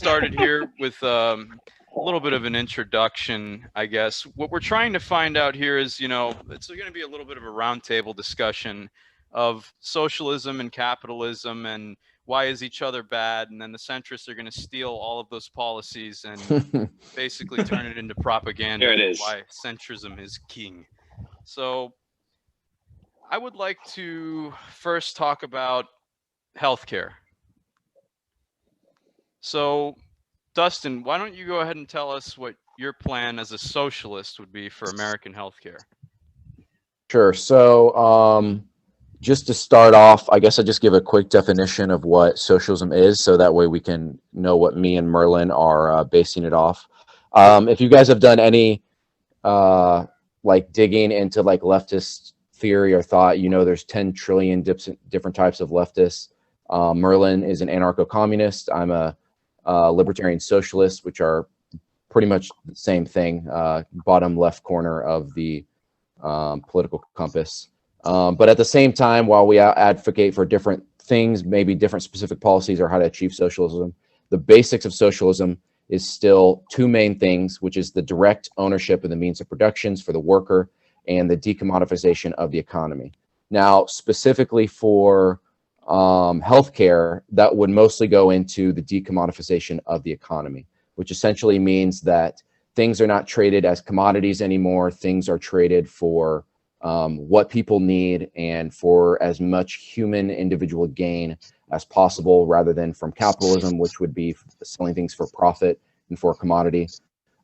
started here with a little bit of an introduction, I guess. What we're trying to find out here is, it's going to be a little bit of a roundtable discussion of socialism and capitalism and why is each other bad, and then the centrists are going to steal all of those policies and basically turn it into propaganda. Here it is. Why centrism is king. So I would like to first talk about healthcare. So, Dustin, why don't you go ahead and tell us what your plan as a socialist would be for American healthcare? Sure. So, just to start off, I guess I'll just give a quick definition of what socialism is, so that way we can know what me and Merlin are basing it off. If you guys have done any like digging into like leftist theory or thought, there's 10 trillion different types of leftists. Merlin is an anarcho-communist. I'm a libertarian socialist, which are pretty much the same thing, bottom left corner of the political compass. But at the same time, while we advocate for different things, maybe different specific policies or how to achieve socialism, the basics of socialism is still two main things, which is the direct ownership of the means of productions for the worker and the decommoditization of the economy. Now, specifically for healthcare, that would mostly go into the decommoditization of the economy, which essentially means that things are not traded as commodities anymore. Things are traded for what people need and for as much human individual gain as possible, rather than from capitalism, which would be selling things for profit and for a commodity.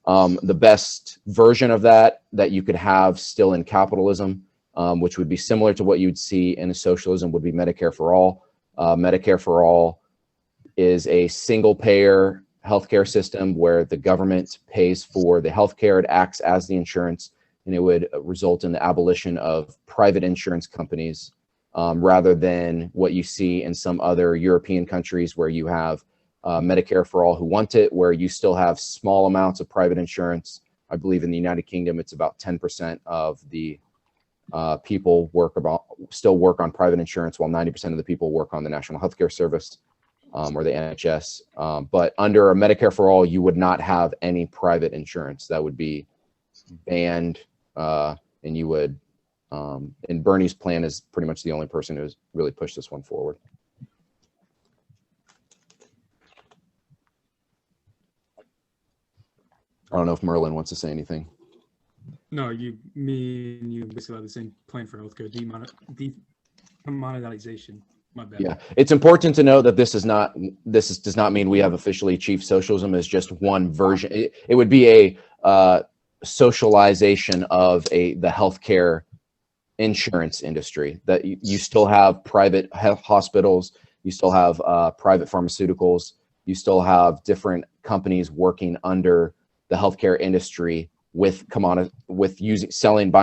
The best version of that you could have still in capitalism, which would be similar to what you'd see in socialism, would be Medicare for all. Medicare for all is a single-payer healthcare system where the government pays for the healthcare. It acts as the insurance, and it would result in the abolition of private insurance companies, rather than what you see in some other European countries where you have Medicare for all who want it, where you still have small amounts of private insurance. I believe in the United Kingdom, it's about 10% of the people still work on private insurance, while 90% of the people work on the National Healthcare Service, or the NHS. But under a Medicare for all, you would not have any private insurance. That would be banned, and you would, and Bernie's plan is pretty much the only person who's really pushed this one forward. I don't know if Merlin wants to say anything. No, me and you basically have the same plan for healthcare. Demonetization. My bad. Yeah, it's important to note that this does not mean we have officially achieved socialism as just one version. It would be a socialization of the healthcare insurance industry. That you still have private health hospitals, you still have private pharmaceuticals, you still have different companies working under the healthcare industry with buying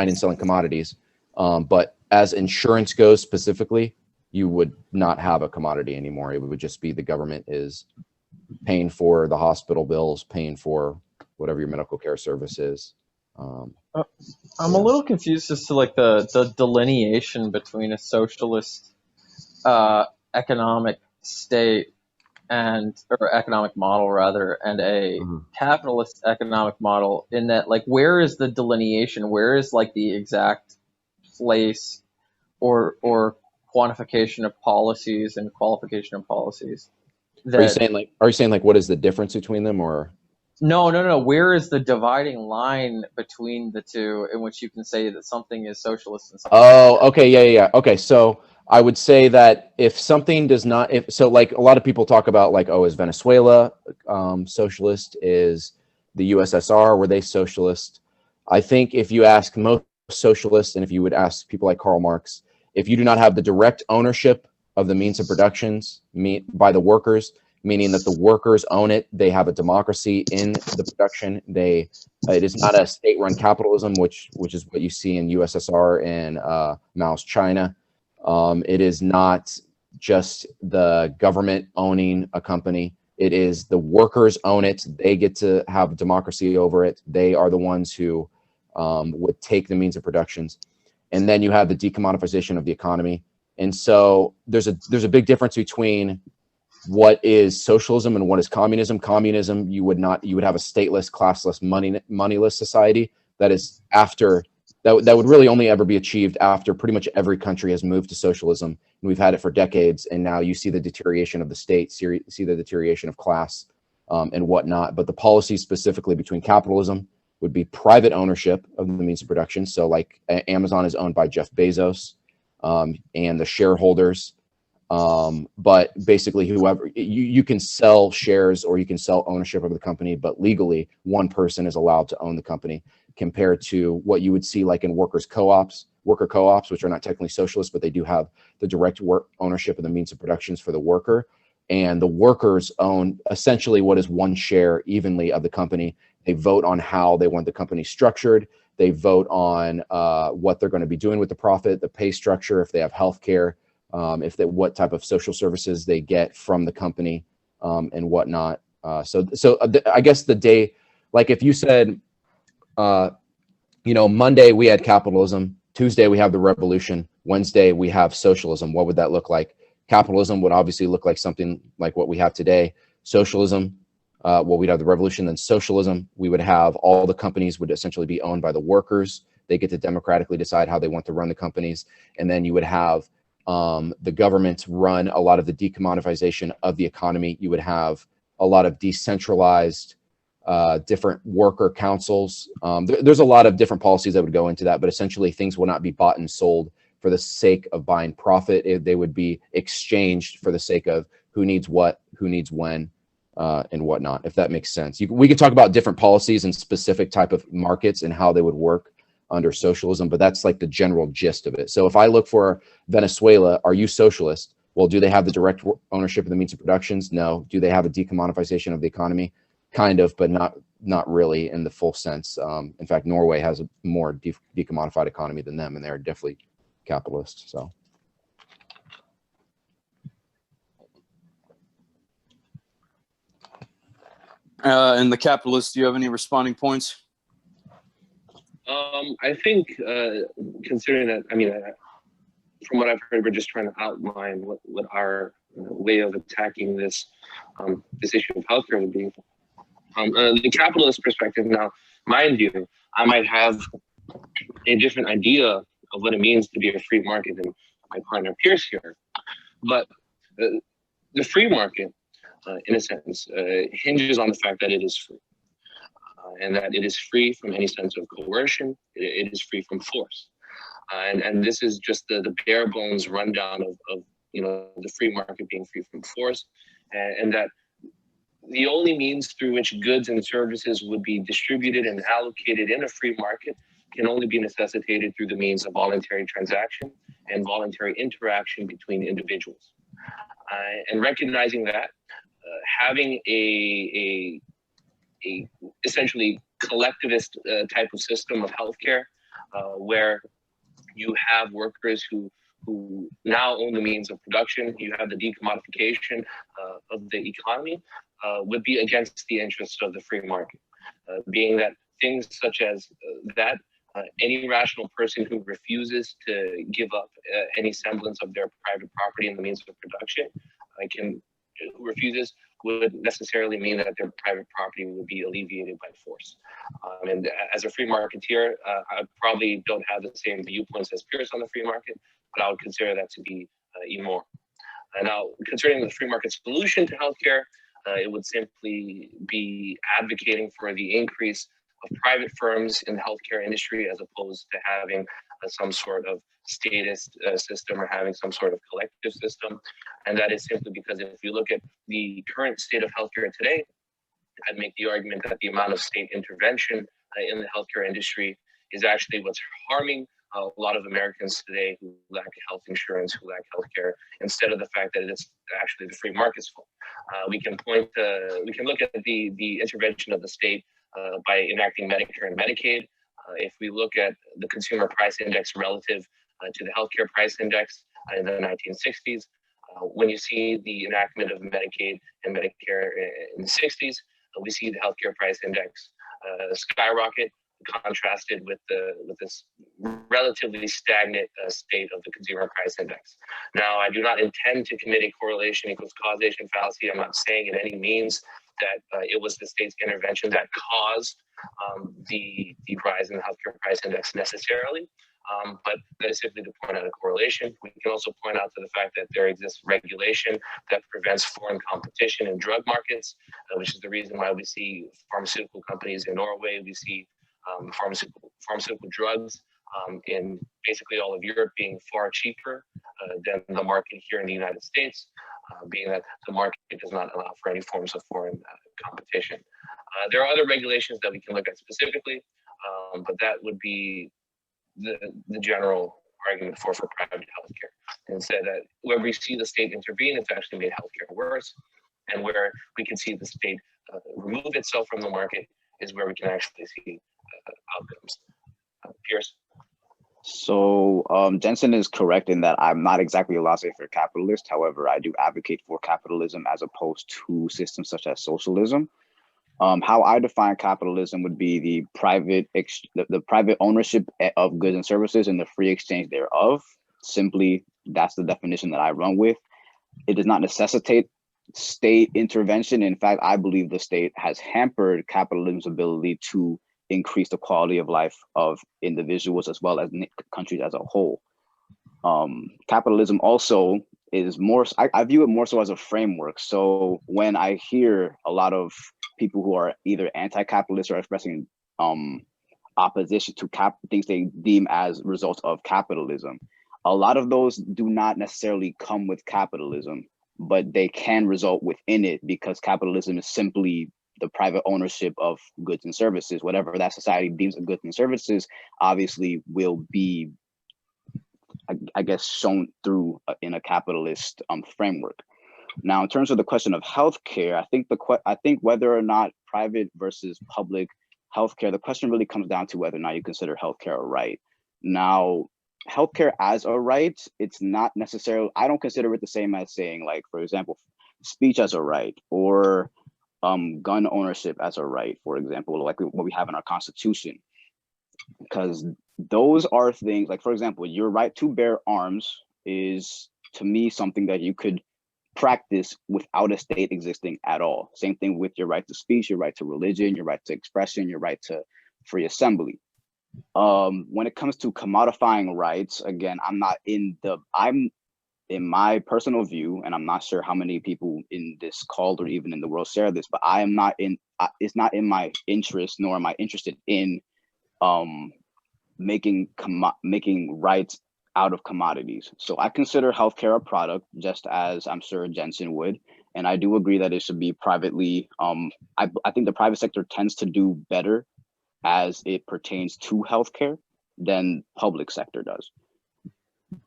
and selling commodities. But as insurance goes specifically, you would not have a commodity anymore. It would just be the government is paying for the hospital bills, paying for whatever your medical care service is. I'm a little confused as to like the delineation between a socialist economic state or economic model rather, and a capitalist economic model, in that, like, where is the delineation? Where is like the exact place or quantification of policies and qualification of policies? Are you saying like what is the difference between them, or? No. Where is the dividing line between the two in which you can say that something is socialist and something? Oh, okay, yeah. Okay, so I would say that if something does not, like a lot of people talk about like, is Venezuela socialist? Is the USSR, were they socialist? I think if you ask most socialists, and if you would ask people like Karl Marx, if you do not have the direct ownership of the means of productions by the workers, meaning that the workers own it, they have a democracy in the production. It is not a state-run capitalism, which is what you see in USSR and Mao's China. It is not just the government owning a company. It is the workers own it. They get to have democracy over it. They are the ones who would take the means of productions. And then you have the decommoditization of the economy. And so there's a big difference between what is socialism and what is communism. Communism, you would have a stateless, classless, moneyless society that is after that would really only ever be achieved after pretty much every country has moved to socialism, and we've had it for decades. And now you see the deterioration of the state, see the deterioration of class, and whatnot. But the policy specifically between capitalism would be private ownership of the means of production. So like Amazon is owned by Jeff Bezos, and the shareholders. But basically, whoever you can sell shares or you can sell ownership of the company, but legally, one person is allowed to own the company, compared to what you would see like in worker co-ops, which are not technically socialist, but they do have the direct ownership of the means of productions for the worker. And the workers own essentially what is one share evenly of the company. They vote on how they want the company structured. They vote on what they're going to be doing with the profit, the pay structure, if they have healthcare, what type of social services they get from the company, and whatnot. So I guess the day, like if you said, Monday we had capitalism, Tuesday we have the revolution, Wednesday we have socialism, what would that look like? Capitalism would obviously look like something like what we have today. Socialism, we'd have the revolution. Then socialism, we would have all the companies would essentially be owned by the workers. They get to democratically decide how they want to run the companies. And then you would have the government run a lot of the decommoditization of the economy. You would have a lot of decentralized different worker councils. There's a lot of different policies that would go into that, but essentially things will not be bought and sold for the sake of buying profit. They would be exchanged for the sake of who needs what, who needs when, and whatnot, if that makes sense. We could talk about different policies and specific type of markets and how they would work under socialism, but that's like the general gist of it. So if I look for Venezuela, are you socialist? Well, do they have the direct ownership of the means of productions? No. Do they have a decommoditization of the economy? Kind of, but not really in the full sense. In fact, Norway has a more decommodified economy than them, and they're definitely capitalist. So. And the capitalists, do you have any responding points? I think, considering that, I mean, from what I've heard, we're just trying to outline what our way of attacking this issue of healthcare would be. The capitalist perspective, now, mind you, I might have a different idea of what it means to be a free market than my partner Pierce here. But the free market, in a sense, hinges on the fact that it is free. And that it is free from any sense of coercion. It is free from force. And this is just the bare bones rundown of the free market being free from force, and that the only means through which goods and services would be distributed and allocated in a free market can only be necessitated through the means of voluntary transaction and voluntary interaction between individuals. And recognizing that, having a essentially collectivist type of system of healthcare, where you have workers who now own the means of production, you have the decommodification of the economy, would be against the interests of the free market. Being that things such as that, any rational person who refuses to give up any semblance of their private property in the means of production, who refuses, would necessarily mean that their private property would be alleviated by force. And as a free marketeer, I probably don't have the same viewpoints as Pierce on the free market, but I would consider that to be immoral. Now, concerning the free market solution to healthcare, it would simply be advocating for the increase of private firms in the healthcare industry as opposed to having some sort of statist system or having some sort of collective system. And that is simply because if you look at the current state of healthcare today, I'd make the argument that the amount of state intervention in the healthcare industry is actually what's harming a lot of Americans today who lack health insurance, who lack healthcare, instead of the fact that it's actually the free market's fault. We can look at the intervention of the state by enacting Medicare and Medicaid. If we look at the consumer price index relative to the healthcare price index in the 1960s, when you see the enactment of Medicaid and Medicare in the 60s, we see the healthcare price index skyrocket, contrasted with this relatively stagnant state of the consumer price index. Now, I do not intend to commit a correlation equals causation fallacy. I'm not saying in any means that it was the state's intervention that caused the rise in the healthcare price index necessarily. But that is simply to point out a correlation. We can also point out to the fact that there exists regulation that prevents foreign competition in drug markets, which is the reason why we see pharmaceutical companies in Norway. We see pharmaceutical drugs in basically all of Europe being far cheaper than the market here in the United States, being that the market does not allow for any forms of foreign competition. There are other regulations that we can look at specifically, but that would be the general argument for private healthcare, and said that where we see the state intervene, it's actually made healthcare worse, and where we can see the state remove itself from the market is where we can actually see outcomes. Pierce? So Jensen is correct in that I'm not exactly a laissez-faire capitalist. However, I do advocate for capitalism as opposed to systems such as socialism. How I define capitalism would be the private ownership of goods and services and the free exchange thereof. Simply, that's the definition that I run with. It does not necessitate state intervention. In fact, I believe the state has hampered capitalism's ability to increase the quality of life of individuals as well as countries as a whole. Capitalism also is more, I view it more so as a framework. So when I hear a lot of people who are either anti-capitalist or expressing opposition to things they deem as results of capitalism, a lot of those do not necessarily come with capitalism, but they can result within it, because capitalism is simply the private ownership of goods and services. Whatever that society deems as goods and services obviously will be, I guess, shown through in a capitalist framework. Now, in terms of the question of healthcare, I think whether or not private versus public healthcare, the question really comes down to whether or not you consider healthcare a right. Now, healthcare as a right, it's not necessarily, I don't consider it the same as saying, like, for example, speech as a right, or gun ownership as a right, for example, like what we have in our Constitution. Because those are things like, for example, your right to bear arms is, to me, something that you could practice without a state existing at all. Same thing with your right to speech, your right to religion, your right to expression, your right to free assembly. When it comes to commodifying rights, again, I'm in my personal view, and I'm not sure how many people in this call or even in the world share this, but I am not in, it's not in my interest, nor am I interested in making rights out of commodities. So I consider healthcare a product, just as I'm sure Jensen would. And I do agree that it should be privately, I think the private sector tends to do better as it pertains to healthcare than public sector does.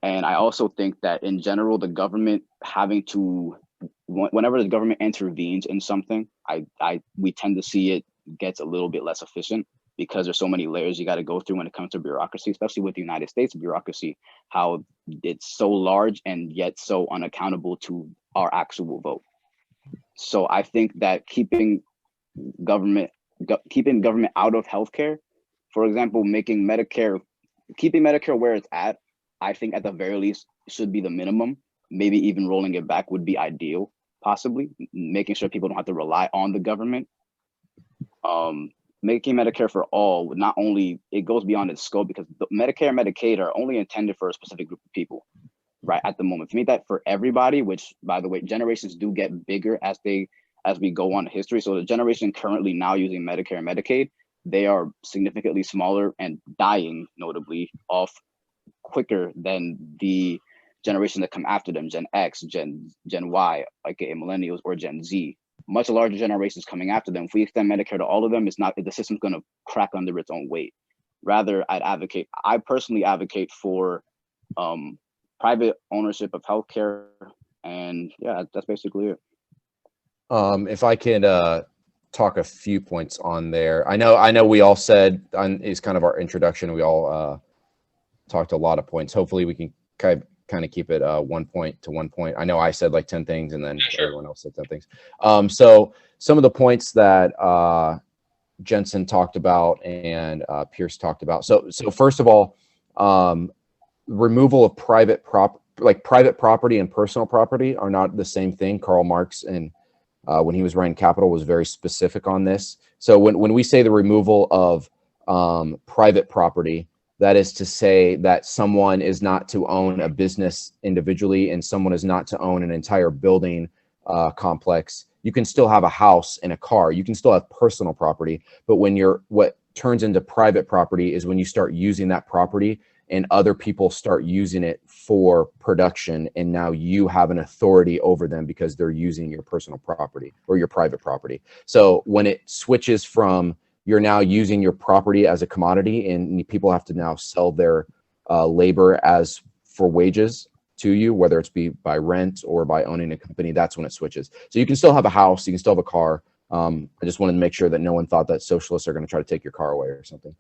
And I also think that in general, the government having to, whenever the government intervenes in something, we tend to see it gets a little bit less efficient, because there's so many layers you got to go through when it comes to bureaucracy, especially with the United States bureaucracy, how it's so large and yet so unaccountable to our actual vote. So I think that keeping government out of healthcare, for example, keeping Medicare where it's at, I think at the very least should be the minimum. Maybe even rolling it back would be ideal, possibly making sure people don't have to rely on the government. Making Medicare for all would not only, it goes beyond its scope, because Medicare and Medicaid are only intended for a specific group of people, right? At the moment, to make that for everybody, which, by the way, generations do get bigger as we go on in history. So the generation currently now using Medicare and Medicaid, they are significantly smaller and dying, notably, off quicker than the generation that come after them, Gen X, Gen Y, aka millennials, or Gen Z. Much larger generations coming after them. If we extend Medicare to all of them, the system's going to crack under its own weight. Rather, I personally advocate for private ownership of healthcare, and yeah, that's basically it. If I could talk a few points on there. I know we all said is kind of our introduction. We all talked a lot of points. Hopefully we can kind of keep it 1 point to 1 point. I know I said like 10 things, and then everyone else said 10 things. So some of the points that Jensen talked about and Pierce talked about. So first of all, removal of private property and personal property are not the same thing. Karl Marx, and when he was writing Capital, was very specific on this. So when we say the removal of private property, that is to say that someone is not to own a business individually and someone is not to own an entire building complex. You can still have a house and a car. You can still have personal property, but what turns into private property is when you start using that property and other people start using it for production, and now you have an authority over them because they're using your personal property or your private property. So when it switches from you're now using your property as a commodity and people have to now sell their labor as for wages to you, whether it's be by rent or by owning a company, that's when it switches. So you can still have a house, you can still have a car. I just wanted to make sure that no one thought that socialists are going to try to take your car away or something.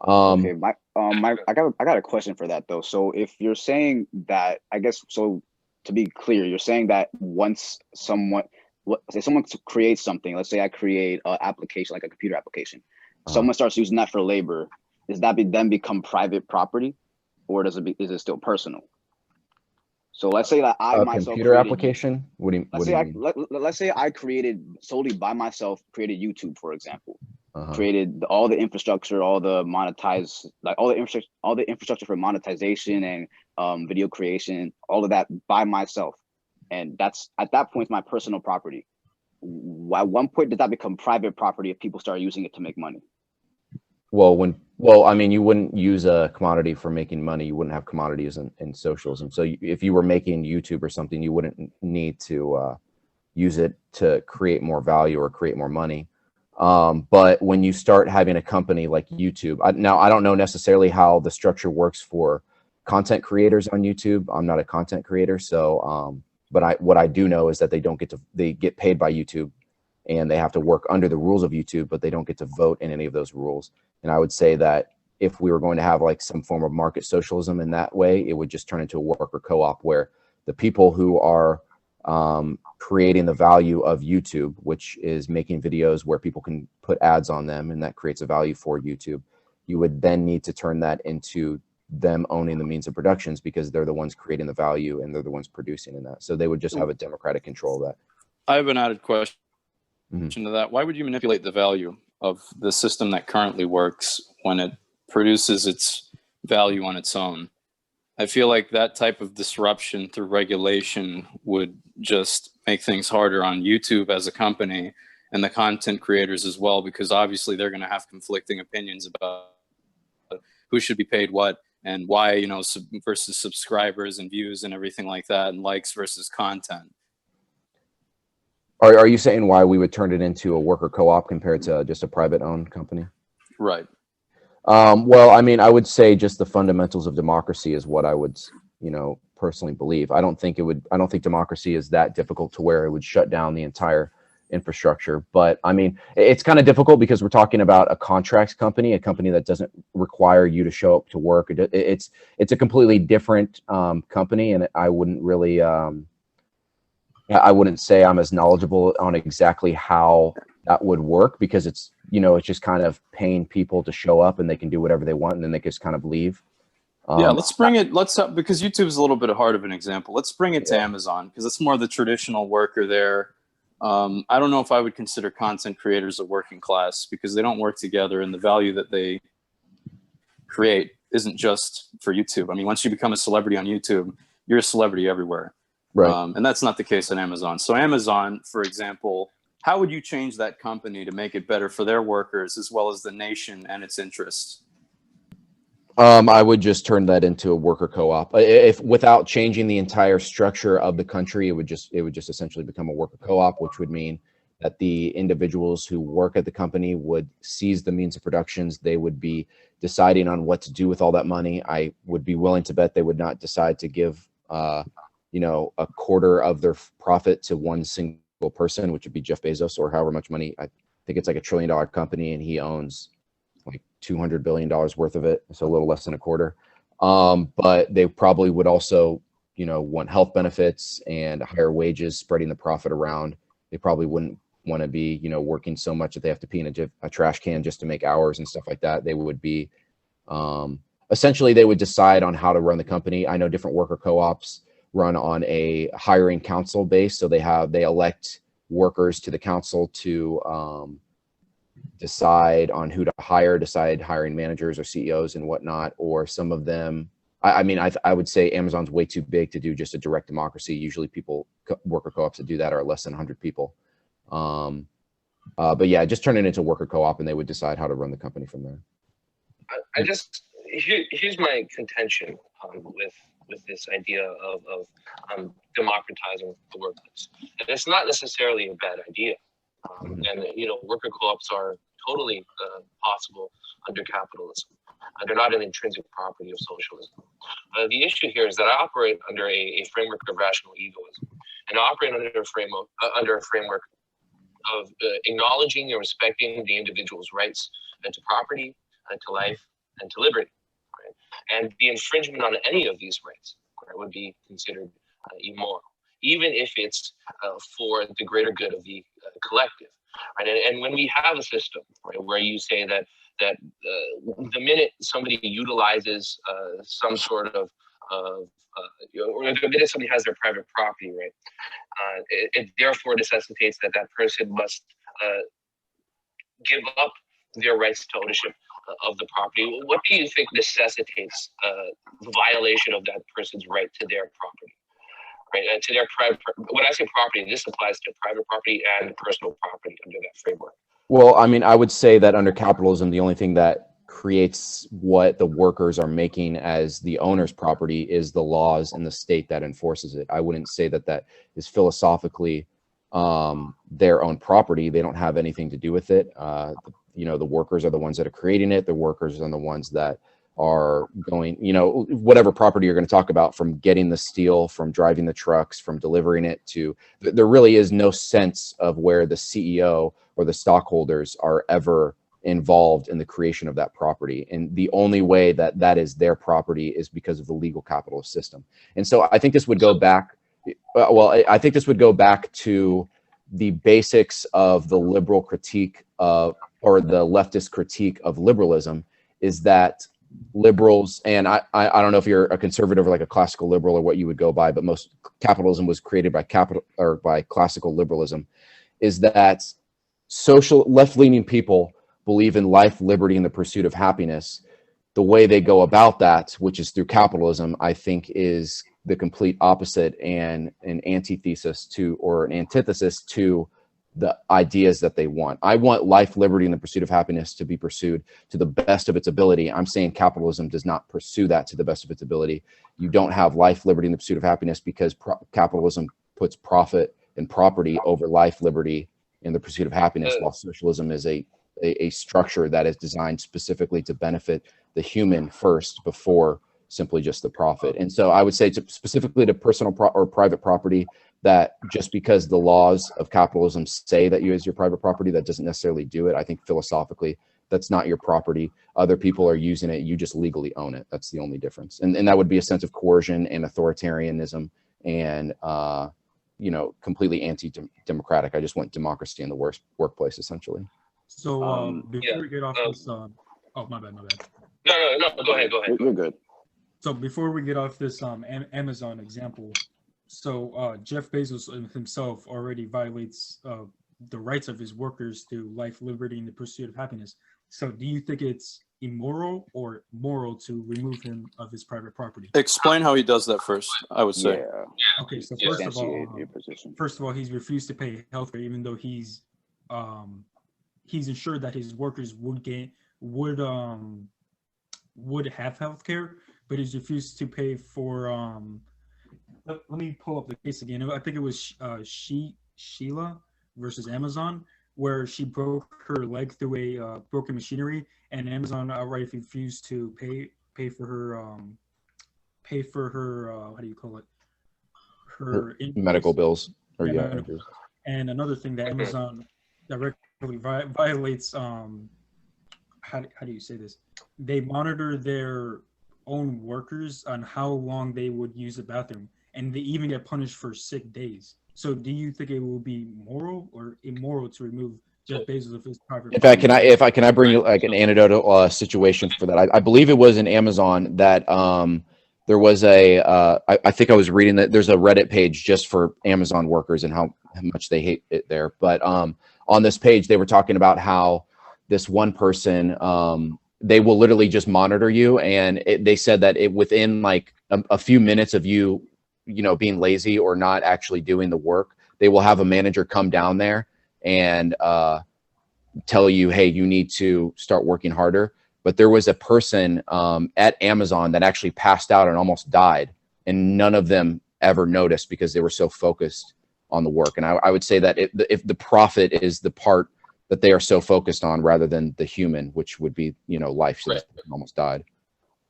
Okay, I got a question for that though. So if you're saying that, I guess, so to be clear, you're saying that once someone creates something, let's say I create an application, like a computer application, someone starts using that for labor, does that then become private property, or is it still personal? So let's say that I myself computer application. What do you mean? Let's say I created solely by myself, created YouTube, for example, created all the infrastructure, all the infrastructure for monetization and video creation, all of that by myself, and that's at that point my personal property. At one point, did that become private property if people start using it to make money? Well, I mean, you wouldn't use a commodity for making money. You wouldn't have commodities in socialism. So if you were making YouTube or something, you wouldn't need to use it to create more value or create more money. But when you start having a company like YouTube, now I don't know necessarily how the structure works for content creators on YouTube. I'm not a content creator, so but what I do know is that they get paid by YouTube, and they have to work under the rules of YouTube, but they don't get to vote in any of those rules. And I would say that if we were going to have like some form of market socialism in that way, it would just turn into a worker co-op where the people who are creating the value of YouTube, which is making videos where people can put ads on them, and that creates a value for YouTube, you would then need to turn that into them owning the means of productions because they're the ones creating the value and they're the ones producing in that. So they would just have a democratic control of that. I have an added question to that. Why would you manipulate the value of the system that currently works when it produces its value on its own? I feel like that type of disruption through regulation would just make things harder on YouTube as a company and the content creators as well, because obviously they're going to have conflicting opinions about who should be paid what and why, you know, versus subscribers and views and everything like that, and likes versus content. Are you saying why we would turn it into a worker co-op compared to just a private owned company? Right. Well, I mean, I would say just the fundamentals of democracy is what I would, personally believe. I don't think democracy is that difficult to where it would shut down the entire infrastructure. But I mean, it's kind of difficult because we're talking about a contracts company, a company that doesn't require you to show up to work. It's a completely different company, and I wouldn't really. I wouldn't say I'm as knowledgeable on exactly how that would work because it's just kind of paying people to show up and they can do whatever they want and then they just kind of leave. Yeah, let's bring it. Because YouTube's a little bit hard of an example. Let's bring it to Amazon because it's more the traditional worker there. I don't know if I would consider content creators a working class because they don't work together, and the value that they create isn't just for YouTube. I mean, once you become a celebrity on YouTube, you're a celebrity everywhere. Right. And that's not the case at Amazon. So Amazon, for example, how would you change that company to make it better for their workers as well as the nation and its interests? I would just turn that into a worker co-op. If without changing the entire structure of the country, it would just essentially become a worker co-op, which would mean that the individuals who work at the company would seize the means of productions. They would be deciding on what to do with all that money. I would be willing to bet they would not decide to give a quarter of their profit to one single person, which would be Jeff Bezos, or however much money. I think it's like $1 trillion company, and he owns like $200 billion worth of it, so a little less than a quarter. But they probably would also, want health benefits and higher wages, spreading the profit around. They probably wouldn't want to be, working so much that they have to pee in a trash can just to make hours and stuff like that. They would be essentially they would decide on how to run the company. I know different worker co-ops run on a hiring council base, so they elect workers to the council to decide on who to hire, decide hiring managers or CEOs and whatnot. Or some of them, I mean, I would say Amazon's way too big to do just a direct democracy. Usually worker co-ops that do that are less than 100 people. But yeah, just turn it into worker co-op and they would decide how to run the company from there. Here's my contention with this idea of democratizing the workplace. And it's not necessarily a bad idea. And worker co-ops are totally possible under capitalism. They're not an intrinsic property of socialism. The issue here is that I operate under a framework of rational egoism, and I operate under a framework of acknowledging and respecting the individual's rights to property, to life, and to liberty. Right? And the infringement on any of these rights would be considered immoral, even if it's for the greater good of the collective. Right? And when we have a system, right, where you say that the minute somebody utilizes some sort of or the minute somebody has their private property, right, it therefore necessitates that person must give up their rights to ownership of the property. What do you think necessitates the violation of that person's right to their property? Right, to their private. When I say property, this applies to private property and personal property under that framework. Well, I mean, I would say that under capitalism, the only thing that creates what the workers are making as the owner's property is the laws and the state that enforces it. I wouldn't say that that is philosophically their own property. They don't have anything to do with it. The workers are the ones that are creating it. The workers are the ones that are going, whatever property you're going to talk about, from getting the steel, from driving the trucks, from delivering it to, there really is no sense of where the CEO or the stockholders are ever involved in the creation of that property. And the only way that that is their property is because of the legal capitalist system. And so I think this would go back, I think this would go back to the basics of the liberal critique of, or the leftist critique of liberalism, is that liberals, and I don't know if you're a conservative or like a classical liberal or what you would go by, but most capitalism was created by by classical liberalism, is that social left-leaning people believe in life, liberty, and the pursuit of happiness. The way they go about that, which is through capitalism, I think is the complete opposite and an antithesis to, or an antithesis to, the ideas that they want. I want life, liberty, and the pursuit of happiness to be pursued to the best of its ability. I'm saying capitalism does not pursue that to the best of its ability. You don't have life, liberty, and the pursuit of happiness because capitalism puts profit and property over life, liberty, and the pursuit of happiness, while socialism is a structure that is designed specifically to benefit the human first before simply just the profit. And so I would say specifically to personal or private property, that just because the laws of capitalism say that you as your private property, that doesn't necessarily do it. I think philosophically, that's not your property. Other people are using it. You just legally own it. That's the only difference. And that would be a sense of coercion and authoritarianism and, completely anti-democratic. I just want democracy in the worst workplace, essentially. So before we get off this, oh, my bad. No, go ahead. You're good. So before we get off this Amazon example, so Jeff Bezos himself already violates the rights of his workers through life, liberty, and the pursuit of happiness. So do you think it's immoral or moral to remove him of his private property? Explain how he does that first, I would say. Yeah. Okay, so First of all, he's refused to pay healthcare, even though he's ensured that his workers would have healthcare, but he's refused to pay for let me pull up the case again. I think it was Sheila versus Amazon, where she broke her leg through a broken machinery, and Amazon outright refused to pay for her how do you call it, her medical bills, or medical. And another thing that Amazon directly violates, how do you say this? They monitor their own workers on how long they would use the bathroom, and they even get punished for sick days. So do you think it will be moral or immoral to remove Jeff Bezos if it's private. If I can bring you like an anecdotal situation for that. I believe it was in Amazon that there was I think I was reading that there's a Reddit page just for Amazon workers and how much they hate it there. But on this page, they were talking about how this one person, they will literally just monitor you. And they said that within like a few minutes of you being lazy or not actually doing the work, they will have a manager come down there and tell you, hey, you need to start working harder. But there was a person at Amazon that actually passed out and almost died, and none of them ever noticed because they were so focused on the work. And I would say that if the profit is the part that they are so focused on rather than the human, which would be, life, so this person almost died.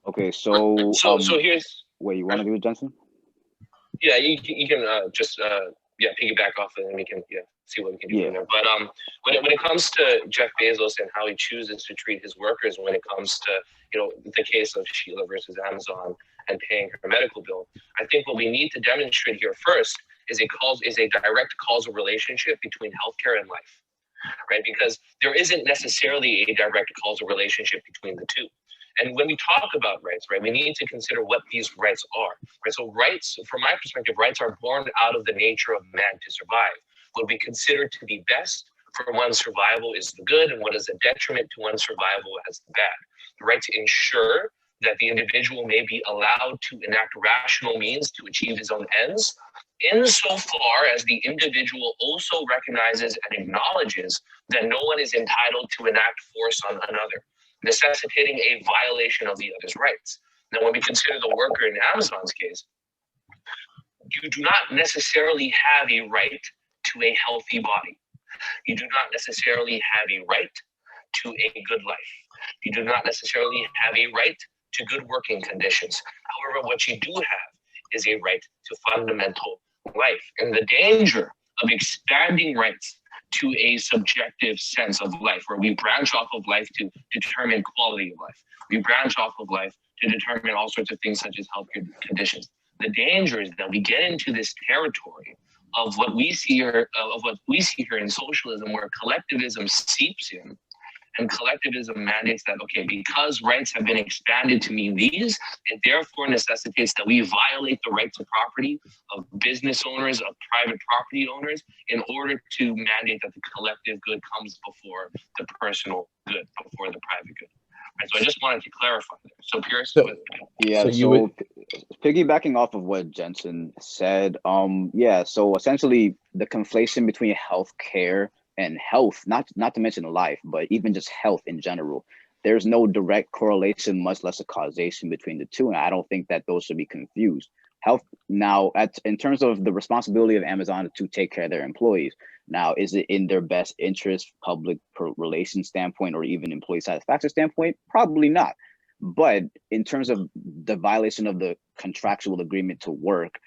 Okay, so here's. Wait, you want to do it, Jensen? Yeah, you can just piggyback off it, and we can see what we can do from there. But when it comes to Jeff Bezos and how he chooses to treat his workers, when it comes to the case of Sheila versus Amazon and paying her medical bill, I think what we need to demonstrate here first is a direct causal relationship between healthcare and life, right? Because there isn't necessarily a direct causal relationship between the two. And when we talk about rights, right, we need to consider what these rights are, right? So rights, from my perspective, rights are born out of the nature of man to survive. What we consider to be best for one's survival is the good, and what is a detriment to one's survival as the bad. The right to ensure that the individual may be allowed to enact rational means to achieve his own ends, insofar as the individual also recognizes and acknowledges that no one is entitled to enact force on another, necessitating a violation of the other's rights. Now, when we consider the worker in Amazon's case, you do not necessarily have a right to a healthy body. You do not necessarily have a right to a good life. You do not necessarily have a right to good working conditions. However, what you do have is a right to fundamental life. And the danger of expanding rights to a subjective sense of life, where we branch off of life to determine quality of life. We branch off of life to determine all sorts of things such as healthcare conditions. The danger is that we get into this territory of what we see here, in socialism, where collectivism seeps in, and collectivism mandates that, okay, because rights have been expanded to mean these, it therefore necessitates that we violate the right to property of business owners, of private property owners, in order to mandate that the collective good comes before the personal good, before the private good. Right, so I just wanted to clarify there. So Pierce, so piggybacking off of what Jensen said, so essentially the conflation between healthcare and health, not to mention life, but even just health in general, there's no direct correlation, much less a causation between the two, and I don't think that those should be confused. Health now, in terms of the responsibility of Amazon to take care of their employees, now, is it in their best interest, public relations standpoint, or even employee satisfaction standpoint? Probably not. But in terms of the violation of the contractual agreement to work,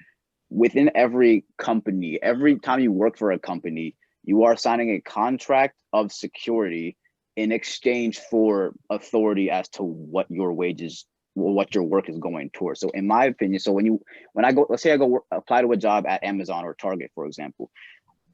within every company, every time you work for a company, you are signing a contract of security in exchange for authority as to what your wages, what your work is going towards. So in my opinion, so when I go, let's say I go apply to a job at Amazon or Target, for example,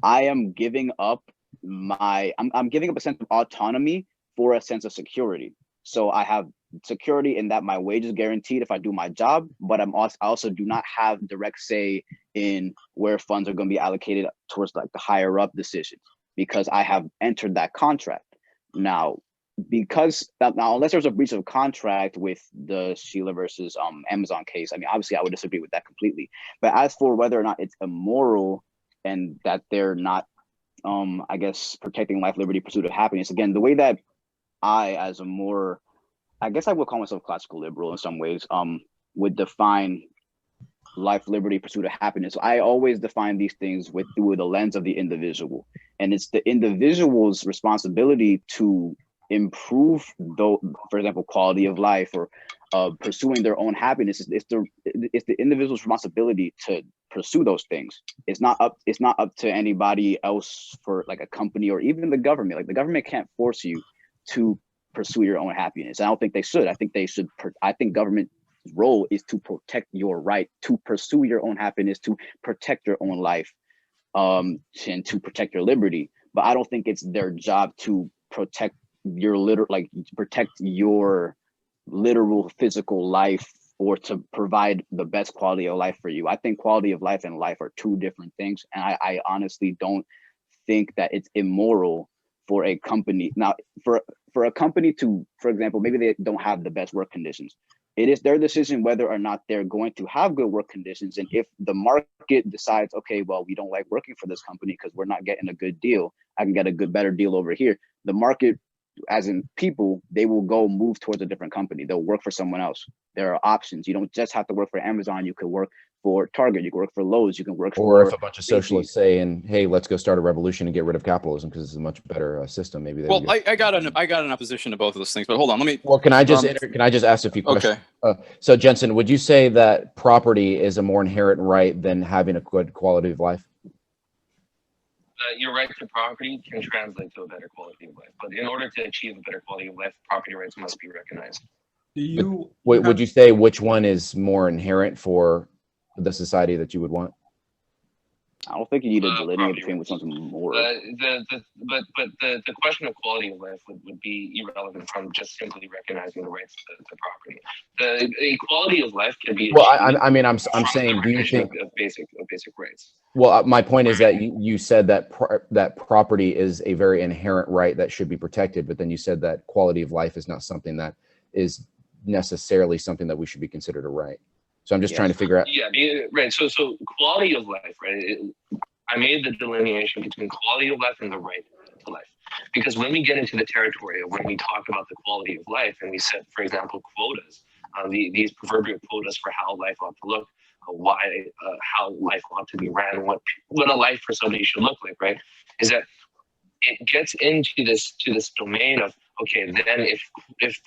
I am giving up I'm giving up a sense of autonomy for a sense of security. So I have security in that my wage is guaranteed if I do my job, but I also do not have direct say in where funds are going to be allocated towards like the higher up decisions, because I have entered that contract. Now, unless there's a breach of contract with the Sheila versus Amazon case, I mean, obviously I would disagree with that completely. But as for whether or not it's immoral and that they're not, I guess, protecting life, liberty, pursuit of happiness, again, the way that I, as a more, I guess I would call myself classical liberal in some ways, would define life, liberty, pursuit of happiness. I always define these things through the lens of the individual. And it's the individual's responsibility to improve, for example, quality of life or pursuing their own happiness. It's the individual's responsibility to pursue those things. It's not up to anybody else, for like a company or even the government. Like the government can't force you to pursue your own happiness. I don't think they should. I think government's role is to protect your right to pursue your own happiness, to protect your own life, and to protect your liberty. but I don't think it's their job to protect your protect your literal physical life or to provide the best quality of life for you. I think quality of life and life are two different things. And I honestly don't think that it's immoral for a company. Now, for a company to, for example, maybe they don't have the best work conditions. It is their decision whether or not they're going to have good work conditions. And if the market decides, okay, well, we don't like working for this company because we're not getting a good deal, I can get a better deal over here. The market, as in people, they will go move towards a different company. They'll work for someone else. There are options. You don't just have to work for Amazon. You could work for Target. You can work for Lowe's. You can work for. Or if a bunch of socialists say, "And hey, let's go start a revolution and get rid of capitalism because it's a much better system." Maybe. Well, I got an opposition to both of those things, but hold on, let me. Well, can I just ask a few questions? Okay. So, Jensen, would you say that property is a more inherent right than having a good quality of life? Your right to property can translate to a better quality of life, but in order to achieve a better quality of life, property rights must be recognized. Would you say which one is more inherent for the society that you would want? I don't think you need to delineate between which one's more. But the question of quality of life would be irrelevant from just simply recognizing the rights to property. The equality of life can be. Well, I'm saying, do you think of basic rights? Well, my point is that you said that that property is a very inherent right that should be protected, but then you said that quality of life is not something that is necessarily something that we should be considered a right. So I'm just trying to figure out. Yeah, right. So quality of life, right? I made the delineation between quality of life and the right to life. Because when we get into the territory of when we talk about the quality of life and we set, for example, quotas, these proverbial quotas for how life ought to look, how life ought to be ran, what a life for somebody should look like, right? Is that it gets into this domain of, okay, then if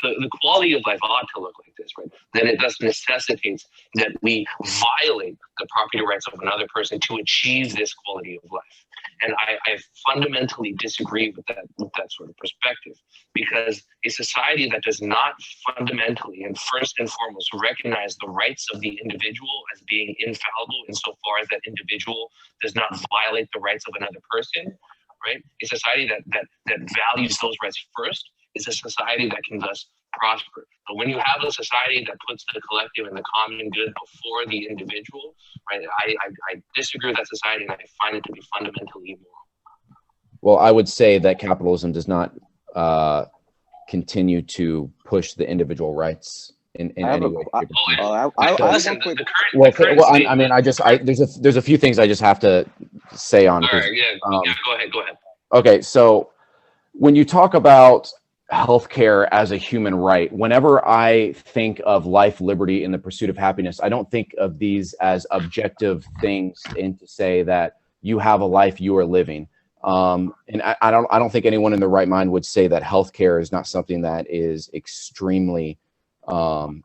the quality of life ought to look like this, right, then it thus necessitates that we violate the property rights of another person to achieve this quality of life. And I fundamentally disagree with that sort of perspective, because a society that does not fundamentally and first and foremost recognize the rights of the individual as being infallible insofar as that individual does not violate the rights of another person, right? A society that values those rights first is a society that can thus prosper. But when you have a society that puts the collective and the common good before the individual, right, I disagree with that society, and I find it to be fundamentally immoral. Well, I would say that capitalism does not continue to push the individual rights in any way. There's a few things I just have to say on. All right, go ahead. Okay, so when you talk about healthcare as a human right, whenever I think of life, liberty, and the pursuit of happiness, I don't think of these as objective things and to say that you have a life you are living. And I don't think anyone in their right mind would say that healthcare is not something that is extremely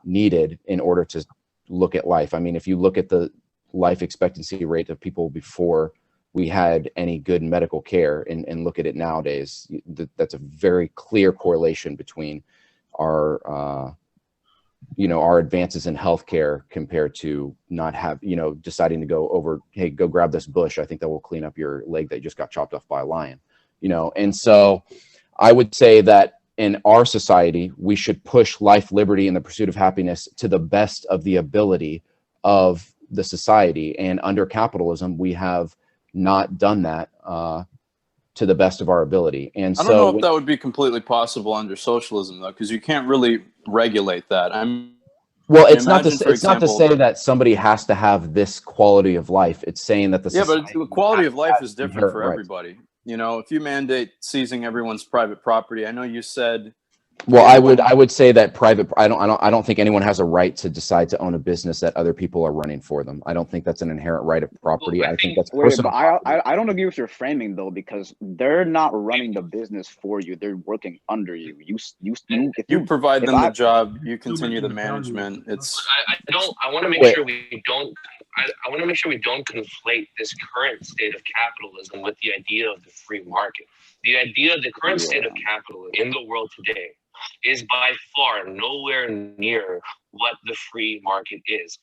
needed in order to look at life. I mean, if you look at the life expectancy rate of people before we had any good medical care and look at it nowadays, that's a very clear correlation between our our advances in healthcare compared to not deciding to go over, hey, go grab this bush, I think that will clean up your leg that just got chopped off by a lion. And so I would say that in our society we should push life, liberty, and the pursuit of happiness to the best of the ability of the society, and under capitalism we have not done that to the best of our ability. And I don't know if that would be completely possible under socialism, though, because you can't really regulate that. It's not to say that somebody has to have this quality of life. It's saying that but the quality of life is different for everybody. If you mandate seizing everyone's private property, I know you said. Well, I would say that I don't think anyone has a right to decide to own a business that other people are running for them. I don't think that's an inherent right of property. I think that's personal. I don't agree with your framing though, because they're not running the business for you. They're working under you. You provide them the job. You continue the management. I want to make sure we don't. I want to make sure we don't conflate this current state of capitalism with the idea of the free market. The current state of capitalism in the world today is by far nowhere near what the free market is.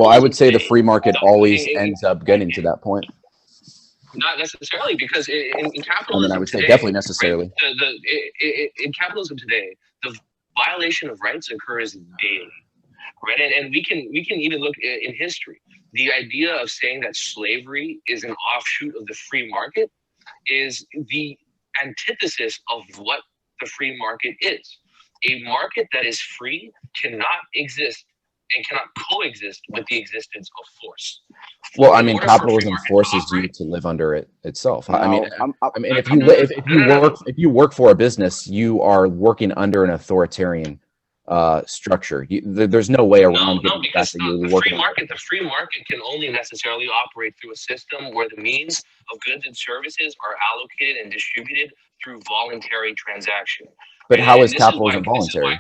I would say the free market always ends up getting to that point. Not necessarily, because in capitalism, I mean, I would say today, definitely necessarily. Right, in capitalism today, the violation of rights occurs daily, right? And we can even look in history. The idea of saying that slavery is an offshoot of the free market is the antithesis of what the free market is. A market that is free cannot exist and cannot coexist with the existence of force. Well, I mean, capitalism forces you to live under it itself. I mean, if you work for a business, you are working under an authoritarian structure. There's no way around no, because the free market can only necessarily operate through a system where the means of goods and services are allocated and distributed through voluntary transaction. But how is capitalism voluntary?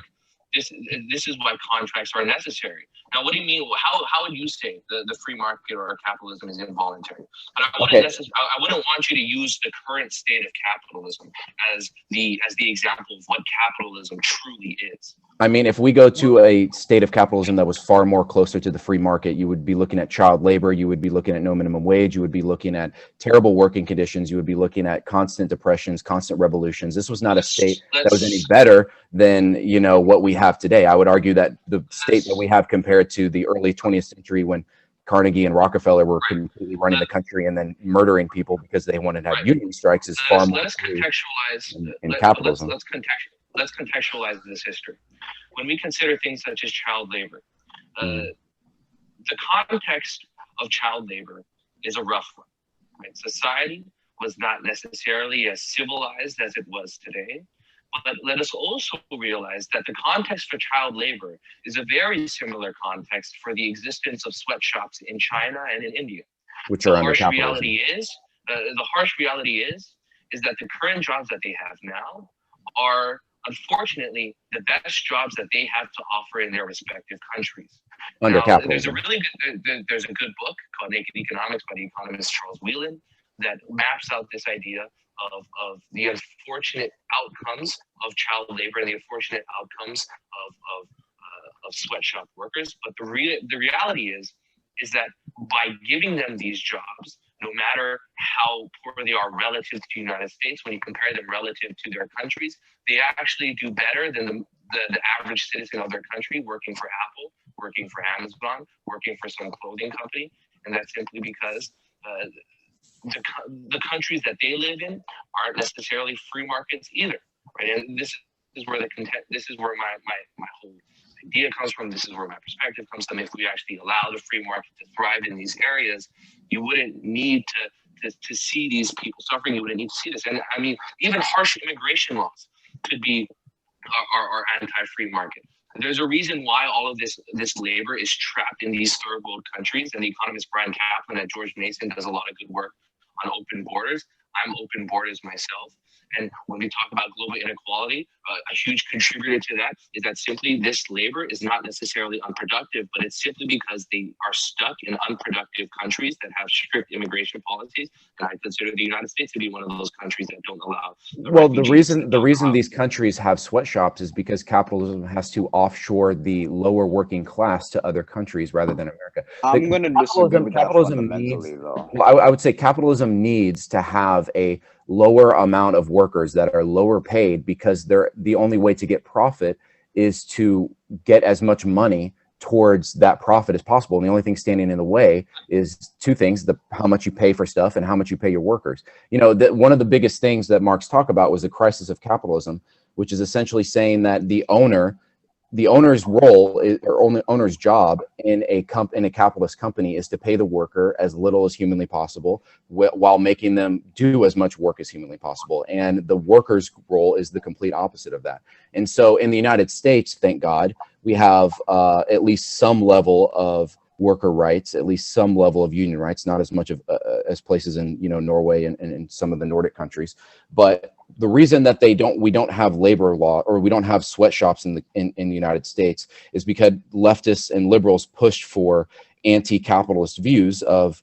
This is why contracts are necessary. Now, what do you mean? How would you say the free market or capitalism is involuntary? But I wouldn't want you to use the current state of capitalism as the example of what capitalism truly is. I mean, if we go to a state of capitalism that was far more closer to the free market, you would be looking at child labor, you would be looking at no minimum wage, you would be looking at terrible working conditions, you would be looking at constant depressions, constant revolutions. This was not a state that was any better than, you know, what we have today. I would argue that the state that we have compared to the early 20th century when Carnegie and Rockefeller were completely running the country and then murdering people because they wanted to have union strikes is far more in capitalism. Let's contextualize this history. When we consider things such as child labor, the context of child labor is a rough one. Right? Society was not necessarily as civilized as it was today, but let us also realize that the context for child labor is a very similar context for the existence of sweatshops in China and in India. Which are under capitalism. The harsh reality is that the current jobs that they have now are unfortunately the best jobs that they have to offer in their respective countries. Under capitalism. There's a good book called Naked Economics by the economist Charles Whelan that maps out this idea of the unfortunate outcomes of child labor and the unfortunate outcomes of sweatshop workers. But the reality is that by giving them these jobs, no matter how poor they are relative to the United States, when you compare them relative to their countries, they actually do better than the average citizen of their country working for Apple, working for Amazon, working for some clothing company. And that's simply because the countries that they live in aren't necessarily free markets either, right? And this is where my whole idea comes from. This is where my perspective comes from. If we actually allow the free market to thrive in these areas, you wouldn't need to see these people suffering. You wouldn't need to see this. And I mean, even harsh immigration laws could be our anti-free market. There's a reason why all of this labor is trapped in these third world countries. And the economist Brian Kaplan at George Mason does a lot of good work on open borders. I'm open borders myself. And when we talk about global inequality, a huge contributor to that is that simply this labor is not necessarily unproductive, but it's simply because they are stuck in unproductive countries that have strict immigration policies. And I consider the United States to be one of those countries that don't allow. The reason these countries have sweatshops is because capitalism has to offshore the lower working class to other countries rather than America. I'm going to disagree with that fundamentally, though. Well, I would say capitalism needs to have a lower amount of workers that are lower paid because the only way to get profit is to get as much money towards that profit as possible. And the only thing standing in the way is two things: how much you pay for stuff and how much you pay your workers. You know, one of the biggest things that Marx talked about was the crisis of capitalism, which is essentially saying that the owner's role or owner's job in a capitalist company is to pay the worker as little as humanly possible while making them do as much work as humanly possible. And the worker's role is the complete opposite of that. And so in the United States, thank God, we have at least some level of worker rights, at least some level of union rights, not as much as places in, you know, Norway and some of the Nordic countries. But the reason that we don't have labor law or we don't have sweatshops in the United States is because leftists and liberals pushed for anti-capitalist views of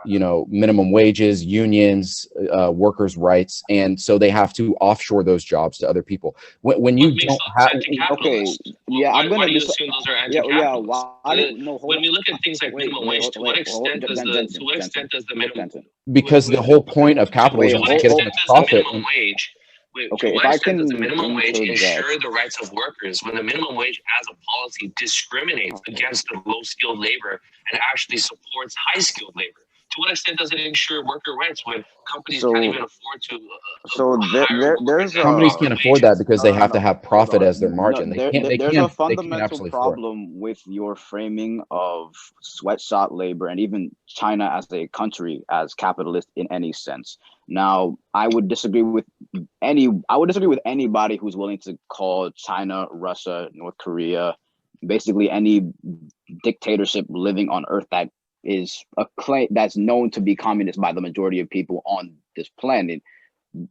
you know, minimum wages, unions, workers' rights, and so they have to offshore those jobs to other people. When you don't have, okay, yeah, I'm gonna why do you assume those are anti-capitalist? When we look at things like minimum wage, to what extent does the minimum because the whole point of capitalism is to get as much profit. wage? Okay, to if what I extent does can the minimum wage interject. ensure the rights of workers when the minimum wage as a policy discriminates against the low-skilled labor and actually supports high-skilled labor? To what extent does it ensure worker rights when companies can't even afford to There's companies can't afford that because they have to have profit as their no, margin. there's a fundamental absolutely afford it. problem with your framing of sweatshop labor and even China as a country as capitalist in any sense. Now, I would disagree with anybody who's willing to call China, Russia, North Korea, basically any dictatorship living on Earth that is a claim that's known to be communist by the majority of people on this planet.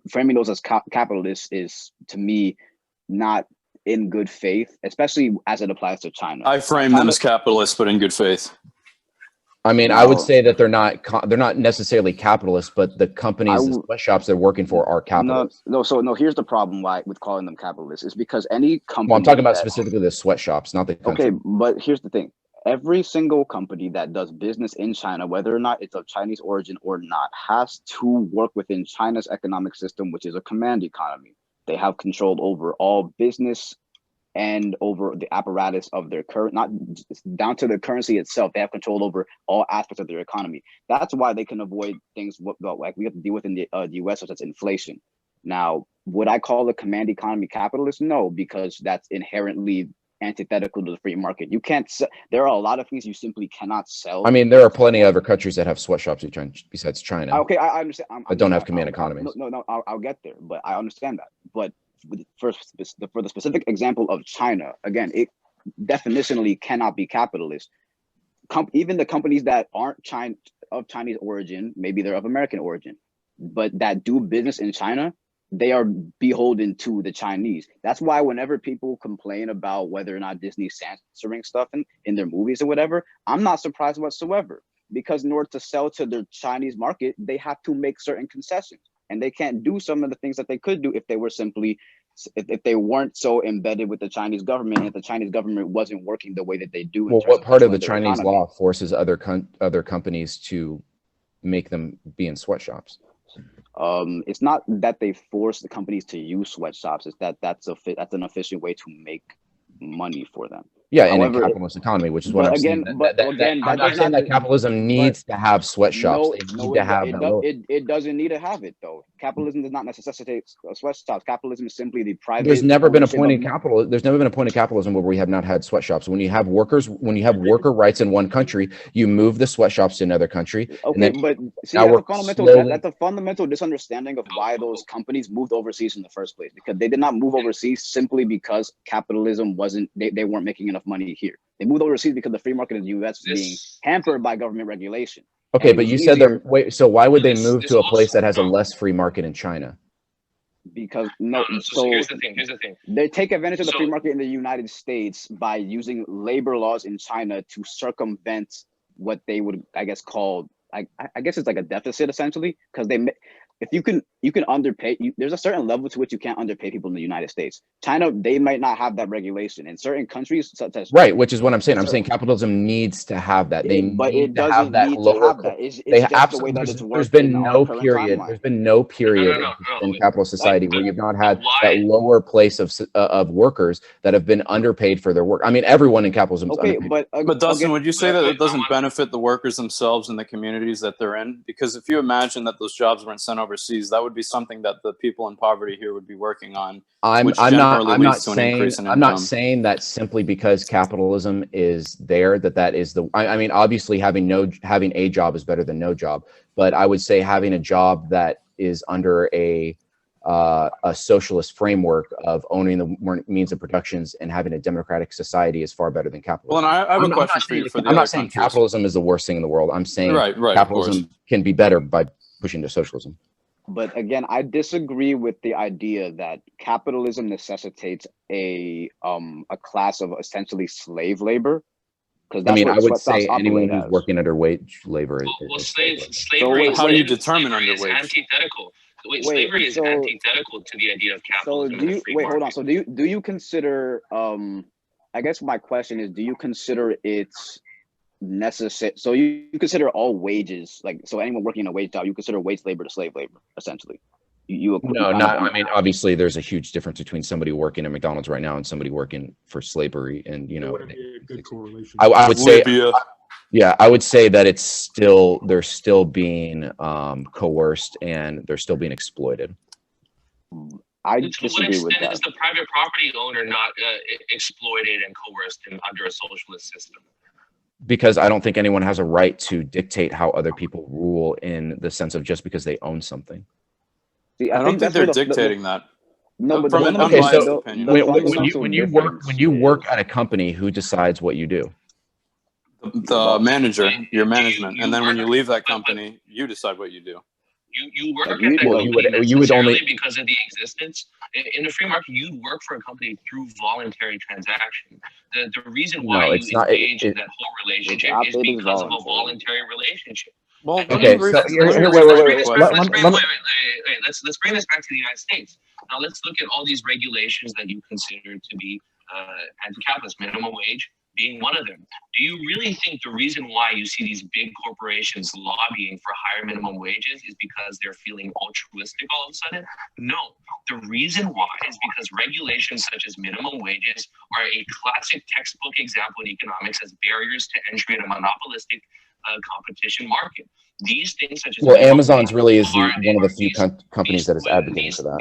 Framing those as capitalists is, to me, not in good faith, especially as it applies to China. I frame them as capitalists, but in good faith. I mean, I would say that they're not necessarily capitalists, but the companies, the sweatshops they're working for are capitalists. No. Here's the problem with calling them capitalists is because any company. Well, I'm talking about specifically the sweatshops, not the country. Okay, but here's the thing. Every single company that does business in China, whether or not it's of Chinese origin or not, has to work within China's economic system, which is a command economy. They have control over all business and over the apparatus of their current, not down to the currency itself. They have control over all aspects of their economy. That's why they can avoid things like we have to deal with in the US, such as inflation. Now, would I call the command economy capitalist? No, because that's inherently antithetical to the free market. You can't sell. There are a lot of things you simply cannot sell. I mean, there are plenty of other countries that have sweatshops besides China. Okay, I understand. That don't have command economies. No, I'll get there, but I understand that. But for the specific example of China, again, it definitionally cannot be capitalist. Even the companies that aren't of Chinese origin, maybe they're of American origin, but that do business in China, they are beholden to the Chinese. That's why whenever people complain about whether or not Disney's censoring stuff in their movies or whatever, I'm not surprised whatsoever, because in order to sell to the Chinese market, they have to make certain concessions, and they can't do some of the things that they could do if they were simply, if they weren't so embedded with the Chinese government, and if the Chinese government wasn't working the way that they do. Well, what part of the Chinese law forces other companies to make them be in sweatshops? It's not that they force the companies to use sweatshops. It's that's an efficient way to make money for them. Yeah, in a capitalist economy, which is what I'm saying. I'm not saying that capitalism needs to have sweatshops. It doesn't need to have it, though. Capitalism does not necessitate sweatshops. Capitalism is simply the private. There's never been a point in capitalism where we have not had sweatshops. When you have worker rights in one country, you move the sweatshops to another country. Okay, but see, that's a fundamental misunderstanding of why those companies moved overseas in the first place. Because they did not move overseas simply because capitalism wasn't. They weren't making enough money here. They moved overseas because the free market in the US is being hampered by government regulation. Okay, but you said so why would they move to a place that has a less free market in China? Because here's the thing. They take advantage of the free market in the United States by using labor laws in China to circumvent what they would, I guess, call, I guess it's like a deficit essentially, because if you can underpay, there's a certain level to which you can't underpay people in the United States. China, they might not have that regulation. In certain countries, such as which is what I'm saying. I'm saying capitalism needs to have that. It doesn't have that lower. There's been no period. There's been no period in capitalist society where you've not had that lower place of workers that have been underpaid for their work. I mean, everyone in capitalism. Okay, but Dustin, would you say that it doesn't benefit the workers themselves and the communities that they're in? Because if you imagine that those jobs weren't sent overseas, that would be something that the people in poverty here would be working on. I'm not saying that simply because capitalism is there, that is the. I mean, obviously having a job is better than no job, but I would say having a job that is under a socialist framework of owning the means of productions and having a democratic society is far better than capitalism. Well, and I have a question for you. I'm not saying capitalism is the worst thing in the world. I'm saying capitalism can be better by pushing to socialism. But again, I disagree with the idea that capitalism necessitates a class of essentially slave labor. Because I that's mean, what I would sweatshops say anyone operate who's as. working under wage labor. Well, is slavery. How do you determine slavery under is wage? antithetical. Slavery is antithetical to the idea of So capitalism. do you hold on? So do you consider? I guess my question is, do you consider it necessary? So you consider all wages, like, so anyone working in a wage job, you consider wage labor to slave labor, essentially. No, not. I mean, obviously, there's a huge difference between somebody working at McDonald's right now and somebody working for slavery, and It wouldn't be a good correlation. I would say, yeah, I would say that they're still being coerced and they're still being exploited. I To what disagree with extent that. is the private property owner not exploited and coerced under a socialist system? Because I don't think anyone has a right to dictate how other people rule in the sense of just because they own something. See, I don't think they're dictating that. No, but From an Okay, unbiased so opinion. when you work at a company, who decides what you do? The manager, your management, and then when you leave that company, you decide what you do. You work at you- that well, company you would only- necessarily because of the existence. In the free market, you work for a company through voluntary transaction. The reason why No, you it's not- engage in that whole relationship is it is because of a voluntary. voluntary relationship. Well, Okay, so Let's bring this back to the United States. Now let's look at all these regulations that you consider to be anti-capitalist, minimum wage being one of them. Do you really think the reason why you see these big corporations lobbying for higher minimum wages is because they're feeling altruistic all of a sudden? No. The reason why is because regulations such as minimum wages are a classic textbook example in economics as barriers to entry in a monopolistic competition market. These things such as Amazon's really is one of the few companies that is advocating for that.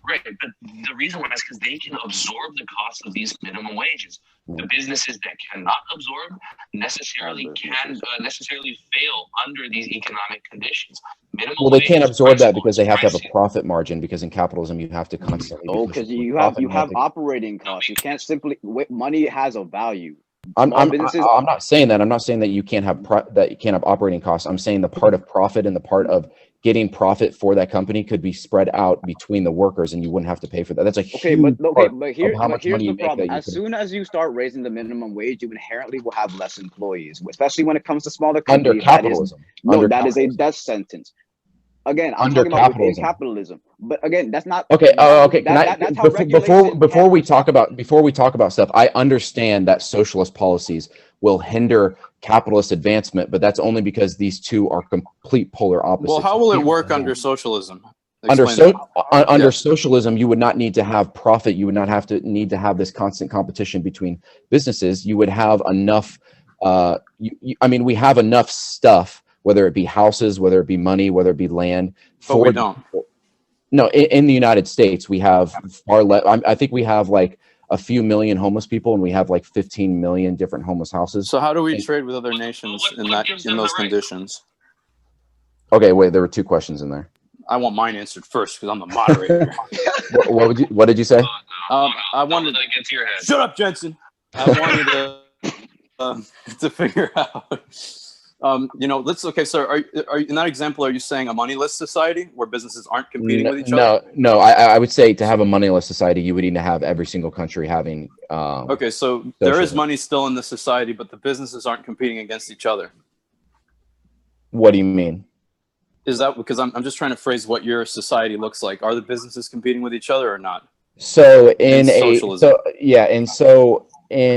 Right, but the reason why is because they can absorb the cost of these minimum wages. The businesses that cannot absorb necessarily fail under these economic conditions. Well, they can't absorb that because they have to have a profit margin. Because in capitalism, you have to constantly. Oh, because you have operating costs. You can't simply money has a value. I'm not saying that. I'm not saying that you can't have operating costs. I'm saying the part of profit and the part of getting profit for that company could be spread out between the workers, and you wouldn't have to pay for that. That's a huge part of how much money you here's the problem. As soon as you start raising the minimum wage, you inherently will have less employees, especially when it comes to smaller companies. Under capitalism. That is a death sentence. Again, I'm under talking about within capitalism. But again, that's not okay. Okay. That's how before we talk about stuff, I understand that socialist policies will hinder capitalist advancement, but that's only because these two are complete polar opposites. Well, how will it work under socialism? Under socialism, you would not need to have profit. You would not need to have this constant competition between businesses. You would have enough. We have enough stuff, whether it be houses, whether it be money, whether it be land. But we don't. No, in the United States, we have far less. I think we have like a few million homeless people, and we have like 15 million different homeless houses. So how do we trade with other nations in those conditions? Okay, wait. There were two questions in there. I want mine answered first because I'm the moderator. What did you say? I wanted to get to your head. Shut up, Jensen. I wanted to figure out. So are in that example, are you saying a moneyless society where businesses aren't competing with each other? No. I would say to have a moneyless society, you would need to have every single country having. Okay, so socialism. There is money still in the society, but the businesses aren't competing against each other. What do you mean? Is that because I'm just trying to phrase what your society looks like? Are the businesses competing with each other or not? So in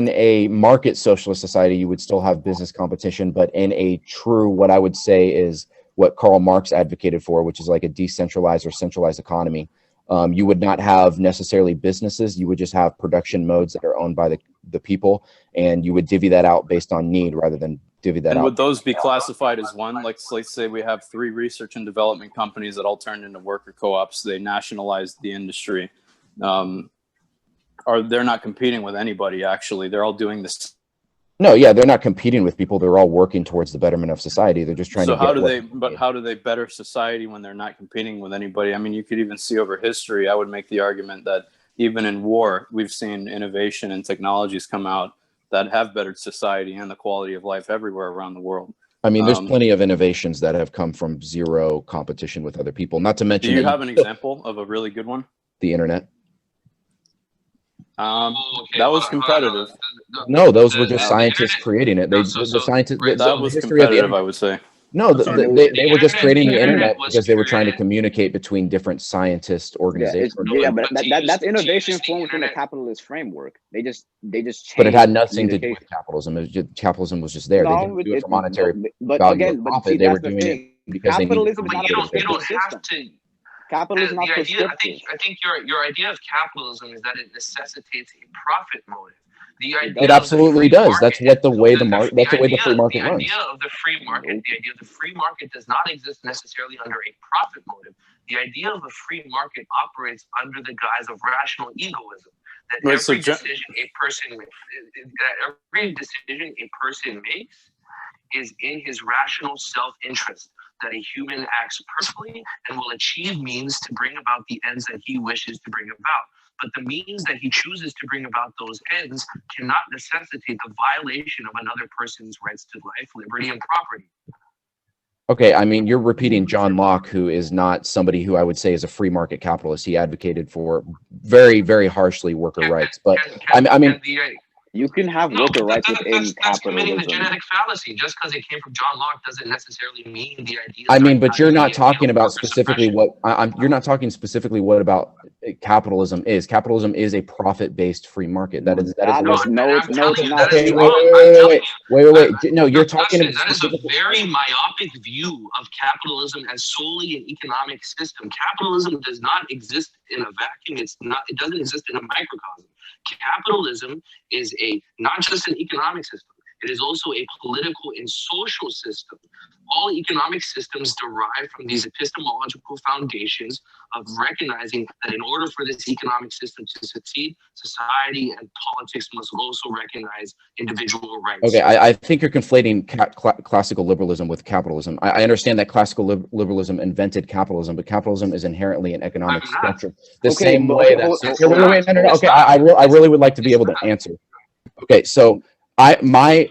a market socialist society, you would still have business competition, but in a true, what I would say is what Karl Marx advocated for, which is like a decentralized or centralized economy. You would not have necessarily businesses. You would just have production modes that are owned by the people, and you would divvy that out based on need rather than divvy that out. And would those be classified as one? Like, let's say we have 3 research and development companies that all turned into worker co-ops. They nationalized the industry. They're not competing with anybody, actually. They're all doing this. No, yeah, they're not competing with people. They're all working towards the betterment of society. They're just trying to. How do they better society when they're not competing with anybody? I mean, you could even see over history. I would make the argument that even in war, we've seen innovation and technologies come out that have bettered society and the quality of life everywhere around the world. I mean, there's plenty of innovations that have come from zero competition with other people. Not to mention. Do you have an example of a really good one? The internet. That was competitive. No, those were just scientists creating it. The scientists. That was competitive, I would say. No, they were just creating the internet because they were trying to communicate between different scientist organizations. But that's innovation formed within a capitalist framework. They just changed. But it had nothing to do with capitalism. Capitalism was just there. They didn't do it for monetary value or profit. They were doing it because capitalism they needed is not you don't have to. Capitalism is not prescriptive. I think your idea of capitalism is that it necessitates a profit motive. It absolutely does. That's what the way the free market runs. The idea of the free market does not exist necessarily under a profit motive. The idea of a free market operates under the guise of rational egoism. That every decision a person makes is in his rational self-interest. That a human acts perfectly and will achieve means to bring about the ends that he wishes to bring about. But the means that he chooses to bring about those ends cannot necessitate the violation of another person's rights to life, liberty, and property. Okay, I mean, you're repeating John Locke, who is not somebody who I would say is a free market capitalist. He advocated for very, very harshly worker rights. But you can have worker rights within capitalism. That's committing the genetic fallacy. Just because it came from John Locke doesn't necessarily mean the idea. I mean, but you're not talking about specifically what you're not talking specifically what about capitalism is. Capitalism is a profit-based free market. That is no, it's not. Wait. No, you're talking about that is a very myopic view of capitalism as solely an economic system. Capitalism does not exist in a vacuum. It doesn't exist in a microcosm. Capitalism is not just an economic system. It is also a political and social system. All economic systems derive from these epistemological foundations of recognizing that in order for this economic system to succeed, society and politics must also recognize individual rights. Okay, I think you're conflating classical liberalism with capitalism. I understand that classical liberalism invented capitalism, but capitalism is inherently an economic structure. Same way that... Okay, I really would like to be able to answer. Okay, so my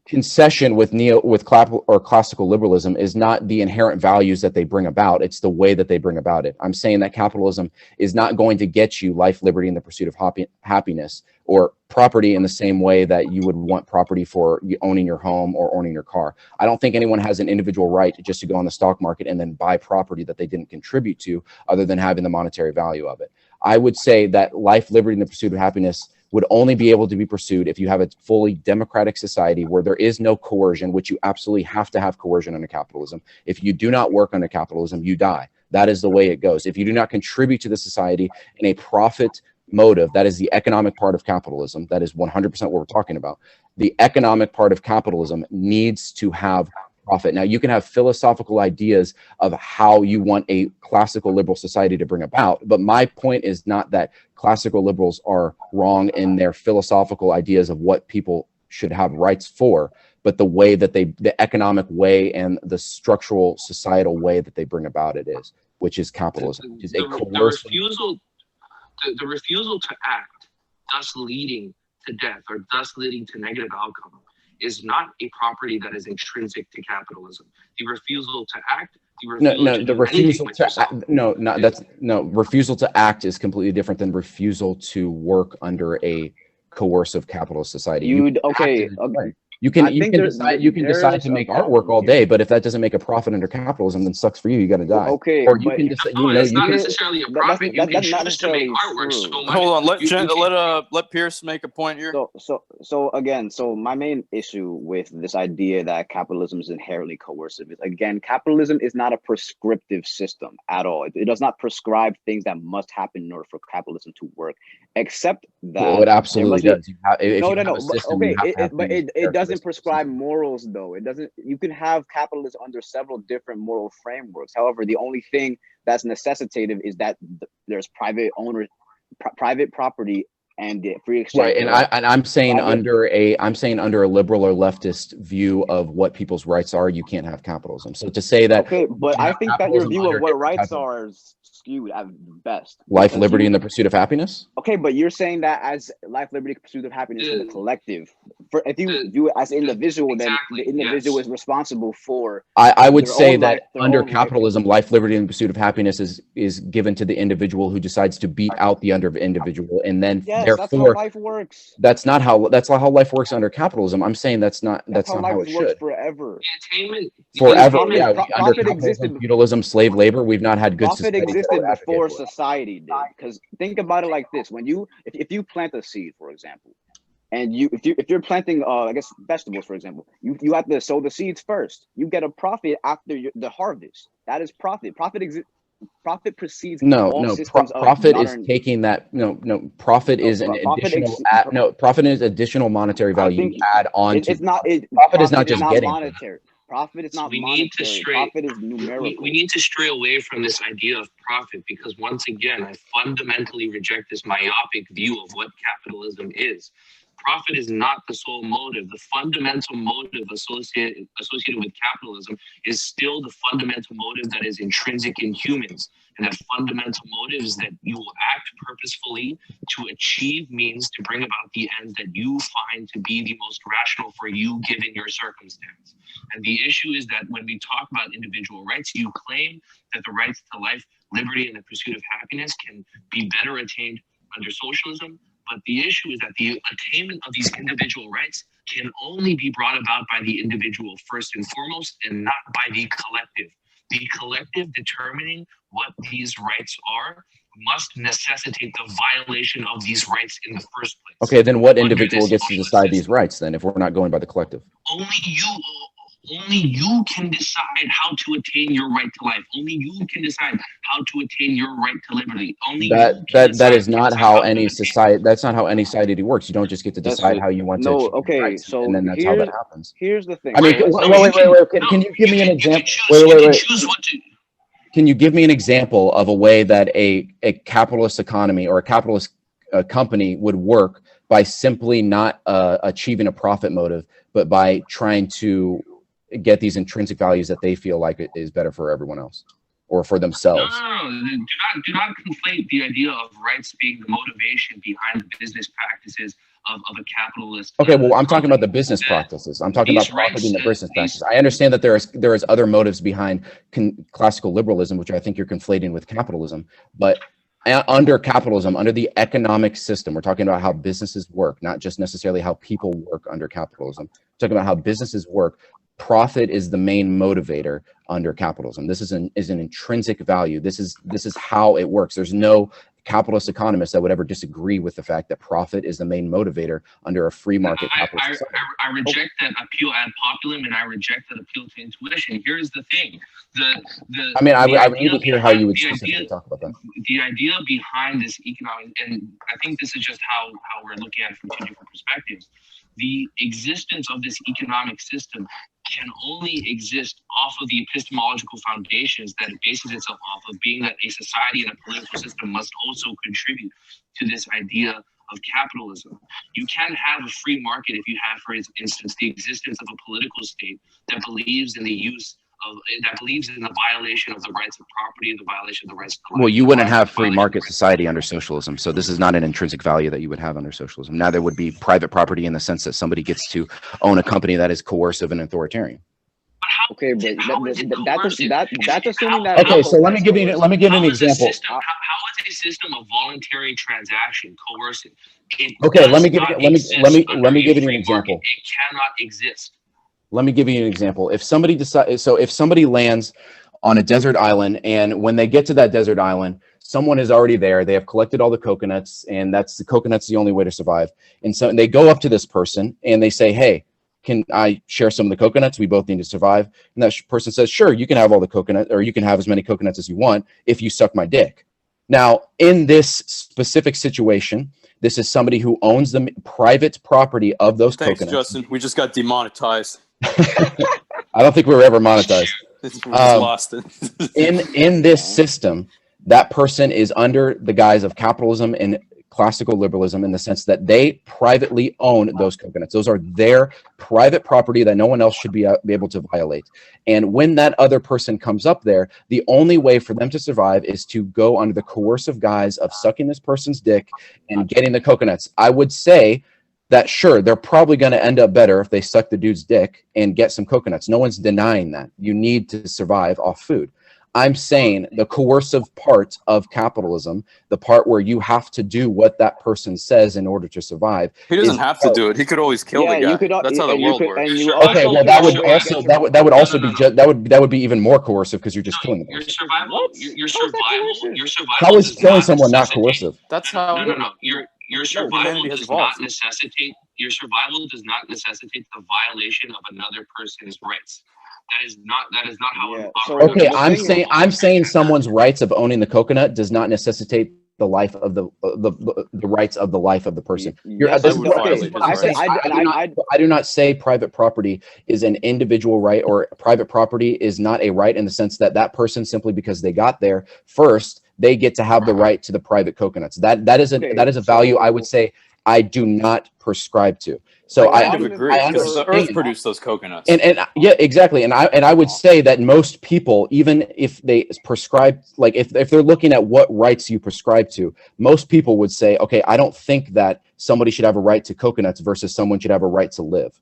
concession with classical liberalism is not the inherent values that they bring about, it's the way that they bring about it. I'm saying that capitalism is not going to get you life, liberty, and the pursuit of happiness, or property in the same way that you would want property for owning your home or owning your car. I don't think anyone has an individual right just to go on the stock market and then buy property that they didn't contribute to, other than having the monetary value of it. I would say that life, liberty, and the pursuit of happiness would only be able to be pursued if you have a fully democratic society where there is no coercion, which you absolutely have to have coercion under capitalism. If you do not work under capitalism, you die. That is the way it goes. If you do not contribute to the society in a profit motive, that is the economic part of capitalism. That is 100% what we're talking about. The economic part of capitalism needs to have profit. Now, you can have philosophical ideas of how you want a classical liberal society to bring about, but my point is not that classical liberals are wrong in their philosophical ideas of what people should have rights for, but the way that the economic way and the structural societal way that they bring about it is, which is capitalism, which is a coercive... The refusal to act, thus leading to death or thus leading to negative outcome, is not a property that is intrinsic to capitalism. The refusal to act, refusal to act is completely different than refusal to work under a coercive capitalist society. You can decide to make artwork all day, but if that doesn't make a profit under capitalism, then sucks for you. You got to die. Okay, or you can decide. It's not necessarily a profit. You can choose to make artwork so much. Hold on, let Pierce make a point here. So my main issue with this idea that capitalism is inherently coercive is, again, capitalism is not a prescriptive system at all. It does not prescribe things that must happen in order for capitalism to work, except that. Well, it absolutely does. It doesn't prescribe morals, though. It doesn't. You can have capitalism under several different moral frameworks. However, the only thing that's necessitative is that there's private property and the free exchange. Right, and I'm saying under a liberal or leftist view of what people's rights are, you can't have capitalism. So to say that, okay, but I think that your view of what rights are is skewed at best. Life, liberty, and the pursuit of happiness. Okay, but you're saying that as life, liberty, pursuit of happiness in the collective. if you view it as an individual, then the individual is responsible for. I would say that under capitalism, life, liberty, and the pursuit of happiness is given to the individual who decides to beat out the other individual, and then therefore that's how life works. That's not how life works under capitalism. I'm saying that's not how it should. Forever. Forever. Yeah. Under capitalism, feudalism, slave labor, we've not had good profit existed before society did. Because think about it like this: if you plant a seed, for example. And if you're planting, I guess vegetables, for example, you have to sow the seeds first. You get a profit after the harvest. That is profit. Profit precedes. Profit is taking that. Profit is an additional. Profit is additional monetary value you add on to. Profit is not just getting monetary. Profit is not monetary. Profit is numerical. We need to stray away from this idea of profit, because once again, I fundamentally reject this myopic view of what capitalism is. Profit is not the sole motive. The fundamental motive associated with capitalism is still the fundamental motive that is intrinsic in humans. And that fundamental motive is that you will act purposefully to achieve means to bring about the ends that you find to be the most rational for you given your circumstance. And the issue is that when we talk about individual rights, you claim that the rights to life, liberty, and the pursuit of happiness can be better attained under socialism. But the issue is that the attainment of these individual rights can only be brought about by the individual first and foremost, and not by the collective. The collective determining what these rights are must necessitate the violation of these rights in the first place. Okay, then what individual gets to decide these rights then, if we're not going by the collective? Only you can decide how to attain your right to life. Only you can decide how to attain your right to liberty. That is not how any society. That's not how any society works. You don't just get to decide how you want to. Okay, rights, so and then that's how that happens. Here's the thing. I mean, wait. Can you give me an example? Wait. Can you give me an example of a way that a capitalist economy or a capitalist company would work by simply not achieving a profit motive, but by trying to get these intrinsic values that they feel like it is better for everyone else or for themselves? No. Do not conflate the idea of rights being the motivation behind the business practices of a capitalist. Okay, well, I'm talking about the business practices. I'm talking about profiting the business practices. I understand that there is other motives behind classical liberalism, which I think you're conflating with capitalism. But under capitalism, under the economic system, we're talking about how businesses work, not just necessarily how people work under capitalism. We're talking about how businesses work. Profit is the main motivator under capitalism. This is an intrinsic value. This is how it works. There's no capitalist economist that would ever disagree with the fact that profit is the main motivator under a free market capitalist system. I reject that appeal ad populum, and I reject that appeal to intuition. Here's the thing. I would need to hear how you would specifically talk about that. The idea behind this economic, and I think this is just how we're looking at it from two different perspectives. The existence of this economic system can only exist off of the epistemological foundations that it bases itself off of, being that a society and a political system must also contribute to this idea of capitalism. You can't have a free market if you have, for instance, the existence of a political state that believes in the use of, that believes in the violation of the rights of property and the violation of the rights of life. Well, you wouldn't have free market society under socialism, so this is not an intrinsic value that you would have under socialism. Neither would be private property in the sense that somebody gets to own a company that is coercive and authoritarian. Okay, but that's assuming that. Okay, so let me give you an example. How is a system of voluntary transaction coercive? Okay, let me give you an example. It cannot exist. Let me give you an example. If somebody lands on a desert island, and when they get to that desert island, someone is already there. They have collected all the coconuts, and the coconut's the only way to survive. And so they go up to this person and they say, "Hey, can I share some of the coconuts? We both need to survive." And that person says, "Sure, you can have all the coconut, or you can have as many coconuts as you want if you suck my dick." Now, in this specific situation, this is somebody who owns the private property of those coconuts. Thanks, Justin. We just got demonetized. I don't think we were ever monetized. Lost it. in this system, that person is under the guise of capitalism and classical liberalism in the sense that they privately own those coconuts. Those are their private property that no one else should be able to violate. And when that other person comes up there, the only way for them to survive is to go under the coercive guise of sucking this person's dick and getting the coconuts. I would say that sure, they're probably going to end up better if they suck the dude's dick and get some coconuts. No one's denying that. You need to survive off food. I'm saying the coercive part of capitalism, the part where you have to do what that person says in order to survive. He doesn't have to do it. He could always kill the guy. That's how the world works. Okay, well that would also be that would be even more coercive because you're just killing them. Your survival. How is killing someone not coercive? That's how. No. Your survival does not necessitate. Your survival does not necessitate the violation of another person's rights. That is not how. Yeah. Okay, I'm saying someone's rights of owning the coconut does not necessitate the life of the rights of the life of the person. I do not say private property is an individual right, or private property is not a right in the sense that that person, simply because they got there first, they get to have the right to the private coconuts. That is a value I would say I do not prescribe to. So I agree, because the earth produced those coconuts. And yeah, exactly. And I would say that most people, even if they prescribe, like if they're looking at what rights you prescribe to, most people would say, okay, I don't think that somebody should have a right to coconuts versus someone should have a right to live.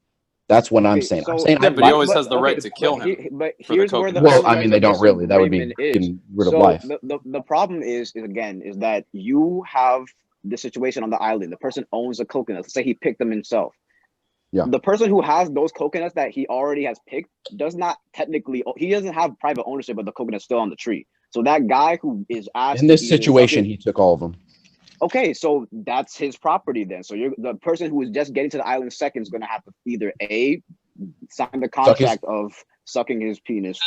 That's what I'm saying. I'm saying, but he always has the right to kill him. But here's where the well, I mean, they don't really. That would be getting rid of life. The problem is that you have the situation on the island. The person owns the coconuts. Let's say he picked them himself. Yeah. The person who has those coconuts that he already has picked does not technically, he doesn't have private ownership, but the coconut's still on the tree. So that guy who is asked in this situation, he took all of them. Okay, so that's his property then. So the person who is just getting to the island second is going to have to either sign the contract of sucking his penis,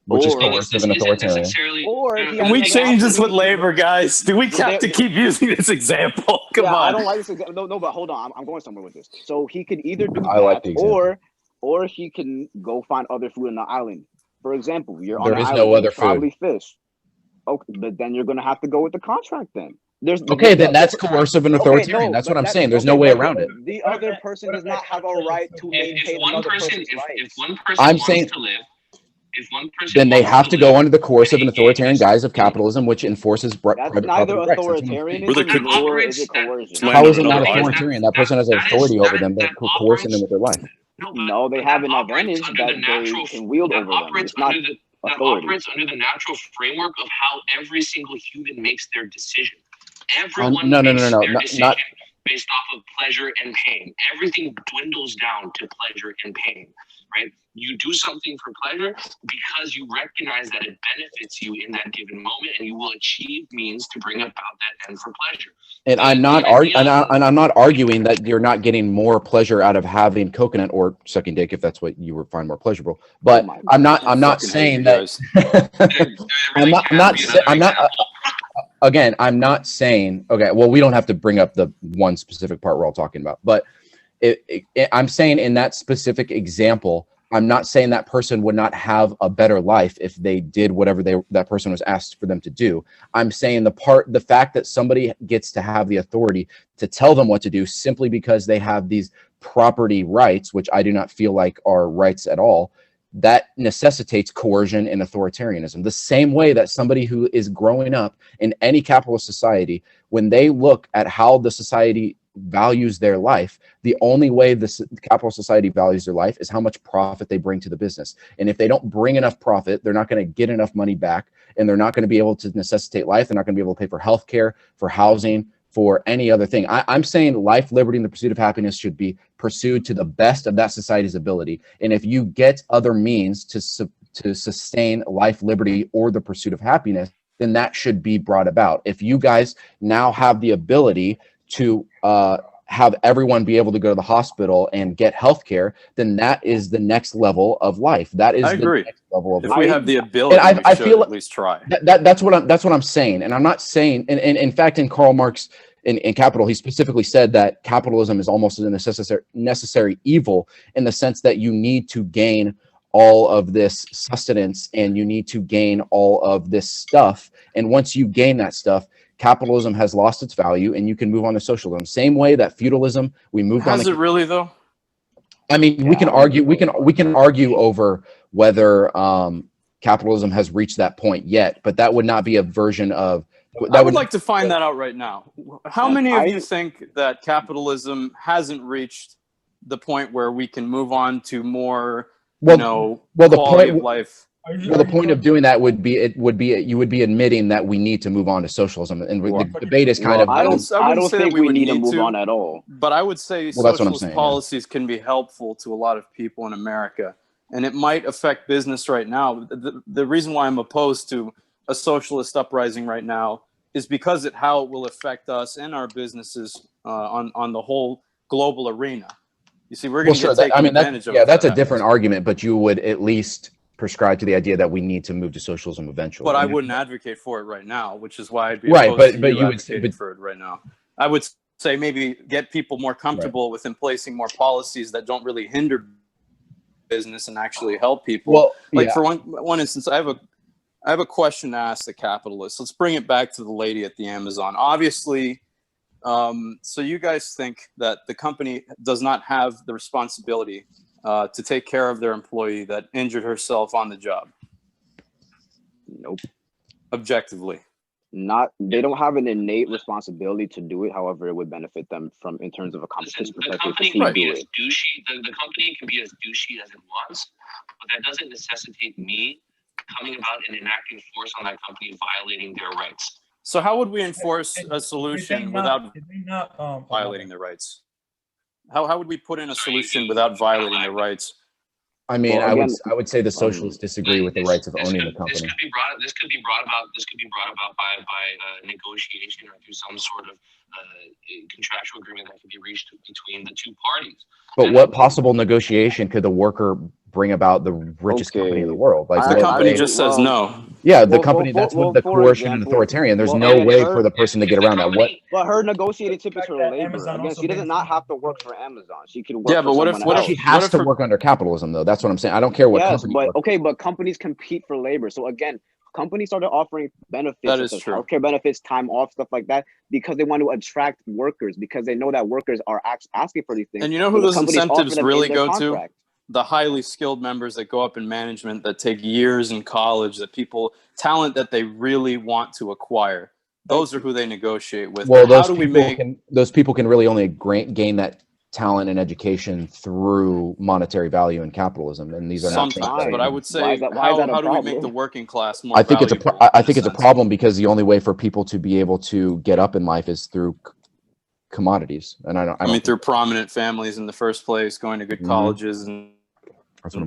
which is coercive and authoritarian. Can we change this with labor, guys? Do we have to keep using this example? Come on. I don't like this example. No, but hold on. I'm going somewhere with this. So he could either do that, or he can go find other food on the island. For example, you're on the island. There is no other food. Probably fish. Okay, but then you're going to have to go with the contract then. Then that's coercive and authoritarian. That's what I'm saying. There's no way around it. The other person does not have a right to maintain another person's rights. If one person wants to live, then they have to go under the coercive and authoritarian guise of capitalism, which enforces private neither authoritarianism nor is it coercion. How is it not authoritarian? That person has authority over them. They're coercing them with their life. No, they have an advantage that they can wield over them. It's not that operates under the natural framework of how every single human makes their decision. Everyone makes their decision based off of pleasure and pain. Everything dwindles down to pleasure and pain, right? You do something for pleasure because you recognize that it benefits you in that given moment, and you will achieve means to bring about that end for pleasure. And I'm not arguing that you're not getting more pleasure out of having coconut or sucking dick, if that's what you would find more pleasurable. But I'm not saying that. I'm not saying, okay, well, we don't have to bring up the one specific part we're all talking about, but I'm saying in that specific example, I'm not saying that person would not have a better life if they did whatever that person was asked for them to do. I'm saying the fact that somebody gets to have the authority to tell them what to do simply because they have these property rights, which I do not feel like are rights at all, that necessitates coercion and authoritarianism. The same way that somebody who is growing up in any capitalist society, when they look at how the society values their life, the only way the capitalist society values their life is how much profit they bring to the business. And if they don't bring enough profit, they're not going to get enough money back, and they're not going to be able to necessitate life. They're not going to be able to pay for healthcare, for housing, for any other thing. I'm saying life, liberty, and the pursuit of happiness should be pursued to the best of that society's ability. And if you get other means to sustain life, liberty, or the pursuit of happiness, then that should be brought about. If you guys now have the ability to have everyone be able to go to the hospital and get health care, then that is the next level of life. That is the next level of life. If we have the ability, I feel at least try. That's what I'm saying. And I'm not saying, and in fact, in Karl Marx in Capital, he specifically said that capitalism is almost a necessary evil, in the sense that you need to gain all of this sustenance and you need to gain all of this stuff. And once you gain that stuff, capitalism has lost its value, and you can move on to socialism. Same way that feudalism, we moved on. Has it really though? I mean, we can argue over whether capitalism has reached that point yet, but that would not be a version of I would like to find that out right now. How many of you think that capitalism hasn't reached the point where we can move on to more, quality of life? Well, the point of doing that would be you would be admitting that we need to move on to socialism, and the debate is kind of. I don't think we need to move on at all. But I would say socialist policies can be helpful to a lot of people in America, and it might affect business right now. The reason why I'm opposed to a socialist uprising right now is because how it will affect us and our businesses on the whole global arena. You see, we're going to get taken advantage of. Yeah, that's a different argument, but you would at least prescribe to the idea that we need to move to socialism eventually. But I wouldn't advocate for it right now, which is why I'd be opposed to you advocating for it right now. I would say maybe get people more comfortable with placing more policies that don't really hinder business and actually help people. Well, for one instance, I have a question to ask the capitalists. Let's bring it back to the lady at the Amazon. Obviously, so you guys think that the company does not have the responsibility to take care of their employee that injured herself on the job? Nope. Objectively. They don't have an innate responsibility to do it. However, it would benefit them in terms of a competition perspective. The company can be as douchey. The company can be as douchey as it wants, but that doesn't necessitate me coming about and enacting force on that company violating their rights. So how would we enforce a solution without violating their rights? How would we put in a solution without violating their rights? I mean, I would say the socialists disagree with the rights of owning the company. This could be brought about by negotiation or through some sort of contractual agreement that could be reached between the two parties. But what possible negotiation could the worker bring about the richest company in the world? Like the company just says no. Yeah, the company, that's what the coercion and authoritarian. There's no way for the person to get around that. But her negotiating tip is her labor. Again, she does not have to work for Amazon. She can work for but what if she has to work under capitalism, though? That's what I'm saying. I don't care what company. But companies compete for labor. So again, companies started offering benefits, healthcare benefits, time off, stuff like that, because they want to attract workers, because they know that workers are asking for these things. And you know who those incentives really go to? The highly skilled members that go up in management that take years in college, talent that they really want to acquire. Those are who they negotiate with. Well, those people can really only gain that talent and education through monetary value in capitalism, and these are sometimes. But I would say, how do we make the working class more? I think it's a problem because the only way for people to be able to get up in life is through commodities, and I mean through prominent families in the first place, going to good colleges and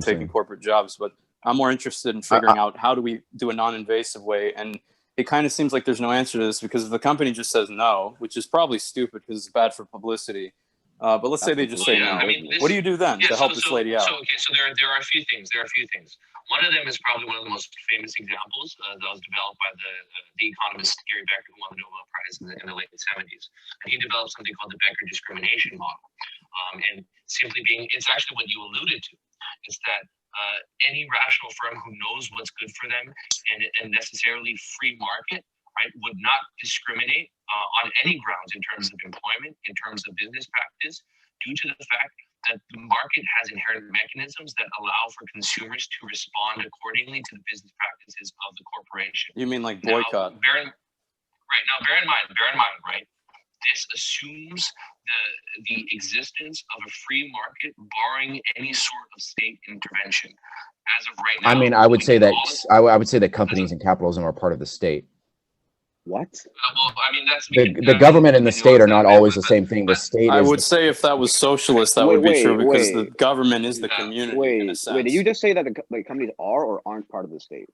taking corporate jobs. But I'm more interested in figuring out how do we do a non-invasive way, and it kind of seems like there's no answer to this, because if the company just says no, which is probably stupid because it's bad for publicity, but let's say they just say no. I mean, what do you do then to help this lady out? So there are a few things. One of them is probably one of the most famous examples that was developed by the economist Gary Becker, who won the Nobel Prize in the late 70s. And he developed something called the Becker discrimination model. And simply it's actually what you alluded to, is that any rational firm who knows what's good for them and necessarily free market, right, would not discriminate on any grounds in terms of employment, in terms of business practice, due to the fact that the market has inherent mechanisms that allow for consumers to respond accordingly to the business practices of the corporation. You mean like boycott? Bear in mind, right? This assumes the existence of a free market, barring any sort of state intervention. As of right now, I mean, I would say that companies and capitalism are part of the state. What? Well, I mean, that's the government and the state are not always the same thing. The state. I would say if that was socialist, that would be true, because the government is the community in a sense. Wait, did you just say that the companies are or aren't part of the state?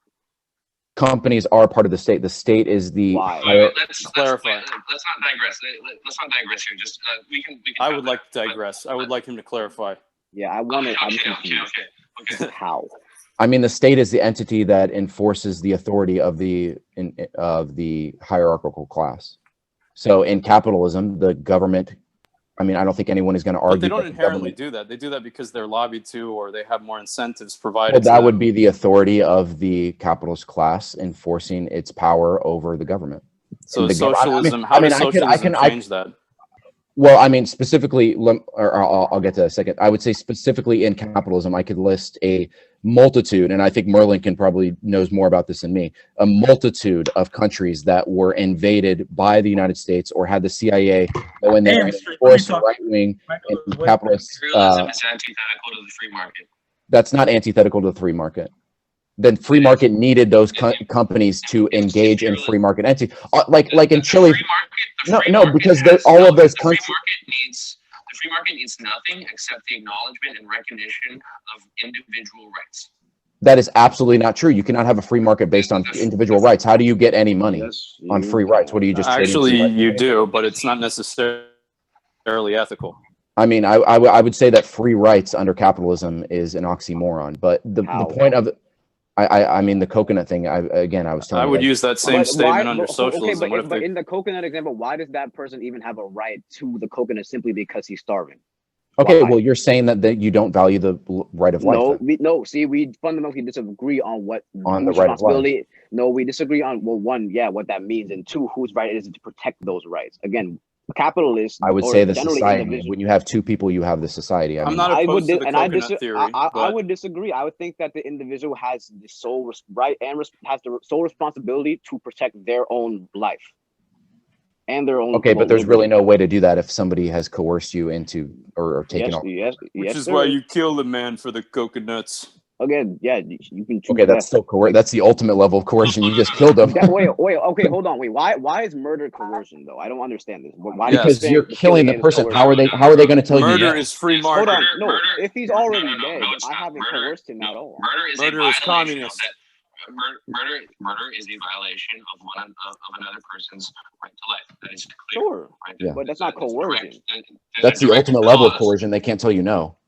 Companies are part of the state. The state is the. Let's clarify. Let's not digress. Let's not digress here. Just we can. I would like to digress. I would like him to clarify. Yeah, I want to. Okay. How? I mean, the state is the entity that enforces the authority of the hierarchical class. So in capitalism, the government, I mean, I don't think anyone is going to argue. But they don't inherently do that. They do that because they're lobbied to, or they have more incentives provided. Well, that would be the authority of the capitalist class enforcing its power over the government. So socialism, how does socialism change that? Well, I mean, specifically, or I'll get to that in a second. I would say specifically in capitalism, I could list a multitude, and I think Merlin can probably knows more about this than me, a multitude of countries that were invaded by the United States or had the CIA go in there and enforce right-wing and capitalist. Capitalism is antithetical to the free market. That's not antithetical to the free market. Then free market needed those companies to engage in free market entity, like in Chile. No, because all of those countries. The free market needs nothing except the acknowledgement and recognition of individual rights. That is absolutely not true. You cannot have a free market based on individual rights. How do you get any money on free rights? What do you just actually you do, but it's not necessarily ethical. I mean, I would say that free rights under capitalism is an oxymoron. But the point of I mean the coconut thing. I was telling you. I would use that same statement under socialism. Okay, but in the coconut example, why does that person even have a right to the coconut simply because he's starving? Okay, well, you're saying that you don't value the right of life. No, see, we fundamentally disagree on what on the right of life. No, we disagree on one, what that means, and two, whose right it is to protect those rights. Again, capitalists. I would say the society. When you have two people, you have the society. I'm not opposed to the coconut theory. I would disagree. I would think that the individual has the sole right and has the sole responsibility to protect their own life and their own. Okay, but there's really no way to do that if somebody has coerced you into or taken off. Which is why you kill the man for the coconuts. Again, you can. Okay, that's still coercion. That's the ultimate level of coercion. You just killed them. Wait. Okay, hold on. Wait, why is murder coercion though? I don't understand this. Why? Because you're killing the person. How are they going to tell you? Murder is free market. Hold on. No, if he's already dead, I haven't coerced him at all. Murder is communist. Murder is a violation of another person's right to life. That is clear. Sure, right? But that's not coercion. That's the ultimate level of coercion. They can't tell you no.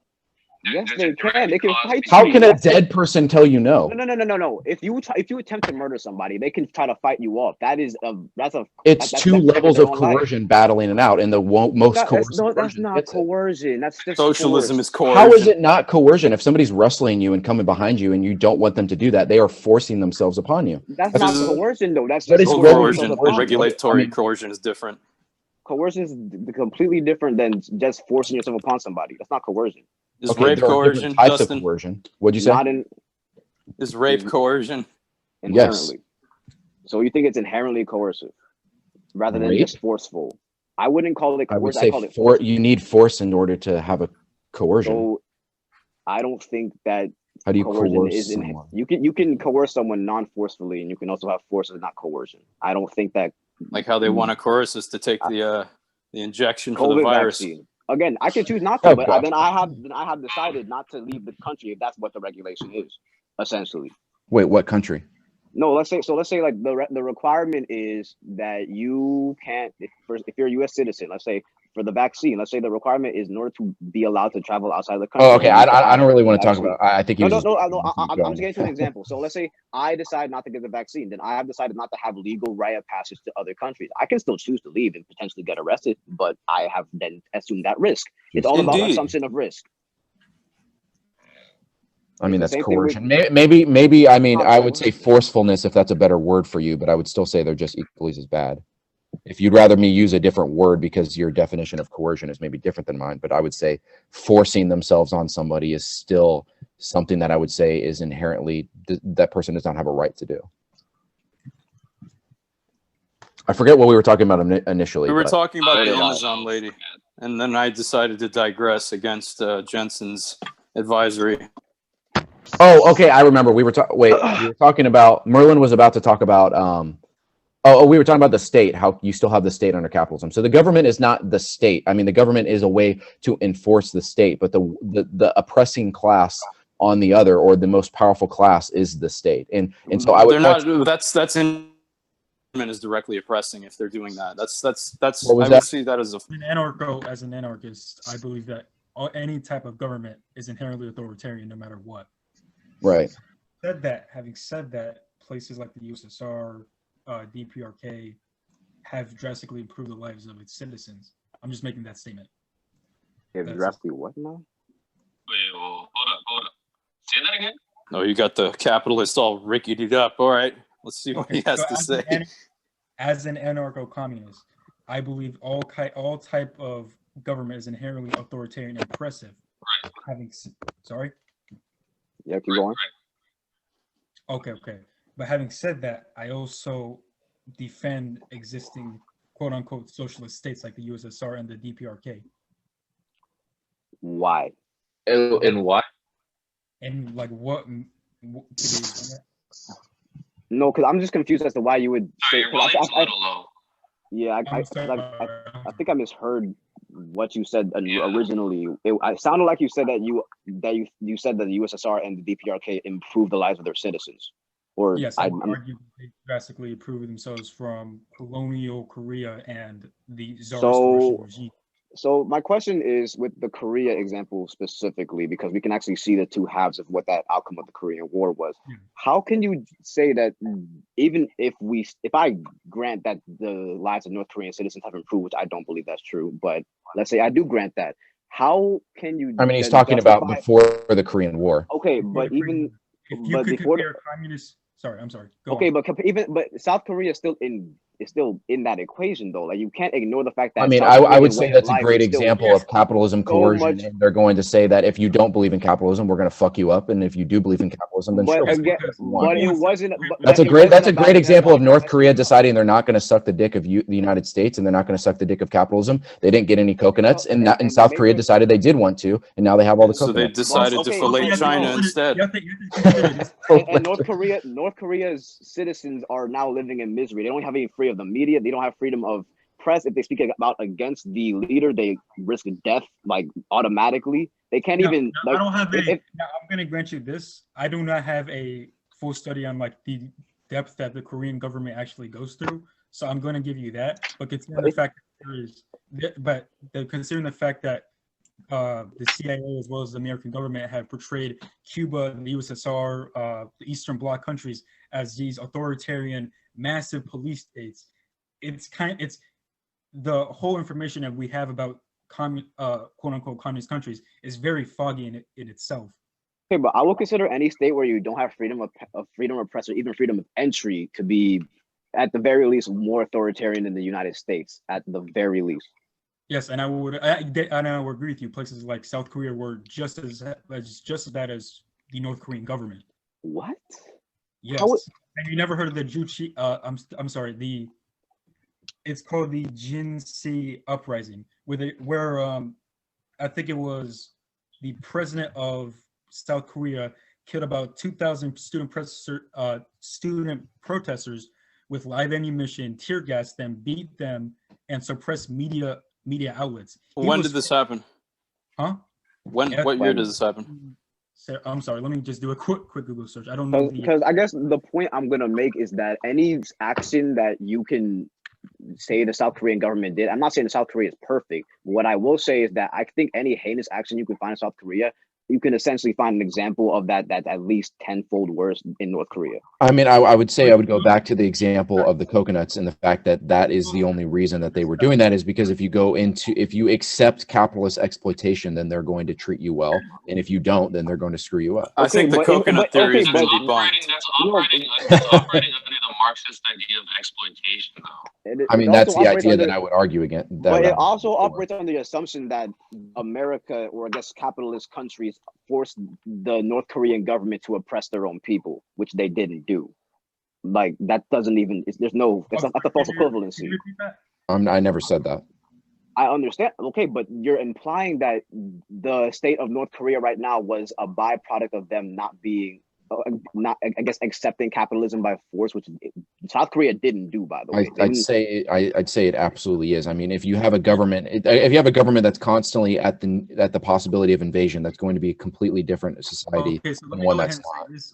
Yes, they can. They can fight you. How can a dead person tell you no? No. If you attempt to murder somebody, they can try to fight you off. It's two levels of coercion battling it out, and the most coercion. That's not coercion. That's just socialism is coercion. How is it not coercion? If somebody's wrestling you and coming behind you, and you don't want them to do that, they are forcing themselves upon you. That's not coercion, though. That's just coercion. Regulatory coercion is different. Coercion is completely different than just forcing yourself upon somebody. That's not coercion. Is rape coercion, types Dustin? Of coercion. What'd you say? Is rape coercion? Inherently. Yes. So you think it's inherently coercive rather than just forceful? I wouldn't call it coercion. I would say you need force in order to have a coercion. So I don't think that. How do you coerce someone? You can coerce someone non-forcefully, and you can also have force and not coercion. I don't think that. Like how they want to coerce us to take the injection for the virus. Vaccine. Again, I can choose not to, but then I have decided not to leave the country if that's what the regulation is, essentially. Wait, what country? No, let's say like the requirement is that you can't if you're a U.S. citizen. Let's say for the vaccine, let's say the requirement is in order to be allowed to travel outside the country. Oh, okay. I don't really want to talk about. I think you. I'm just getting to an example. So let's say I decide not to get the vaccine, then I have decided not to have legal right of passage to other countries. I can still choose to leave and potentially get arrested, but I have then assumed that risk. It's all about assumption of risk. I mean, that's coercion. Maybe. I mean, I would say forcefulness if that's a better word for you, but I would still say they're just equally as bad. If you'd rather me use a different word because your definition of coercion is maybe different than mine, but I would say forcing themselves on somebody is still something that I would say is inherently that person does not have a right to do. I forget what we were talking about initially. We were talking about the Amazon lady, and then I decided to digress against Jensen's advisory. Oh, okay. I remember. We were talking about Merlin was about to talk about. We were talking about the state. How you still have the state under capitalism. So the government is not the state. I mean, the government is a way to enforce the state, but the oppressing class on the other, or the most powerful class, is the state. And so I would. That's is directly oppressing if they're doing that. I would see that as an anarchist. I believe that any type of government is inherently authoritarian, no matter what. Right. Having said that, places like the USSR, DPRK have drastically improved the lives of its citizens. I'm just making that statement. Have drastically what now? Wait, hold up. Say that again? No, you got the capitalist all ricketied up. All right, let's see what he has to say. As an anarcho-communist, I believe all type of government is inherently authoritarian and oppressive. Right. Sorry. Yeah, keep going. Okay. But having said that, I also defend existing quote unquote socialist states like the USSR and the DPRK. Why? And why? And like what? No, because I'm just confused as to why you would say. Your volume's a little low. Yeah, I think I misheard what you said originally. It sounded like you said that you said that the USSR and the DPRK improved the lives of their citizens. Or yes, I would argue they drastically improved themselves from colonial Korea and the Tsarist Russian regime. So my question is with the Korea example specifically, because we can actually see the two halves of what that outcome of the Korean War was. Yeah. How can you say that even if I grant that the lives of North Korean citizens have improved, which I don't believe that's true, but let's say I do grant that, how can you? I mean, he's talking about before the Korean War. Okay, but even if you could compare communist. Sorry, I'm sorry. Go okay, on. but South Korea is still in that equation though. Like you can't ignore the fact that I mean, I would say that's a great example of capitalism coercion, and they're going to say that if you don't believe in capitalism, we're going to fuck you up, and if you do believe in capitalism, then sure. But it wasn't. That's a great example of North Korea deciding they're not going to suck the dick of the United States, and they're not going to suck the dick of capitalism. They didn't get any coconuts, and South Korea decided they did want to, and now they have all the coconuts. So they decided to fillet China instead. And North Korea's citizens are now living in misery. They don't have any freedom of the media. They don't have freedom of press. If they speak about against the leader, they risk death like automatically. They can't even. I don't have I'm going to grant you this. I do not have a full study on like the depth that the Korean government actually goes through. So I'm going to give you that. But considering the fact considering the fact that the CIA as well as the American government have portrayed Cuba, the USSR, the Eastern Bloc countries as these authoritarian, massive police states. It's the whole information that we have about quote unquote communist countries is very foggy in itself. Okay, but I will consider any state where you don't have freedom of press or even freedom of entry to be, at the very least, more authoritarian than the United States. At the very least. Yes, and I would agree with you. Places like South Korea were just as bad as the North Korean government. What? Yes. And you never heard of the Juche? I'm sorry. It's called the Jinsi Uprising, where I think it was the president of South Korea killed about 2,000 student protesters with live ammunition, tear gassed them, beat them, and suppressed media outlets. When did this happen? Huh? What year does this happen? I'm sorry. Let me just do a quick Google search. I don't know because I guess the point I'm gonna make is that any action that you can say the South Korean government did, I'm not saying South Korea is perfect. What I will say is that I think any heinous action you can find in South Korea, you can essentially find an example of that at least tenfold worse in North Korea. I mean, I would say I would go back to the example of the coconuts and the fact that is the only reason that they were doing that is because if you accept capitalist exploitation, then they're going to treat you well, and if you don't, then they're going to screw you up. I think the coconut theory is going to be bumped. That's operating under the Marxist idea of exploitation, though. I mean, that's the idea that I would argue against. But it also operates under the assumption that America, or I guess capitalist countries, forced the North Korean government to oppress their own people, which they didn't do. Like that doesn't even. That's a false equivalency. I never said that. I understand. Okay, but you're implying that the state of North Korea right now was a byproduct of them not accepting capitalism by force, which South Korea didn't do, by the way. I'd say it absolutely is. I mean, if you have a government that's constantly at the possibility of invasion, that's going to be a completely different society than one that's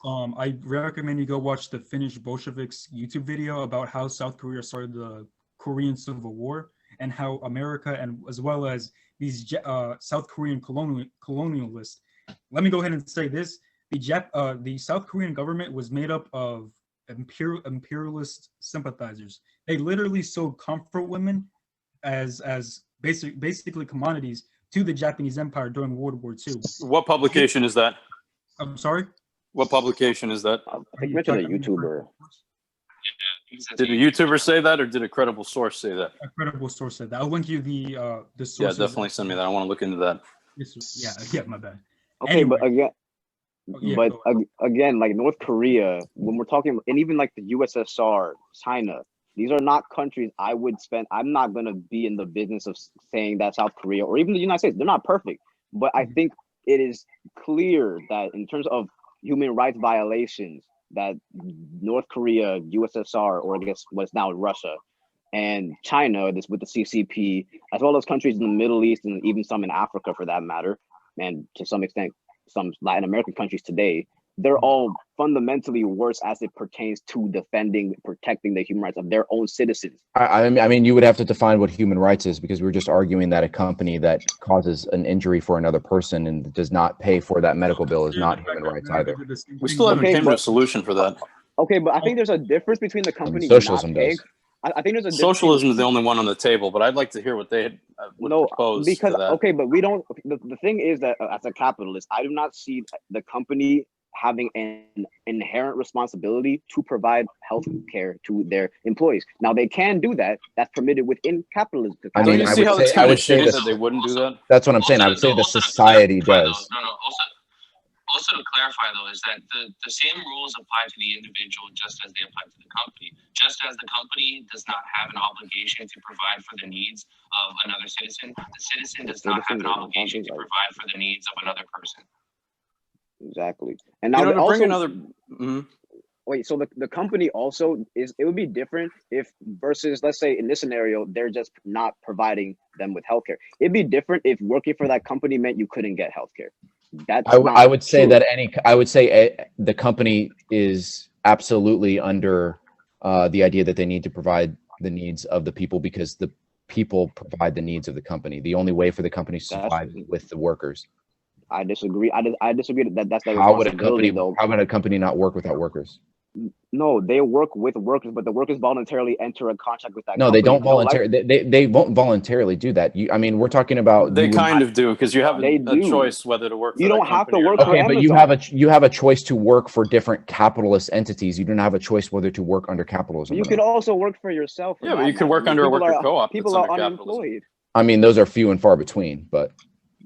not. I recommend you go watch the Finnish Bolsheviks YouTube video about how South Korea started the Korean Civil War and how America and as well as these South Korean colonialists. Let me go ahead and say this. The South Korean government was made up of imperialist sympathizers. They literally sold comfort women as basically commodities to the Japanese Empire during World War II. What publication is that? I'm sorry? What publication is that? I think mentioned a YouTuber. Did a YouTuber say that, or did a credible source say that? A credible source said that. I'll link you the source. Yeah, definitely send me that. I want to look into that. Yeah, my bad. Okay, Anyway. but again, Yeah, again, like North Korea, when we're talking, and even like the USSR, China, these are not countries I would spend. I'm not gonna be in the business of saying that South Korea or even the United States, they're not perfect. But I think it is clear that in terms of human rights violations, that North Korea, USSR, or I guess what's now Russia, and China, this with the CCP, as well as countries in the Middle East and even some in Africa for that matter, and to some extent some Latin American countries today, they're all fundamentally worse as it pertains to defending, protecting the human rights of their own citizens. I mean, you would have to define what human rights is, because we were just arguing that a company that causes an injury for another person and does not pay for that medical bill is not human rights either. We still haven't came to a solution for that. Okay, but I think there's a difference between the company socialism not paying. does. I think there's a Socialism is the only one on the table, but I'd like to hear what they would propose. Because to that. okay, but we don't. The thing is that as a capitalist, I do not see the company having an inherent responsibility to provide health care to their employees. Now they can do that. That's permitted within capitalism. I mean, I would say that they wouldn't do that. That's what I'm saying. I would say the society does. Also to clarify though, is that the same rules apply to the individual just as they apply to the company. Just as the company does not have an obligation to provide for the needs of another citizen, the citizen does not have an obligation to provide for the needs of another person. Exactly. And now to bring another. Wait, so the company also it would be different if versus, let's say in this scenario, they're just not providing them with healthcare. It'd be different if working for that company meant you couldn't get healthcare. I would say that the company is absolutely under the idea that they need to provide the needs of the people, because the people provide the needs of the company. The only way for the company to survive is with the workers. I disagree. I disagree that that's the how would a company though. How would a company not work without workers? No, they work with workers, but the workers voluntarily enter a contract with that. No, company. they don't voluntarily. They won't voluntarily do that. I mean, we're talking about. They kind of do, because you have a choice whether to work. You don't have to work. Okay, but you have a choice to work for different capitalist entities. You don't have a choice whether to work under capitalism. You could also work for yourself. Yeah, but you could work under a worker co-op. People are unemployed. I mean, those are few and far between, but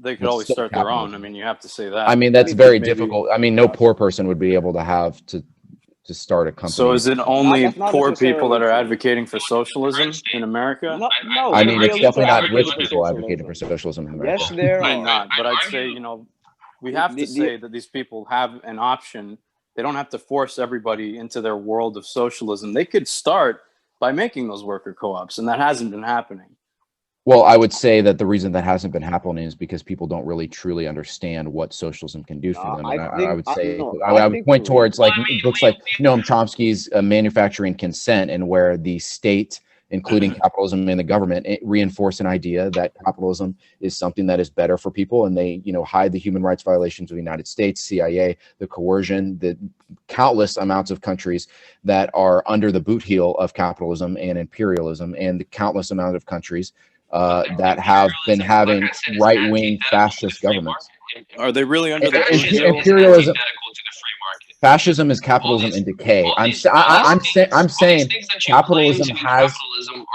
they could always start their own. I mean, you have to say that. I mean, that's very difficult. I mean, no poor person would be able to start a company. So is it only poor people that are advocating for socialism in America? No, I mean, it's definitely not rich people advocating for socialism in America. Yes, there are. Not, but I'd say, we have to say that these people have an option. They don't have to force everybody into their world of socialism. They could start by making those worker co-ops, and that hasn't been happening. Well, I would say that the reason that hasn't been happening is because people don't really truly understand what socialism can do for them. And I would say, I would point towards books like Noam Chomsky's Manufacturing Consent, and where the state, including capitalism and the government, reinforce an idea that capitalism is something that is better for people, and they hide the human rights violations of the United States, CIA, the coercion, the countless amounts of countries that are under the boot heel of capitalism and imperialism, and the countless amount of countries that have been having right-wing fascist governments. Are they really under the imperialism? Fascism is capitalism in decay. I'm saying capitalism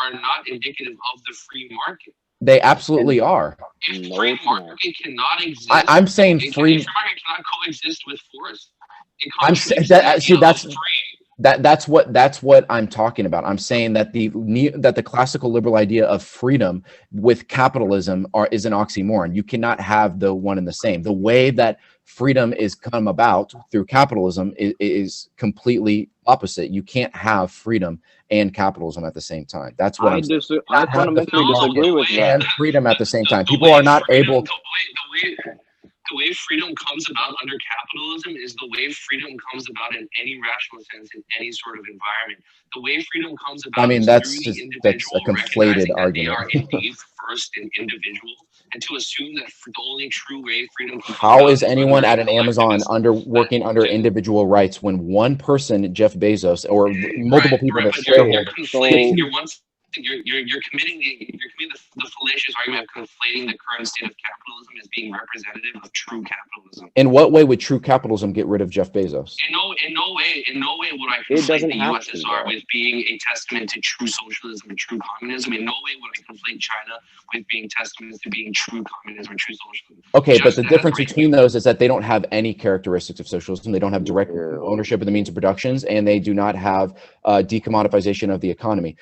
are not indicative of the free market. They absolutely are. If free market cannot exist, I'm saying free market cannot coexist with force. I'm saying that's what I'm talking about. I'm saying that the classical liberal idea of freedom with capitalism is an oxymoron. You cannot have the one and the same. The way that freedom is come about through capitalism is completely opposite. You can't have freedom and capitalism at the same time. That's what I fundamentally disagree with that. And freedom at the same time. People are not able. The way freedom comes about under capitalism is the way freedom comes about in any rational sense, in any sort of environment. The way freedom comes about. I mean, that's a conflated argument. They are indeed first and individual, and to assume that the only true way freedom. How is anyone at an Amazon working under individual rights when one person, Jeff Bezos, or multiple people that shareholders? You're committing the fallacious argument of conflating the current state of capitalism as being representative of true capitalism. In what way would true capitalism get rid of Jeff Bezos? In no way would I conflate the USSR with being a testament to true socialism and true communism. In no way would I conflate China with being testaments to being true communism and true socialism. Okay, but the difference between those is that they don't have any characteristics of socialism. They don't have direct ownership of the means of productions, and they do not have decommoditization of the economy.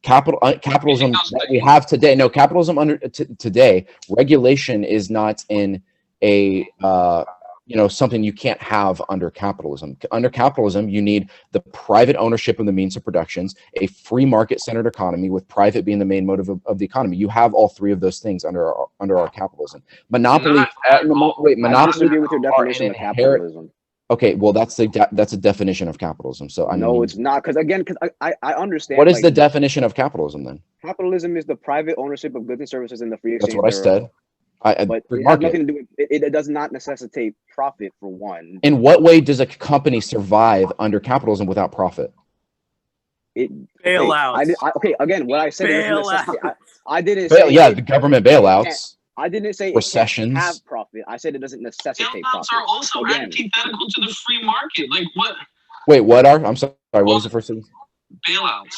Capitalism that we have today. No, capitalism today, regulation is not in a something you can't have under capitalism. Under capitalism, you need the private ownership of the means of productions, a free market-centered economy with private being the main motive of the economy. You have all three of those things under our capitalism. Monopoly. Monopoly with your definition of capitalism. Okay, well, that's a definition of capitalism. So no, it's not, because I understand. What is the definition of capitalism then? Capitalism is the private ownership of goods and services in the free exchange. That's what I said. But it has nothing to do with it. It does not necessitate profit, for one. In what way does a company survive under capitalism without profit? Bailouts. Okay, again, what I said. I didn't say. Yeah, the government bailouts. I didn't say recessions. It can't have profit. I said it doesn't necessitate profit. Bailouts are also antithetical to the free market. Like what? Wait, what are? I'm sorry. What was the first thing? Bailouts.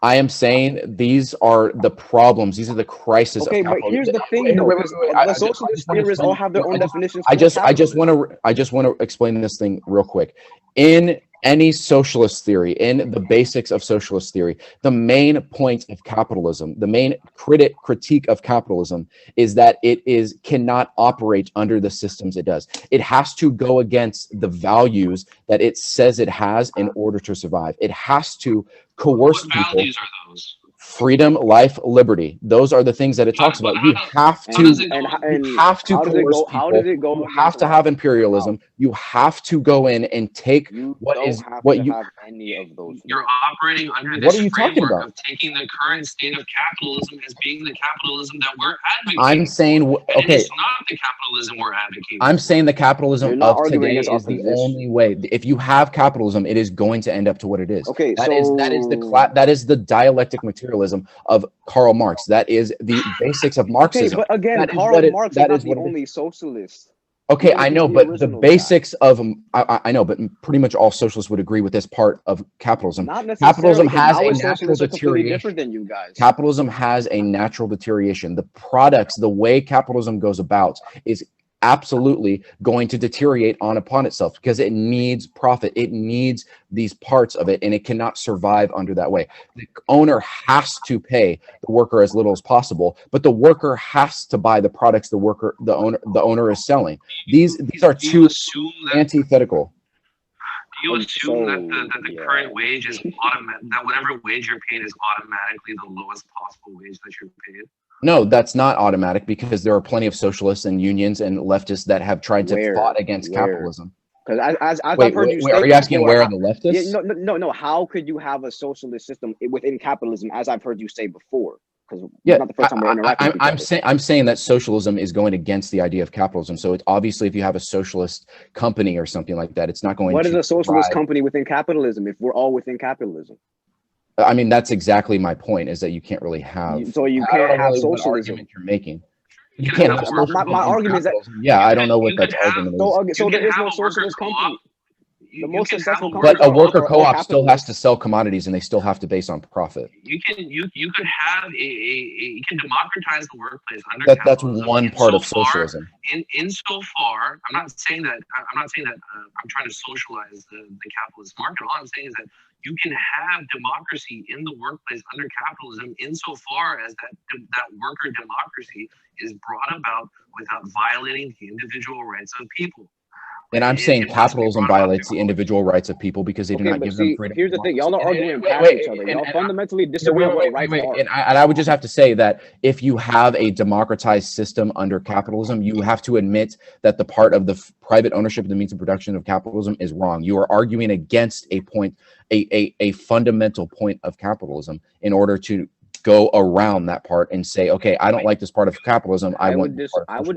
I am saying these are the problems. These are the crises. Okay, but here's the thing, though. The socialist theorists all have their own definitions. I just want to explain this thing real quick. In any socialist theory, in the basics of socialist theory, the main point of capitalism, the main critique of capitalism is that it cannot operate under the systems it does. It has to go against the values that it says it has in order to survive. It has to coerce people. What values are those? Freedom, life, liberty. Those are the things that it talks about. You have to coerce people. You have to have imperialism. You have to go in and take what you have any of those. You're operating under this framework of taking the current state of capitalism as being the capitalism that we're advocating. I'm saying, okay, it's not the capitalism we're advocating. I'm saying the capitalism of today is the only way. If you have capitalism, it is going to end up to what it is. Okay, that is the dialectic materialism of Karl Marx. That is the basics of Marxism. Okay, but again, Karl Marx is not the only socialist. Okay, I know, but the basics of I know, but pretty much all socialists would agree with this part of capitalism. Capitalism has a natural deterioration. Different than you guys. Capitalism has a natural deterioration. The products, the way capitalism goes about, is absolutely going to deteriorate upon itself because it needs profit. It needs these parts of it, and it cannot survive under that way. The owner has to pay the worker as little as possible, but the worker has to buy the products the owner is selling. These are two antithetical. Do you assume that the current wage is automatic? That whatever wage you're paid is automatically the lowest possible wage that you're paid? No, that's not automatic because there are plenty of socialists and unions and leftists that have tried to fight against capitalism. Because as I've heard you say, are you asking where are the leftists? Yeah, no. How could you have a socialist system within capitalism, as I've heard you say before? Because it's not the first time we're interacting. I'm saying that socialism is going against the idea of capitalism. So it's obviously if you have a socialist company or something like that, it's not going. What is a socialist company within capitalism if we're all within capitalism? I mean, that's exactly my point, is that you can't really have. So you can't have socialism. What argument you're making. You can't have my argument is that. Yeah, I don't know what that argument is. So there is no socialist company. The most successful companies. But a worker co-op still has to sell commodities, and they still have to base on profit. You could have you can democratize the workplace. That's one part of socialism. Insofar, I'm not saying that I'm trying to socialize the capitalist market. All I'm saying is that you can have democracy in the workplace under capitalism insofar as that worker democracy is brought about without violating the individual rights of people. And I'm saying capitalism violates the individual rights of people because they do not give them freedom. Here's the thing. Y'all are arguing past each other. Y'all fundamentally disagree on what rights are. And I would just have to say that if you have a democratized system under capitalism, you have to admit that the part of the private ownership of the means of production of capitalism is wrong. You are arguing against a fundamental point of capitalism in order to go around that part and say, okay, I don't like this part of capitalism. I would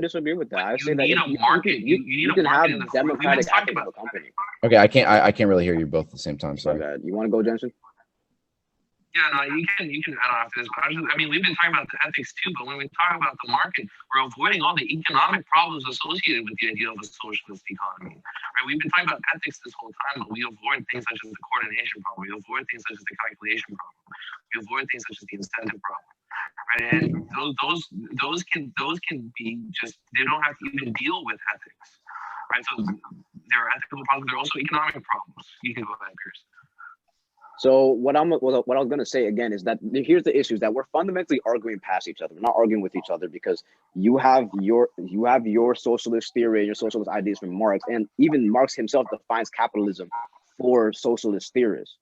disagree with that. I say that you can have democratic actions of a company. Okay, I can't really hear you both at the same time. Sorry. Okay. You want to go, Jensen? Yeah, no, you can add on to this. But I mean, we've been talking about the ethics too, but when we talk about the market, we're avoiding all the economic problems associated with the idea of a socialist economy. Right? We've been talking about ethics this whole time, but we avoid things such as the coordination problem. We avoid things such as the calculation problem. We avoid things such as the incentive problem. Right? And those can be just, they don't have to even deal with ethics. Right? So there are ethical problems. There are also economic problems. You can go ahead, Pierce. So what I was going to say again is that here's the issue, is that we're fundamentally arguing past each other. We're not arguing with each other, because you have your socialist theory and your socialist ideas from Marx, and even Marx himself defines capitalism for socialist theorists.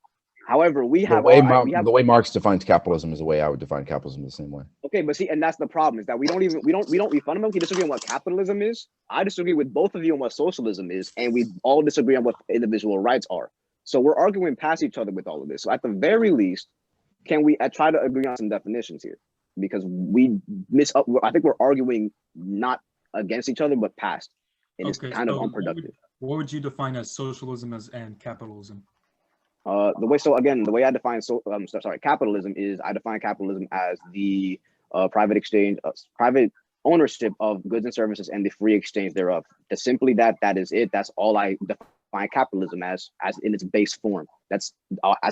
However, the way Marx defines capitalism is the way I would define capitalism, the same way. Okay, but see, and that's the problem, is that we fundamentally disagree on what capitalism is. I disagree with both of you on what socialism is, and we all disagree on what individual rights are. So we're arguing past each other with all of this. So at the very least, can we try to agree on some definitions here? Because I think we're arguing not against each other, but past. And it's kind of unproductive. What would you define as socialism and capitalism? The way I define capitalism is, I define capitalism as the private exchange, private ownership of goods and services, and the free exchange thereof. That's simply that is it. That's all I define capitalism as in its base form. That's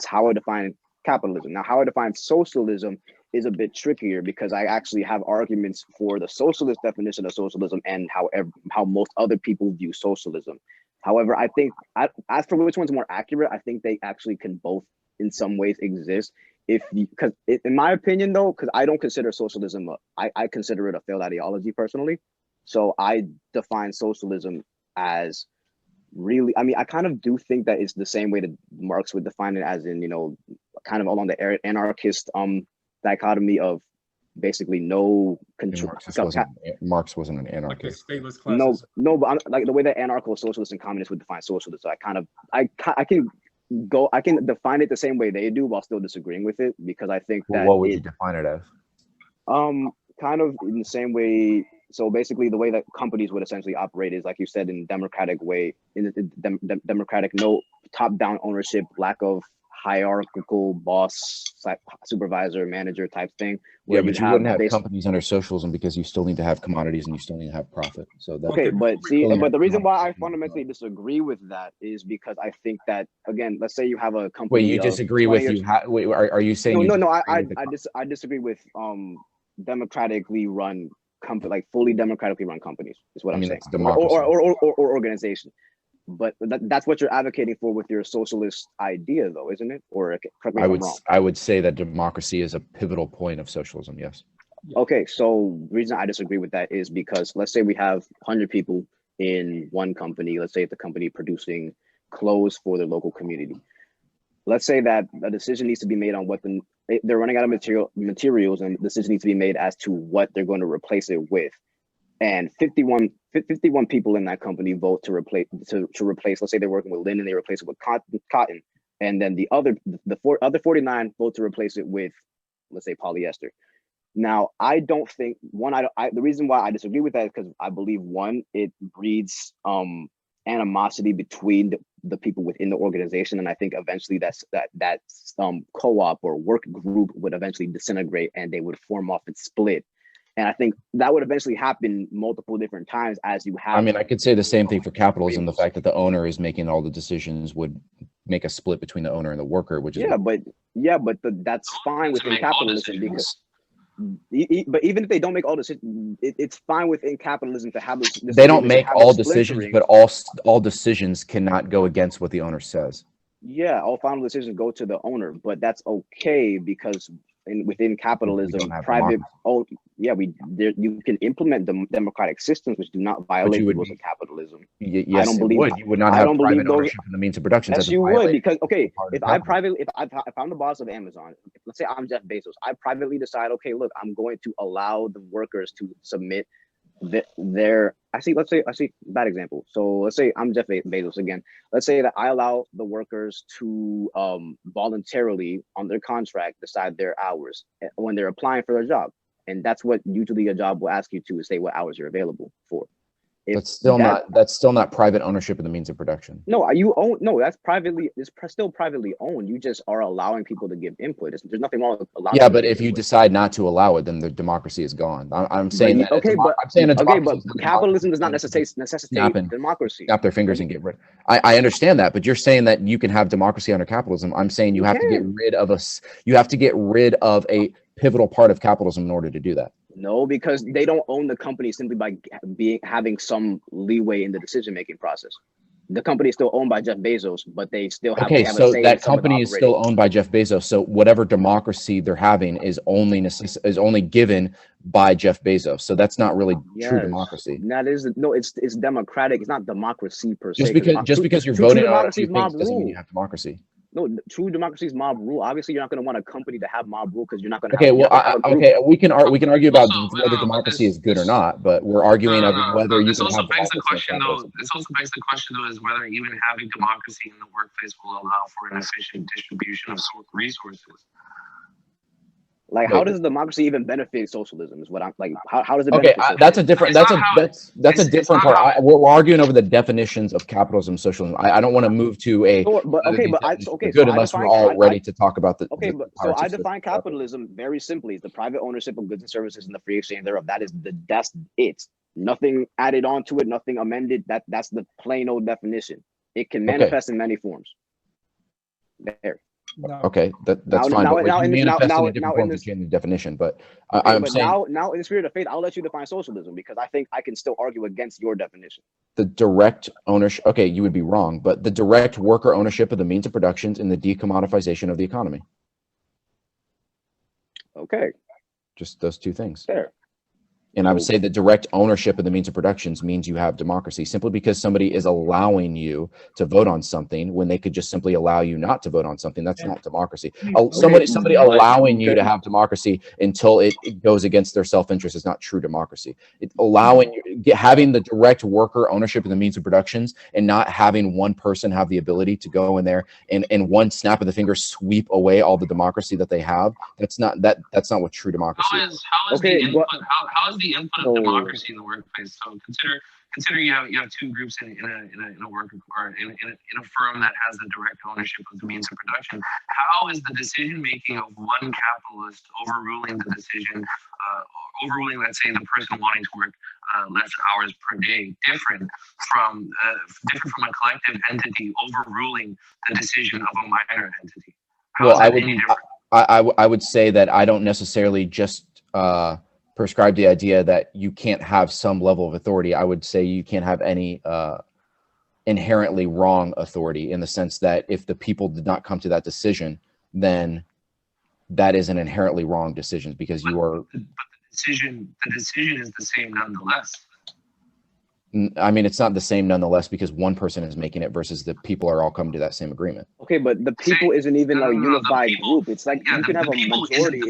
how I define capitalism. Now, how I define socialism is a bit trickier, because I actually have arguments for the socialist definition of socialism and how most other people view socialism. However, I think as for which one's more accurate, I think they actually can both in some ways exist. Because in my opinion, though, because I don't consider socialism, I consider it a failed ideology personally. So I define socialism as really, I mean, I kind of do think that it's the same way that Marx would define it, as in, kind of along the anarchist dichotomy of basically no control. Marx wasn't an anarchist. Like a stateless class. No, but like the way that anarcho-socialists and communists would define socialism, I can define it the same way they do while still disagreeing with it, because I think that what would you define it as? Kind of in the same way. So basically, the way that companies would essentially operate is, like you said, in democratic way, democratic, no top-down ownership, lack of hierarchical boss, supervisor, manager type thing. Yeah, but you wouldn't have companies under socialism, because you still need to have commodities and you still need to have profit. So that's okay, but the reason why I fundamentally disagree with that is because I think that, again, let's say you have a company. Wait, you disagree with you? Wait, are you saying? No. I disagree with democratically run company, like fully democratically run companies, is what I'm saying, or organization. But that's what you're advocating for with your socialist idea, though, isn't it? Or correct me if I'm wrong. I would say that democracy is a pivotal point of socialism. Yes. Okay, so the reason I disagree with that is because, let's say we have 100 people in one company. Let's say it's a company producing clothes for their local community. Let's say that a decision needs to be made on what they're running out of materials, and the decision needs to be made as to what they're going to replace it with. And 51 people in that company vote to replace. Let's say they're working with linen, they replace it with cotton, and then the other 49 vote to replace it with, let's say, polyester. Now, I don't think the reason why I disagree with that is because I believe, one, it breeds animosity between the people within the organization, and I think eventually that co-op or work group would eventually disintegrate and they would form off and split. And I think that would eventually happen multiple different times as you have. I mean, I could say the same thing for capitalism. The fact that the owner is making all the decisions would make a split between the owner and the worker, which is that's fine within capitalism, because. But even if they don't make all decisions, it's fine within capitalism to have. They don't make all decisions, but all decisions cannot go against what the owner says. Yeah, all final decisions go to the owner, but that's okay, because within capitalism, you can implement the democratic systems which do not violate the rules of capitalism. Yes, I don't believe you would not have private ownership in the means of production. Yes, you would, because if I'm the boss of Amazon, let's say I'm Jeff Bezos, I privately decide, okay, look, I'm going to allow the workers to submit their let's say, I see bad example. So let's say I'm Jeff Bezos again. Let's say that I allow the workers to voluntarily on their contract decide their hours when they're applying for their job. And that's what usually a job will ask you to say what hours you're available for. That's still not private ownership of the means of production. No, that's privately, still privately owned. You just are allowing people to give input. There's nothing wrong with allowing. Yeah, but if you decide not to allow it, then the democracy is gone. I'm saying that. Okay, but capitalism does not necessitate democracy. Snap their fingers and get rid. I understand that, but you're saying that you can have democracy under capitalism. I'm saying you have to get rid of a pivotal part of capitalism in order to do that. No, because they don't own the company simply by having some leeway in the decision-making process. The company is still owned by Jeff Bezos, but they still have. Okay, so that company is still owned by Jeff Bezos. So whatever democracy they're having is only given by Jeff Bezos. So that's not really true democracy. That is it's democratic. It's not democracy per se. Just because you're voting on it doesn't mean you have democracy. No, true democracy is mob rule. Obviously, you're not going to want a company to have mob rule because you're not going to. Okay, we can argue about whether democracy is good or not, but we're arguing whether you can have. This also begs the question, though, is whether even having democracy in the workplace will allow for an efficient distribution of resources. Like, how does democracy even benefit socialism? Is what I'm like. How does it? Okay, that's a different. That's a different part. We're arguing over the definitions of capitalism, socialism. I don't want to move to a. Good, unless we're all ready to talk about the. Okay, but so I define capitalism very simply: the private ownership of goods and services and the free exchange thereof. That's it. Nothing added onto it. Nothing amended. That's the plain old definition. It can manifest in many forms. There. No. Okay, that's fine. But you manifest in a different form to change the definition. But I'm saying now, in the spirit of faith, I'll let you define socialism because I think I can still argue against your definition. The direct ownership. Okay, you would be wrong, but the direct worker ownership of the means of productions and the decommoditization of the economy. Okay. Just those two things. Fair. And I would say that direct ownership of the means of productions means you have democracy. Simply because somebody is allowing you to vote on something when they could just simply allow you not to vote on something, that's not democracy. Somebody allowing you to have democracy until it goes against their self-interest is not true democracy. It's having the direct worker ownership of the means of productions and not having one person have the ability to go in there and one snap of the finger sweep away all the democracy that they have. That's not what true democracy is. How is the input of democracy in the workplace? So consider you have two groups in a work or in a firm that has the direct ownership of the means of production. How is the decision making of one capitalist overruling the decision, overruling, let's say, the person wanting to work less hours per day, different from a collective entity overruling the decision of a minor entity? I would say that I don't necessarily just prescribe the idea that you can't have some level of authority. I would say you can't have any inherently wrong authority, in the sense that if the people did not come to that decision, then that is an inherently wrong decision because you are. But the decision is the same nonetheless. I mean, it's not the same nonetheless because one person is making it versus the people are all coming to that same agreement. Okay, but the people isn't even a unified group. It's like you can have a majority.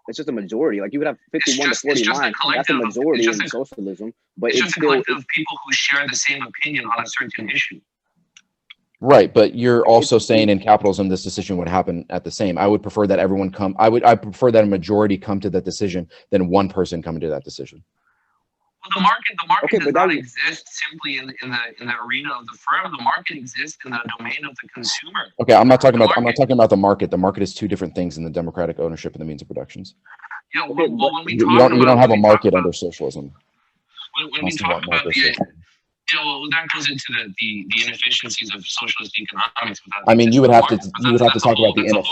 It's just a majority. Like you would have 51 to 49. That's a majority in socialism, but it's just a collective of people who share the same opinion on a certain issue. Right, but you're also saying in capitalism this decision would happen at the same. I would prefer that everyone come. I prefer that a majority come to that decision than one person come to that decision. Well, the market does not exist simply in the arena of the firm. The market exists in the domain of the consumer. Okay, I'm not talking about the market. The market is two different things in the democratic ownership of the means of productions. Yeah, well, when we you don't have a market under socialism. When we talk about that goes into the inefficiencies of socialist economics. I mean, you would have to talk about the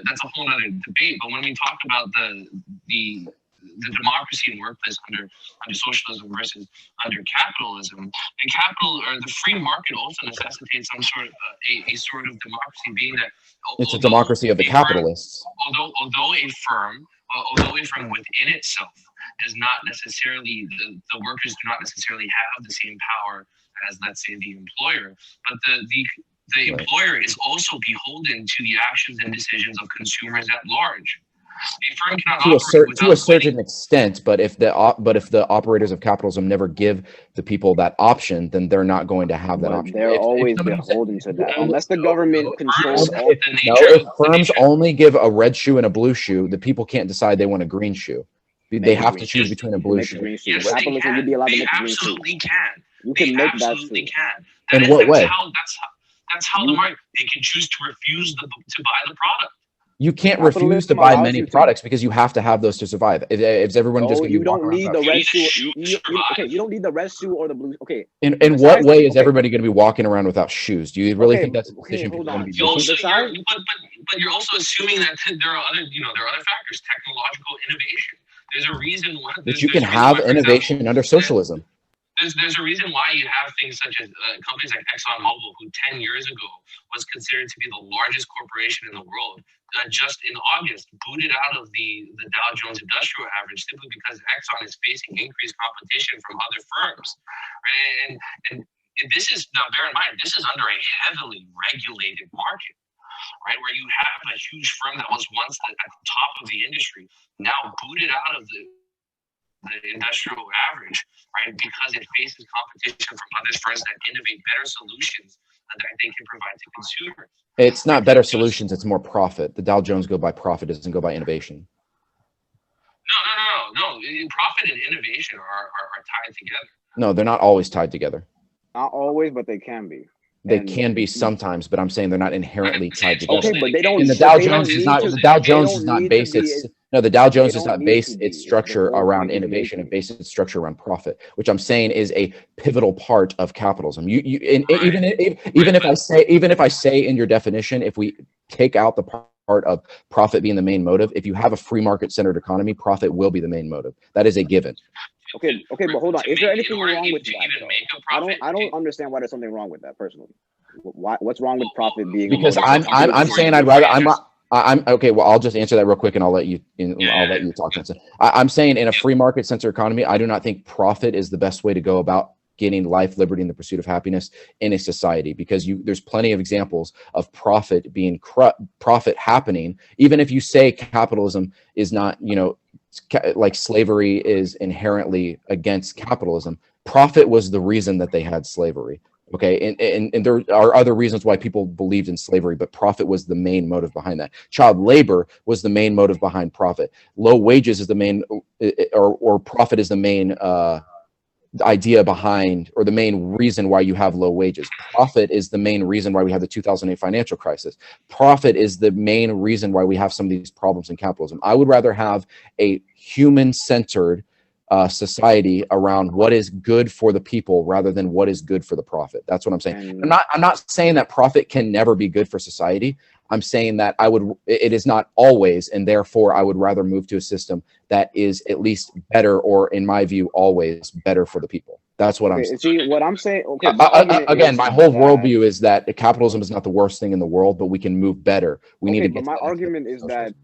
that's a whole other debate. But when we talk about the democracy in workplace under socialism versus under capitalism, and capital or the free market also necessitates some sort of a sort of democracy, being that it's a democracy of the capitalists. Although a firm within itself does not necessarily, the workers do not necessarily have the same power as, let's say, the employer, but the employer is also beholden to the actions and decisions of consumers at large. A firm cannot To a operate to a certain extent, but if the operators of capitalism never give the people that option, then they're not going to have that But option. they're If always somebody beholden to that, only- unless the government controls all. if firms only give a red shoe and a blue shoe, the people can't decide they want a green shoe. They have to choose between a blue shoe. Yes, they Capitalism, can. you'd be allowed to They make a green shoe. absolutely can. You They can make that absolutely shoe. can. In what way? That's how the market. They can choose to refuse to buy the product. You can't Capitalism refuse to buy allows many you to- products because you have to have those to survive. If everyone just Oh, going to you be walking don't around need without the red shoes. shoe. Okay, you don't need the red shoe or the blue. Okay. In what besides- way is okay. everybody going to be walking around without shoes? Do you really Okay, think that's a okay, decision hold people are on. going to be You making? also, but you're also assuming that there are other, there are other factors, technological innovation. There's a reason why. But you can have innovation under socialism. There's a reason why you have things such as companies like ExxonMobil, who 10 years ago was considered to be the largest corporation in the world, just in August booted out of the Dow Jones Industrial Average simply because Exxon is facing increased competition from other firms. Right? And this is, now bear in mind, this is under a heavily regulated market, right? Where you have a huge firm that was once at the top of the industry, now booted out of the industrial average, right? Because it faces competition from other firms that innovate better solutions that they can provide to consumers. It's not better solutions, it's more profit. The Dow Jones go by profit, it doesn't go by innovation. No. Profit and innovation are tied together. No, they're not always tied together. Not always, but they can be. They can be sometimes, but I'm saying they're not inherently tied together. Okay, but they don't. And the Dow Jones does not. The Dow Jones does not base its. No, the Dow Jones does not base its structure around innovation. It bases its structure around profit, which I'm saying is a pivotal part of capitalism. Even if I say in your definition, if we take out the part of profit being the main motive, if you have a free market centered economy, profit will be the main motive. That is a given. Okay, but hold on. Is there anything wrong with that? I don't understand why there's something wrong with that personally. What's wrong with profit being? Because I'm saying I'd rather I'm okay. Well, I'll just answer that real quick, and I'll let you talk. I'm saying in a free market centered economy, I do not think profit is the best way to go about gaining life, liberty, and the pursuit of happiness in a society, because there's plenty of examples of profit happening. Even if you say capitalism is not, like slavery is inherently against capitalism, profit was the reason that they had slavery. Okay, and there are other reasons why people believed in slavery, but profit was the main motive behind that. Child labor was the main motive behind profit. Low wages is the main, or profit is the main idea behind, or the main reason why you have low wages. Profit is the main reason why we have the 2008 financial crisis. Profit is the main reason why we have some of these problems in capitalism. I would rather have a human-centered society around what is good for the people rather than what is good for the profit. That's what I'm saying. I'm not saying that profit can never be good for society. I'm saying that it is not always, and therefore I would rather move to a system that is at least better, or in my view, always better for the people. That's what I'm saying. See, what I'm saying, okay. Again, my whole worldview is that capitalism is not the worst thing in the world, but we can move better. We need to get. But my argument is that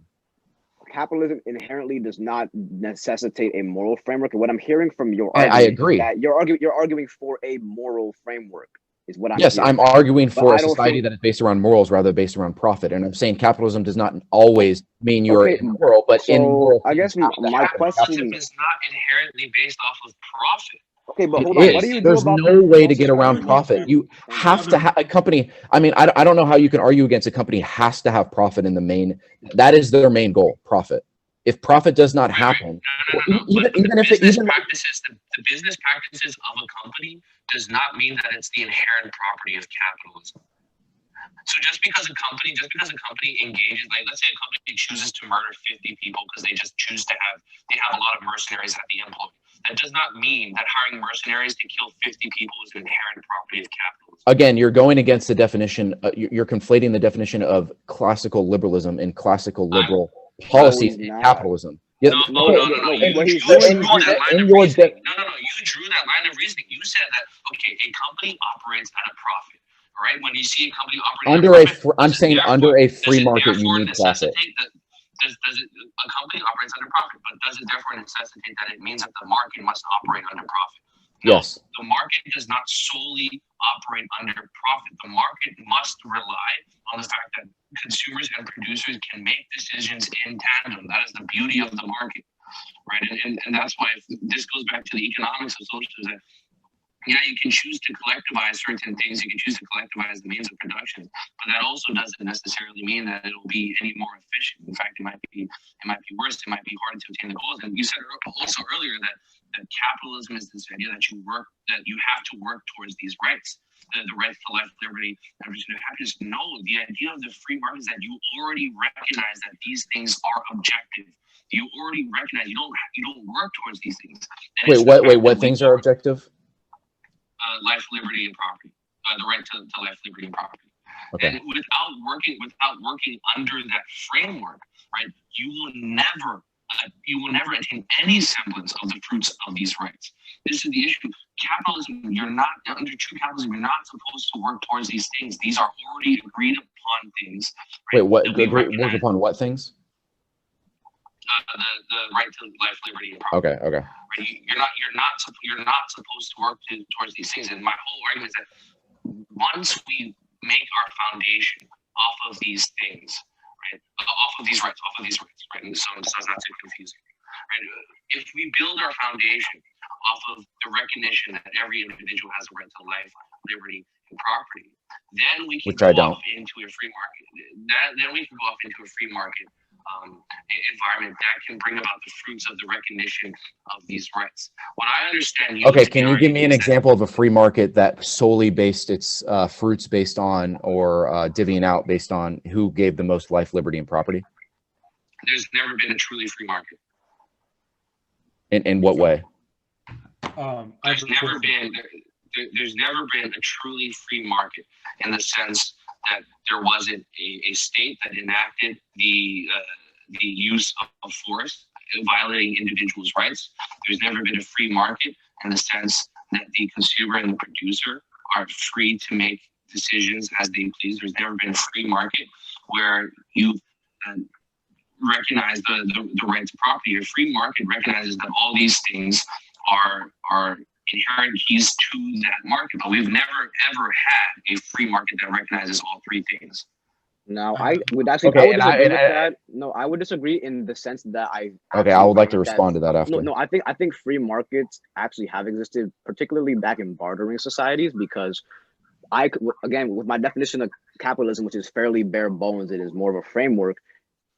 capitalism inherently does not necessitate a moral framework. And what I'm hearing from your argument, I agree. is that you're arguing for a moral framework. Is what I'm Yes, hearing. I'm arguing for a society that is based around morals rather than based around profit. And I'm saying capitalism does not always mean you're immoral, but so immoral. I guess my question is not inherently based off of profit. Okay, but hold on. What do you do There's about no way to get around profit. You have to have a company. I mean, I don't know how you can argue against a company has to have profit in the main. That is their main goal, profit. If profit does not happen, even if it even the business practices of a company does not mean that it's the inherent property of capitalism. So just because a company engages, like let's say a company chooses to murder 50 people because they just choose to have a lot of mercenaries at the employee. That does not mean that hiring mercenaries to kill 50 people is the inherent property of capitalism. Again, you're going against the definition. You're conflating the definition of classical liberalism and classical liberal policies in capitalism. No. You drew that line of reasoning. You said that, okay, a company operates at a profit, right? When you see a company operating I'm saying under a free market, you need profit. A company operates under profit, but does it therefore necessitate that it means that the market must operate under profit? No, yes. The market does not solely operate under profit. The market must rely on the fact that consumers and producers can make decisions in tandem. That is duty of the market, right? And that's why this goes back to the economics of socialism. Yeah, you can choose to collectivize certain things. You can choose to collectivize the means of production, but that also doesn't necessarily mean that it will be any more efficient. In fact, it might be worse. It might be hard to attain the goals. And you said also earlier that capitalism is this idea that you have to work towards these rights, the right to life, liberty, and happiness. No, the idea of the free market is that you already recognize that these things are objective. You already recognize you don't work towards these things. Wait, what things are objective? Life, liberty, and property. The right to life, liberty, and property. Okay. And without working under that framework, right, you will never attain any semblance of the fruits of these rights. This is the issue. Capitalism, under true capitalism, you're not supposed to work towards these things. These are already agreed upon things. Right? Wait, work upon what things? The right to life, liberty, and property. Okay. Right? You're not supposed to work towards these things. And my whole argument is that once we make our foundation off of these things, right, off of these rights, right, and so it's not too confusing, right? If we build our foundation off of the recognition that every individual has a right to life, liberty, and property, then we can go off into a free market. Then we can go off into a free market environment that can bring about the fruits of the recognition of these rights. What I understand. Okay, can you give me an example of a free market that solely based its fruits based on, or divvying out based on who gave the most life, liberty, and property? There's never been a truly free market. In what way? There's never been a truly free market in the sense that there wasn't a state that enacted the use of force, violating individuals' rights. There's never been a free market in the sense that the consumer and the producer are free to make decisions as they please. There's never been a free market where you recognize the right to property. A free market recognizes that all these things are inherent keys to that market, but we've never ever had a free market that recognizes all three things. No, I would actually. I would disagree with that. No, I would disagree in the sense that I would like to respond to that after. No, I think free markets actually have existed, particularly back in bartering societies, because again, with my definition of capitalism, which is fairly bare bones, it is more of a framework.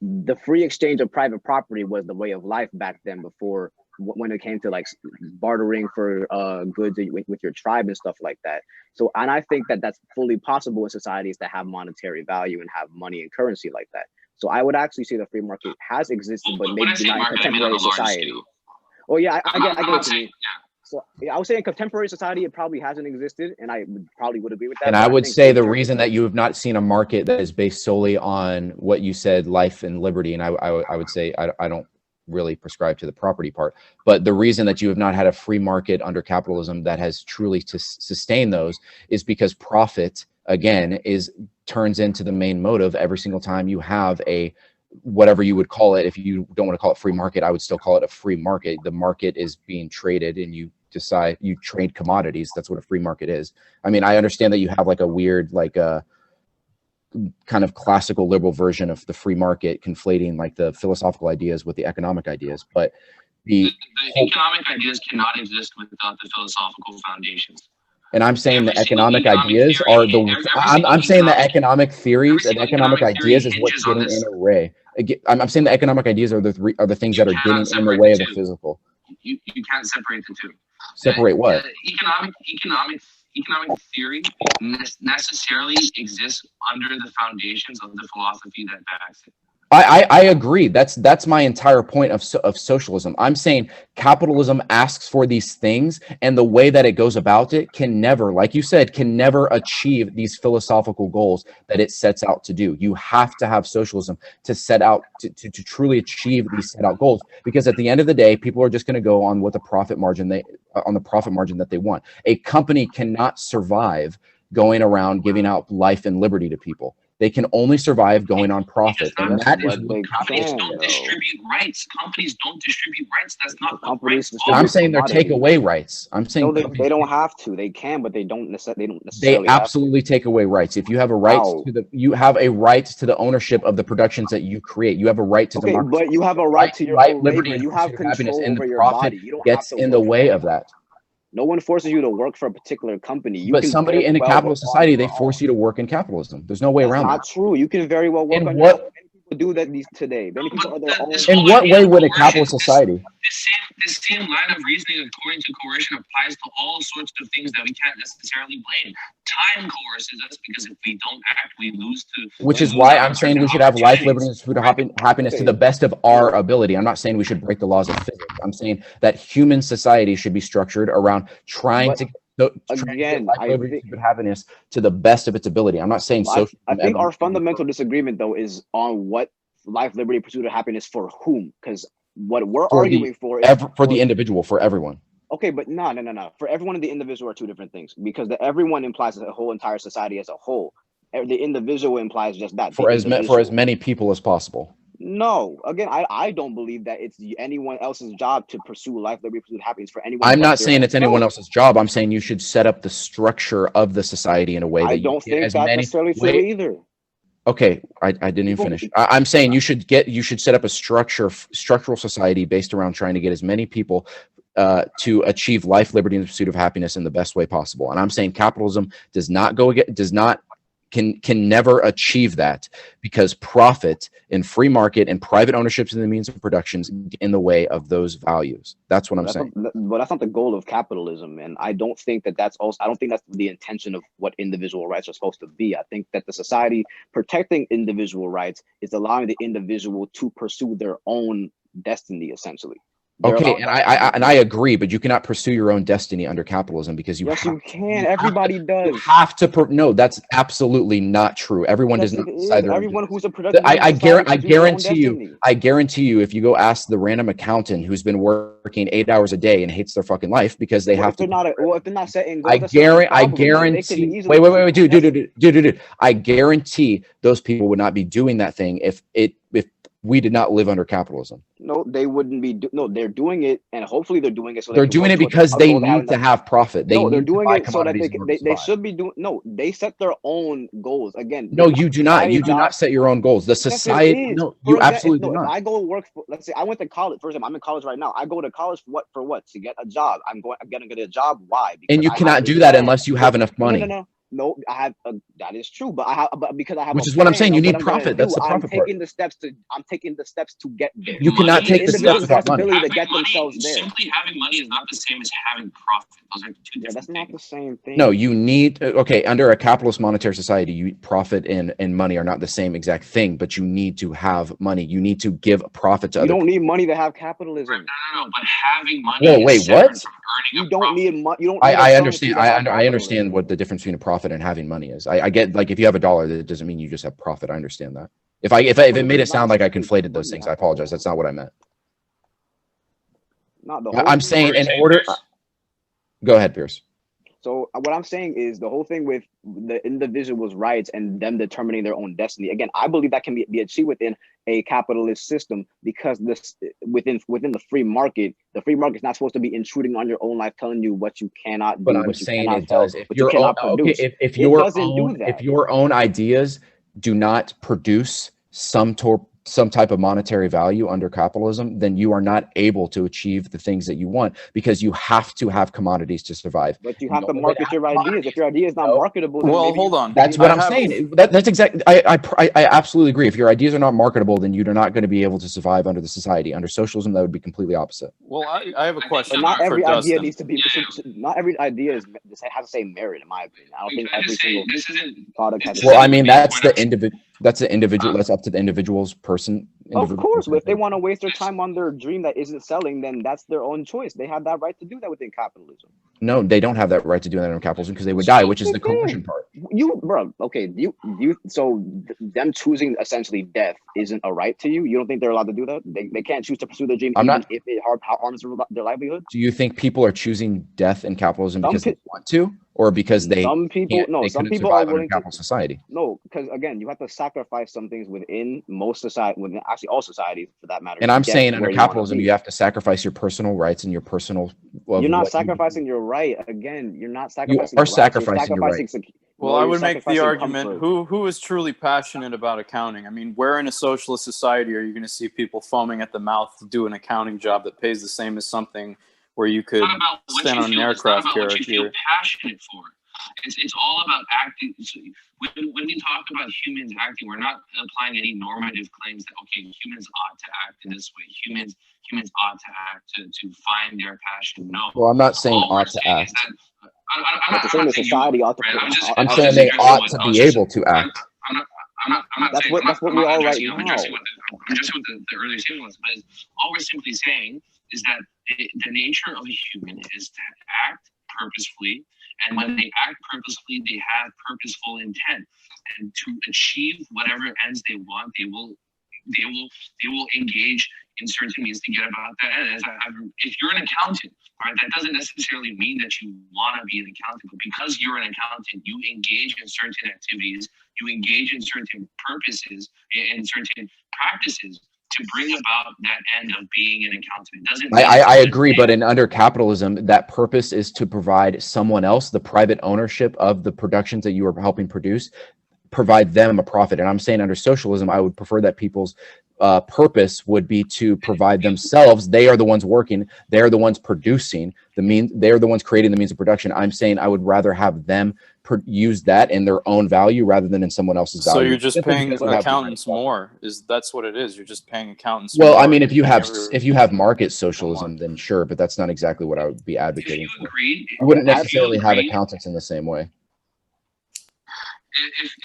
The free exchange of private property was the way of life back then, before when it came to like bartering for goods with your tribe and stuff like that. So, and I think that that's fully possible in societies that have monetary value and have money and currency like that. So I would actually say the free market has existed, but maybe not in contemporary society. Oh yeah, I get what you mean. So yeah, I would say in contemporary society, it probably hasn't existed, and I probably would agree with that. And I would say the reason that you have not seen a market that is based solely on what you said, life and liberty, and I would say I don't really prescribe to the property part, but the reason that you have not had a free market under capitalism that has truly to sustain those is because profit, again, turns into the main motive every single time you have a, whatever you would call it. If you don't want to call it free market, I would still call it a free market. The market is being traded, and you decide, you trade commodities. That's what a free market is. I mean, I understand that you have like a weird, like a kind of classical liberal version of the free market, conflating like the philosophical ideas with the economic ideas, but the economic ideas cannot exist without the philosophical foundations. And I'm saying the economic ideas are the. I'm saying the economic theories and economic ideas is what's getting in the way. I'm saying the economic ideas are the things that are getting in the way of the physical. You can't separate the two. Separate what? Economic theory necessarily exists under the foundations of the philosophy that backs it. I agree. That's my entire point of socialism. I'm saying capitalism asks for these things, and the way that it goes about it can never, like you said, can never achieve these philosophical goals that it sets out to do. You have to have socialism to set out to truly achieve these set out goals, because at the end of the day, people are just going to go on what the profit margin that they want. A company cannot survive going around giving out life and liberty to people. They can only survive going on profit, and that is what companies capitalism don't is. distribute rights. Companies don't distribute rights. That's not what Companies rights distribute are. I'm saying they're commodities. take away rights. I'm saying No, they don't have to. They can, but they don't necessarily they absolutely take away rights. If you have a right How? to you have a right to the ownership of the productions that you create. You have a right to democracy. But you have a right to your own labor. You have control over your body. You don't gets have to in the work way for of that. No one forces you to work for a particular company. You But can somebody in a capitalist society, they force you to work in capitalism. There's no way around that. That's not true. You can very well work In on what? your own. Many people do that today. Many people are their own. In what way would a capitalist society? This same line of reasoning according to coercion applies to all sorts of things that we can't necessarily blame. Time coerces us because if we don't act, we lose to. Which is why I'm saying we should have life, liberty, and pursuit of happiness to the best of our ability. I'm not saying we should break the laws of physics. I'm saying that human society should be structured around trying to get life, liberty, and pursuit of happiness to the best of its ability. I'm not saying social. I think our fundamental disagreement, though, is on what life, liberty, pursuit of happiness for whom? Because what we're arguing for is for the individual, for everyone. Okay, but no. For everyone and the individual are two different things, because the everyone implies the whole entire society as a whole. The individual implies just that. For as many people as possible. No, again, I don't believe that it's anyone else's job to pursue life, liberty, pursuit of happinance for anyone. I'm not saying it's anyone else's job. I'm saying you should set up the structure of the society in a way that I don't think that's necessarily true either. Okay, I didn't even finish. I'm saying you should set up a structural society based around trying to get as many people to achieve life, liberty, and the pursuit of happiness in the best way possible. And I'm saying capitalism can never achieve that, because profit and free market and private ownerships in the means of productions get in the way of those values. That's what I'm saying. But that's not the goal of capitalism, and I don't think that's the intention of what individual rights are supposed to be. I think that the society protecting individual rights is allowing the individual to pursue their own destiny, essentially. Okay, and I agree, but you cannot pursue your own destiny under capitalism, because you can. Everybody does. You have to. No, that's absolutely not true. Everyone does not decide their own. Everyone who's a productive. I guarantee you, if you go ask the random accountant who's been working 8 hours a day and hates their fucking life because they have to. If they're not setting goals, I guarantee. Wait, dude. I guarantee those people would not be doing that thing if we did not live under capitalism. No, they wouldn't be. They're doing it, and hopefully they're doing it. So they're doing it because they need to have profit. They're doing it so that they should be doing. No, they set their own goals. Again, no, you do not. You do not set your own goals. The society. No, you absolutely do not. If I go work for, let's say I went to college. For example, I'm in college right now. I go to college for what? To get a job. I'm going to get a job. Why? And you cannot do that unless you have enough money. No, I have. That is true, but because I have. Which is what I'm saying. You need profit. That's the profit part. I'm taking the steps to get there. You cannot take the steps without money. To get themselves there. Simply having money is not the same as having profit. Those are two different things. That's not the same thing. No, you need. Okay, under a capitalist monetary society, profit and money are not the same exact thing. But you need to have money. You need to give profit to others. You don't need money to have capitalism. No, but having money. Whoa, wait, what? You don't need money. You don't. I understand. I understand what the difference between a profit and having money is. I get, like, if you have $1, that doesn't mean you just have profit. I understand that. If it made it sound like I conflated those things, I apologize. That's not what I meant. I'm saying in order. Go ahead, Pierce. So what I'm saying is the whole thing with the individual's rights and them determining their own destiny. Again, I believe that can be achieved within a capitalist system, because this within the free market is not supposed to be intruding on your own life, telling you what you cannot do. But I'm saying it does. If your own ideas do not produce some type of monetary value under capitalism, then you are not able to achieve the things that you want, because you have to have commodities to survive. But you have to market your ideas. If your idea is not marketable, well, hold on. That's what I'm saying. That's exactly. I absolutely agree. If your ideas are not marketable, then you're not going to be able to survive under the society. Under socialism, that would be completely opposite. Well, I have a question. But not every idea Dustin. Needs to be. Not every idea has the same merit, in my opinion. I don't think every single product has. Well, I mean, that's the individual. That's the individual. That's up to the individual's person. Of course, if they want to waste their time on their dream that isn't selling, then that's their own choice. They have that right to do that within capitalism. No, they don't have that right to do that under capitalism because they would die, which is the coercion part. Okay, so them choosing essentially death isn't a right to you? You don't think they're allowed to do that? They can't choose to pursue their dream if it harms their livelihood? Do you think people are choosing death in capitalism because they want to, or because they some people are willing to capital society? No, because again, you have to sacrifice some things within most society, within actually all societies for that matter. And I'm saying under capitalism, you have to sacrifice your personal rights and your personal. You're not sacrificing your right. Again, you're not sacrificing. You are sacrificing your right. Well, I would make the argument: who is truly passionate about accounting? I mean, where in a socialist society are you going to see people foaming at the mouth to do an accounting job that pays the same as something where you could stand on an aircraft carrier? What you feel passionate for. It's all about acting. So when we talk about humans acting, we're not applying any normative claims that okay, humans ought to act in this way. Humans ought to act to find their passion. No. Well, I'm not saying ought to act. I'm not saying society ought to. I'm saying they ought to be able to act. That's what we all right now. I'm addressing what the earlier statement was, but all we're simply saying is that the nature of a human is to act purposefully, and when they act purposefully, they have purposeful intent, and to achieve whatever ends they want, they will engage in certain means to get about that end. If you're an accountant, right, that doesn't necessarily mean that you want to be an accountant, but because you're an accountant, you engage in certain activities, you engage in certain purposes and certain practices to bring about that end of being an accountant. It doesn't. I agree, but under capitalism, that purpose is to provide someone else the private ownership of the productions that you are helping produce, provide them a profit. And I'm saying under socialism, I would prefer that people's purpose would be to provide themselves. They are the ones working. They're the ones producing the means. They're the ones creating the means of production. I'm saying I would rather have them use that in their own value rather than in someone else's value. So you're just paying accountants more. That's what it is. You're just paying accountants. Well, more. I mean, if you have market socialism, then sure, but that's not exactly what I would be advocating for. I wouldn't necessarily have accountants in the same way.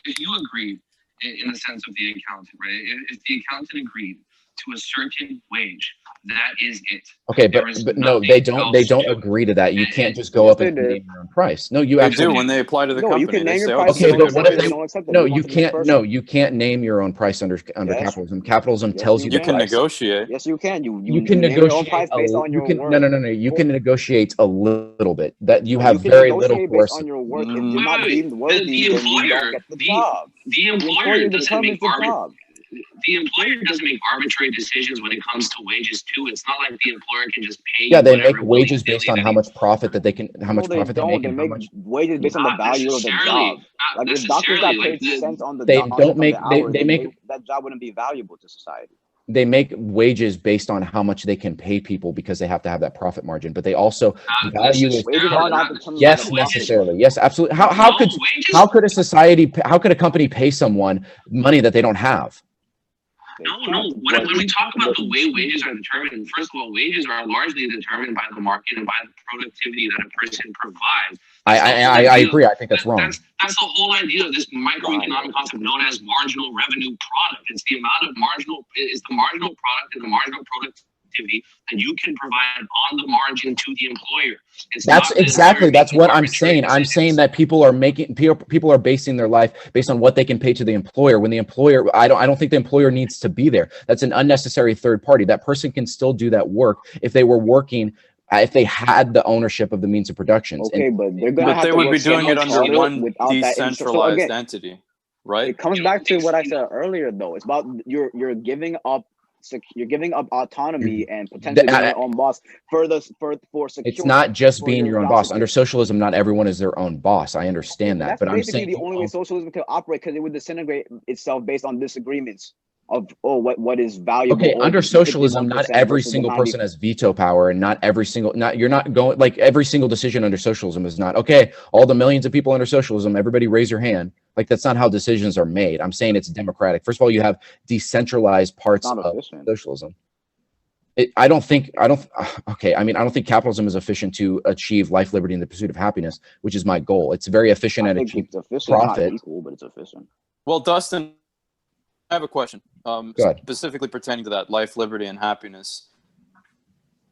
If you agree in the sense of the accountant, right? If the accountant agreed to a certain wage, that is it. Okay, but no, they don't agree to that. You can't just go up and name your own price. No, you actually do when they apply to the company. You can name your price. Okay, but what if you can't name your own price under capitalism. Capitalism tells you you can negotiate. Yes, you can. You can negotiate your own price based on your work. No. You can negotiate a little bit. That you have very little force on your work. If you're not deemed worthy, then you don't get the job. The employer doesn't make the employer doesn't make arbitrary decisions when it comes to wages too. It's not like the employer can just pay. Yeah, they make wages based on how much profit that they can, how much profit they make. They make wages based on the value of the job. Like if doctors got paid cents on the that job wouldn't be valuable to society. They make wages based on how much they can pay people because they have to have that profit margin, but they also value it. Yes, necessarily. Yes, absolutely. How could a company pay someone money that they don't have? No. When we talk about the way wages are determined, first of all, wages are largely determined by the market and by the productivity that a person provides. I agree. I think that's wrong. That's the whole idea of this microeconomic concept known as marginal revenue product. It's the amount of it's the marginal product and the marginal productivity that you can provide on the margin to the employer. That's what I'm saying. I'm saying that people are basing their life based on what they can pay to the employer. When the employer, I don't think the employer needs to be there. That's an unnecessary third party. That person can still do that work if they were working. If they had the ownership of the means of production. Okay, but they would be doing it under one decentralized entity, right? It comes back to what I said earlier, though. It's about you're giving up autonomy and potentially being your own boss for security. It's not just being your own boss. Under socialism, not everyone is their own boss. I understand that, but I'm saying the only way socialism can operate because it would disintegrate itself based on disagreements of what is valuable. Okay, under socialism, not every single person has veto power, and not every single you're not going like every single decision under socialism is not okay. All the millions of people under socialism, everybody raise your hand. Like that's not how decisions are made. I'm saying it's democratic. First of all, you have decentralized parts of socialism. I don't think capitalism is efficient to achieve life, liberty, and the pursuit of happiness, which is my goal. It's very efficient at achieving profit. Not equal, but it's efficient. Well, Dustin, I have a question, specifically pertaining to that life, liberty, and happiness.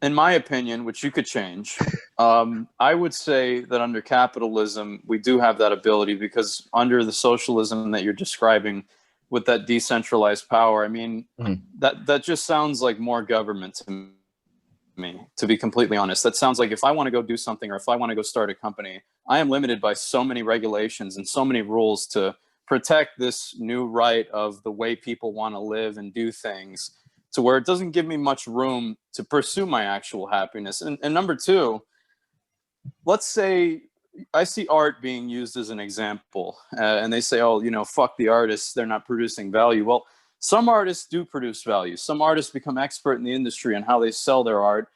in my opinion, which you could change, I would say that under capitalism, we do have that ability, because under the socialism that you're describing with that decentralized power, I mean, that just sounds like more government to me, to be completely honest. That sounds like if I want to go do something, or if I want to go start a company, I am limited by so many regulations and so many rules to protect this new right of the way people want to live and do things, to where it doesn't give me much room to pursue my actual happiness. And number two, let's say I see art being used as an example, and they say, oh, you know, fuck the artists, they're not producing value. Well, some artists do produce value. Some artists become expert in the industry on how they sell their art,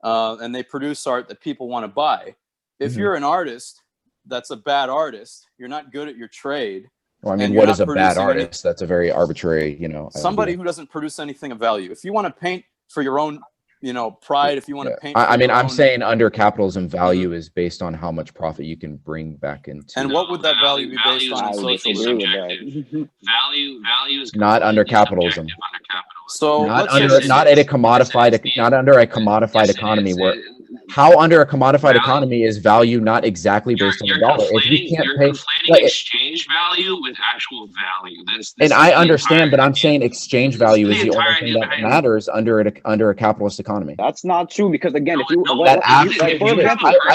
and they produce art that people want to buy. If you're an artist that's a bad artist, you're not good at your trade. Well, I mean, what is a bad artist? That's a very arbitrary, you know. Somebody who doesn't produce anything of value. If you want to paint for your own, you know, pride, if you want to paint. I mean, I'm saying under capitalism, value is based on how much profit you can bring back into. And what would that value be based on in socialism? Value is not under capitalism. So not under a commodified economy where. How under a commodified economy is value not exactly based on the dollar? If you can't pay, conflating exchange value with actual value. And I understand, but I'm saying exchange value is the only thing that matters under a capitalist economy. That's not true, because again, if you I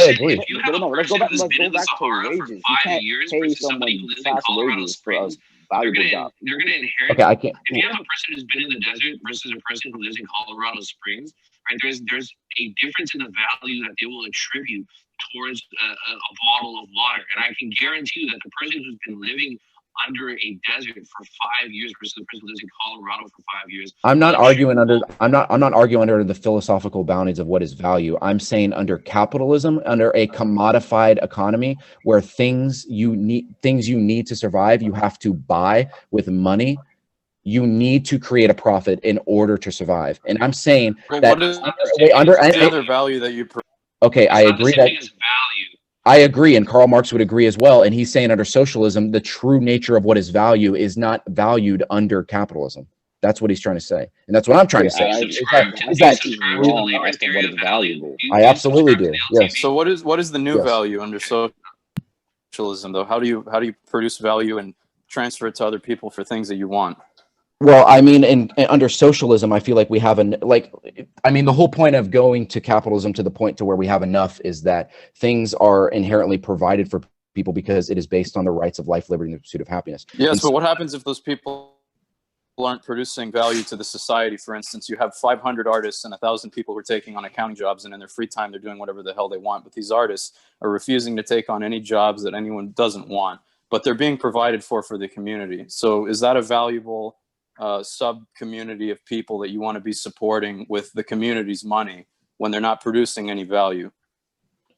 agree. Let's go back to wages. You can't pay someone fast wages for a valuable job. They're going to inherit. Okay, I can't. If you have a person who's been in the desert versus a person who lives in Colorado Springs, right? There's a difference in the value that they will attribute towards a bottle of water, and I can guarantee you that the person who's been living under a desert for 5 years versus the person who lives in Colorado for 5 years. I'm not arguing under the philosophical boundaries of what is value. I'm saying under capitalism, under a commodified economy where things you need to survive, you have to buy with money. You need to create a profit in order to survive. And I'm saying that under the other value that you. Okay, I agree that. I agree, and Karl Marx would agree as well. And he's saying under socialism, the true nature of what is value is not valued under capitalism. That's what he's trying to say, and that's what I'm trying to say. I absolutely do. Yes. So what is the new value under socialism, though? How do you produce value and transfer it to other people for things that you want? Well, I mean, under socialism, I feel like we have the whole point of going to capitalism to the point to where we have enough is that things are inherently provided for people because it is based on the rights of life, liberty, and the pursuit of happiness. Yes, but what happens if those people aren't producing value to the society? For instance, you have 500 artists and 1,000 people who are taking on accounting jobs, and in their free time, they're doing whatever the hell they want. But these artists are refusing to take on any jobs that anyone doesn't want, but they're being provided for the community. So is that a valuable sub-community of people that you want to be supporting with the community's money when they're not producing any value?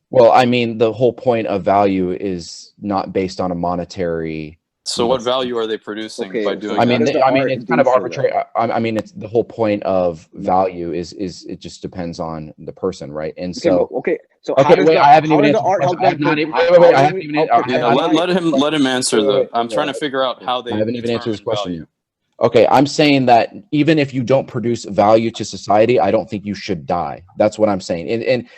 Well, I mean, the whole point of value is not based on a monetary. So what value are they producing by doing that? I mean, it's kind of arbitrary. I mean, it's the whole point of value is it just depends on the person, right? And so I haven't even answered. Let him answer I'm trying to figure out how they. I haven't even answered his question yet. Okay, I'm saying that even if you don't produce value to society, I don't think you should die. That's what I'm saying.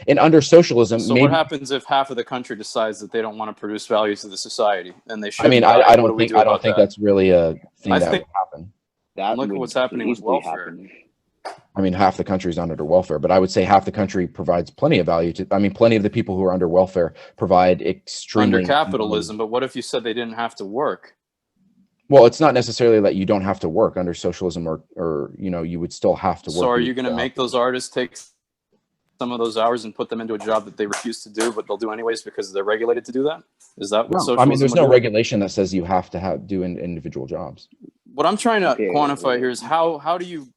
And under socialism, so what happens if half of the country decides that they don't want to produce value to the society and they should? I mean, I don't think that's really a thing that would happen. Look at what's happening with welfare. I mean, half the country is under welfare, but I would say half the country provides plenty of value to. I mean, plenty of the people who are under welfare provide extremely under capitalism. But what if you said they didn't have to work? Well, it's not necessarily that you don't have to work under socialism, or you would still have to work. So are you going to make those artists take some of those hours and put them into a job that they refuse to do, but they'll do anyways because they're regulated to do that? Is that what socialism? I mean, there's no regulation that says you have to do individual jobs. What I'm trying to quantify here is how do you,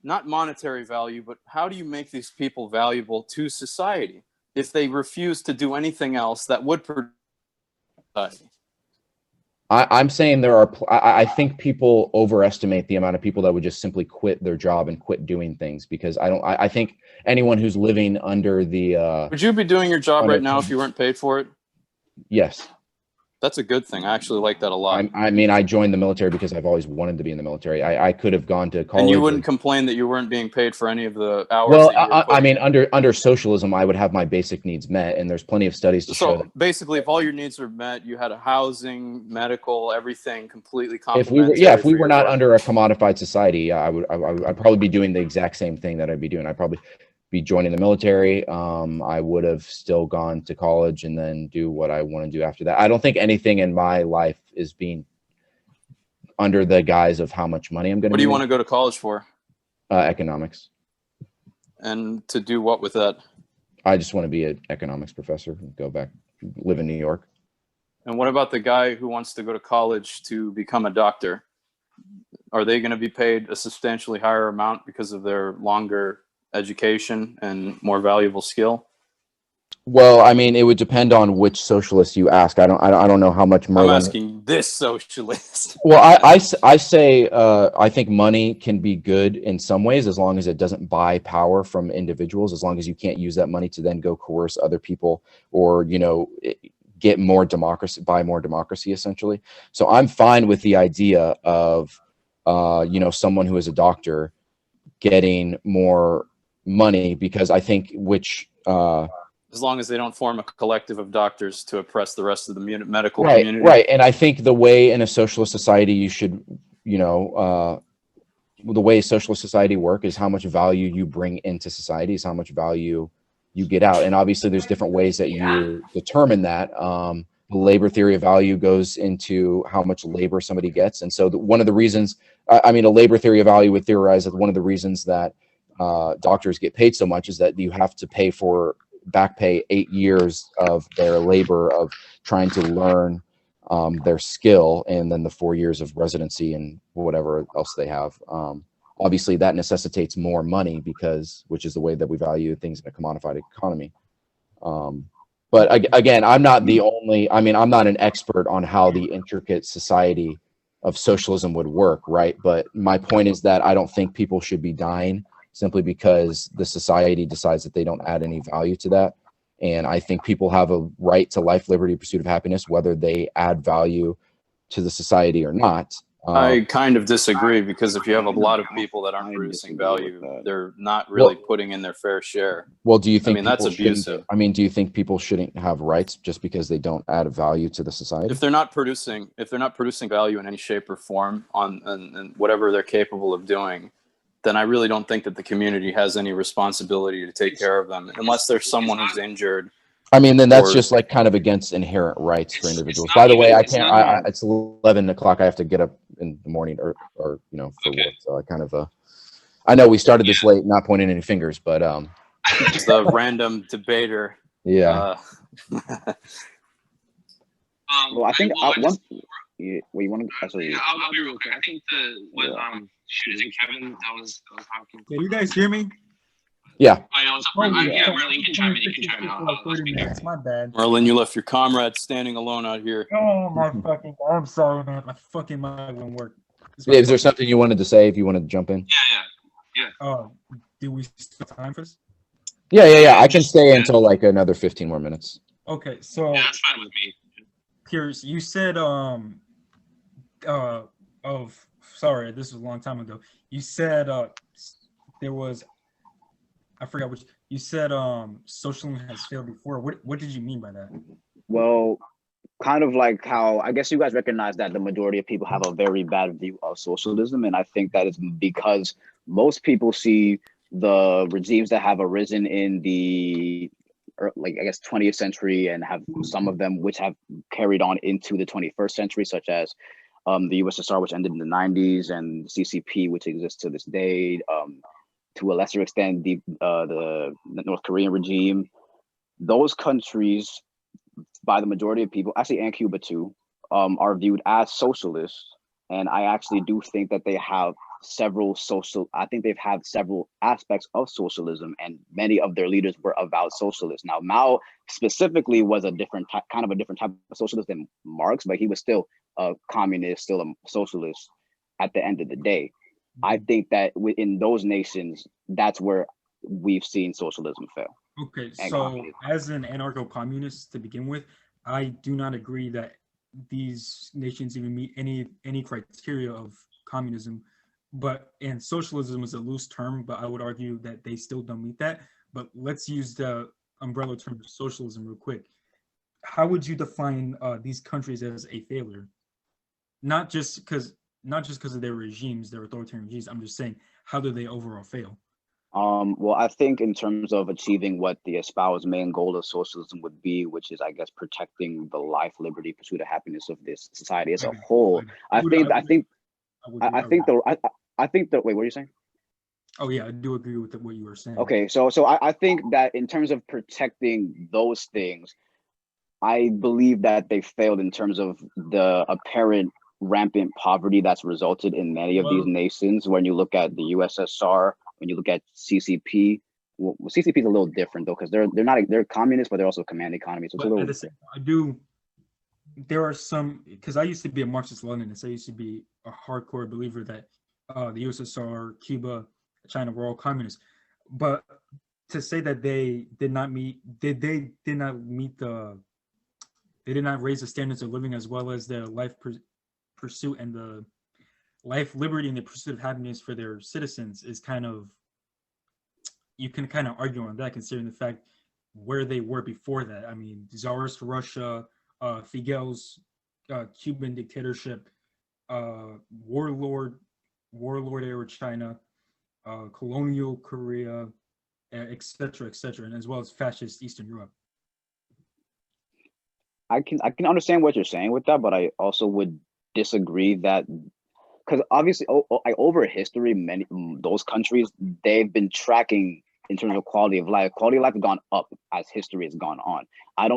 not monetary value, but how do you make these people valuable to society if they refuse to do anything else that would produce society? I'm saying I think people overestimate the amount of people that would just simply quit their job and quit doing things, because I think anyone who's living under the. Would you be doing your job right now if you weren't paid for it? Yes. That's a good thing. I actually like that a lot. I mean, I joined the military because I've always wanted to be in the military. I could have gone to college. And you wouldn't complain that you weren't being paid for any of the hours. Well, that you were I mean, in. under socialism, I would have my basic needs met, and there's plenty of studies to show that. Basically, if all your needs were met, you had a housing, medical, everything completely complimentary. If we were not under a commodified society, I'd probably be doing the exact same thing that I'd be doing. I'd probably be joining the military. I would have still gone to college and then do what I want to do after that. I don't think anything in my life is being under the guise of how much money I'm going to. What do you want to go to college for? Economics. And to do what with that? I just want to be an economics professor and go back, live in New York. And what about the guy who wants to go to college to become a doctor? Are they going to be paid a substantially higher amount because of their longer education and more valuable skill? Well, I mean, it would depend on which socialist you ask. I don't know how much Merlin. I'm asking this socialist. Well, I say I think money can be good in some ways as long as it doesn't buy power from individuals. As long as you can't use that money to then go coerce other people or get more democracy, buy more democracy, essentially. So I'm fine with the idea of someone who is a doctor getting more money because I think as long as they don't form a collective of doctors to oppress the rest of the medical community. Right. And I think the way in a socialist society you should, the way socialist society work is how much value you bring into society is how much value you get out. And obviously there's different ways that you determine that. The labor theory of value goes into how much labor somebody gets. And so one of the reasons, a labor theory of value would theorize that one of the reasons that doctors get paid so much is that you have to pay for back pay 8 years of their labor of trying to learn their skill, and then the 4 years of residency and whatever else they have. Obviously that necessitates more money which is the way that we value things in a commodified economy. But again, I'm not an expert on how the intricate society of socialism would work, right? But my point is that I don't think people should be dying simply because the society decides that they don't add any value to that. And I think people have a right to life, liberty, pursuit of happiness, whether they add value to the society or not. I kind of disagree because if you have a lot of people that aren't producing value, they're not really putting in their fair share. Well, do you think that's abusive? Do you think people shouldn't have rights just because they don't add value to the society? If they're not producing value in any shape or form on whatever they're capable of doing, then I really don't think that the community has any responsibility to take care of them unless there's someone who's injured. Then that's just like kind of against inherent rights for individuals. By the way, I can't. It's 11 o'clock. I have to get up in the morning, or for work. So I kind of. I know we started this late, not pointing any fingers, but it's the random debater. Yeah. Well, I think one. Yeah, well, you want to actually? Yeah, I'll be real quick. I think is it Kevin that was talking? Can you guys hear me? Yeah. I know. Yeah, Merlin, you can chime in. You can chime in. That's my bad. Merlin, you left your comrade standing alone out here. Oh my fucking! I'm sorry, man. My fucking mic won't work. Is there something you wanted to say? If you wanted to jump in? Yeah. Do we still have time for this? Yeah. I can stay until like another 15 more minutes. Okay, so Yeah, that's fine with me. Pierce, you said sorry, this was a long time ago. You said there was, I forgot which, you said socialism has failed before. What did you mean by that? Well, kind of like how I guess you guys recognize that the majority of people have a very bad view of socialism, and I think that is because most people see the regimes that have arisen in the 20th century and have some of them which have carried on into the 21st century, such as the USSR, which ended in the 90s, and the CCP, which exists to this day. To a lesser extent, the North Korean regime. Those countries, by the majority of people, actually, and Cuba too, are viewed as socialists. And I actually do think that they have they've had several aspects of socialism, and many of their leaders were avowed socialists. Now, Mao specifically was a different type of socialist than Marx, but he was still a communist, still a socialist at the end of the day. I think that within those nations, that's where we've seen socialism fail. Okay, so as an anarcho-communist to begin with, I do not agree that these nations even meet any criteria of communism. And socialism is a loose term, but I would argue that they still don't meet that. But let's use the umbrella term of socialism real quick. How would you define these countries as a failure? Not just because of their regimes, their authoritarian regimes. I'm just saying, how do they overall fail? Well, I think in terms of achieving what the espoused main goal of socialism would be, which is, I guess, protecting the life, liberty, pursuit of happiness of this society as a whole. I think the wait, what are you saying? Oh yeah, I do agree with what you were saying. Okay, so I think that in terms of protecting those things, I believe that they failed in terms of the apparent rampant poverty that's resulted in many of these nations. When you look at the USSR, when you look at CCP, well, CCP is a little different though, because they're communist, but they're also command economies. So there are some, because I used to be a Marxist-Leninist. I used to be a hardcore believer that the USSR, Cuba, China were all communists. But to say that they did not raise the standards of living as well as the life pursuit and the life, liberty, and the pursuit of happiness for their citizens is you can kind of argue on that, considering the fact where they were before that. I mean, Tsarist Russia, Fidel's Cuban dictatorship, warlord era China, colonial Korea, etc., and as well as fascist Eastern Europe. I can understand what you're saying with that, but I also would disagree that, because obviously over history, those countries, they've been tracking in terms of quality of life. Quality of life has gone up as history has gone on. I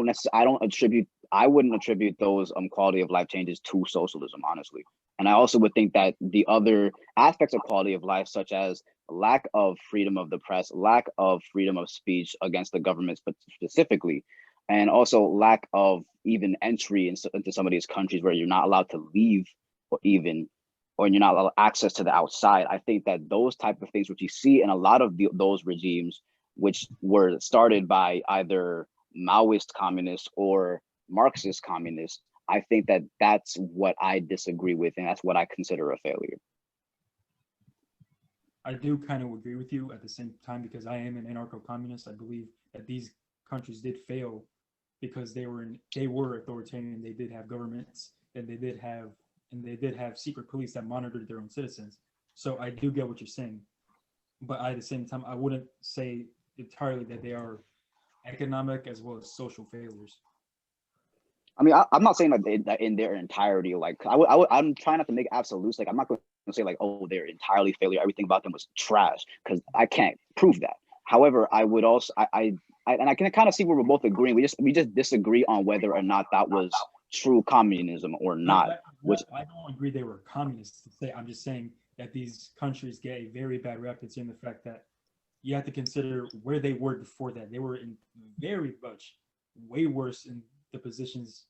wouldn't attribute those quality of life changes to socialism, honestly. And I also would think that the other aspects of quality of life, such as lack of freedom of the press, lack of freedom of speech against the government specifically, and also lack of even entry into some of these countries where you're not allowed to leave, or you're not allowed access to the outside. I think that those type of things, which you see in a lot of those regimes, which were started by either Maoist communists or Marxist communists, I think that that's what I disagree with, and that's what I consider a failure. I do kind of agree with you at the same time, because I am an anarcho-communist. I believe that these countries did fail because they were authoritarian. They did have governments, and they did have secret police that monitored their own citizens. So I do get what you're saying, but at the same time, I wouldn't say entirely that they are economic as well as social failures. I mean, I'm not saying that in their entirety. Like, I'm trying not to make absolutes. Like, I'm not going to say like, oh, they're entirely failure. Everything about them was trash, because I can't prove that. However, I would also, and I can kind of see where we're both agreeing. We just disagree on whether or not that was true communism or not. I don't agree they were communists. I'm just saying that these countries get a very bad rep, in the fact that you have to consider where they were before that. They were in very much way worse in the positions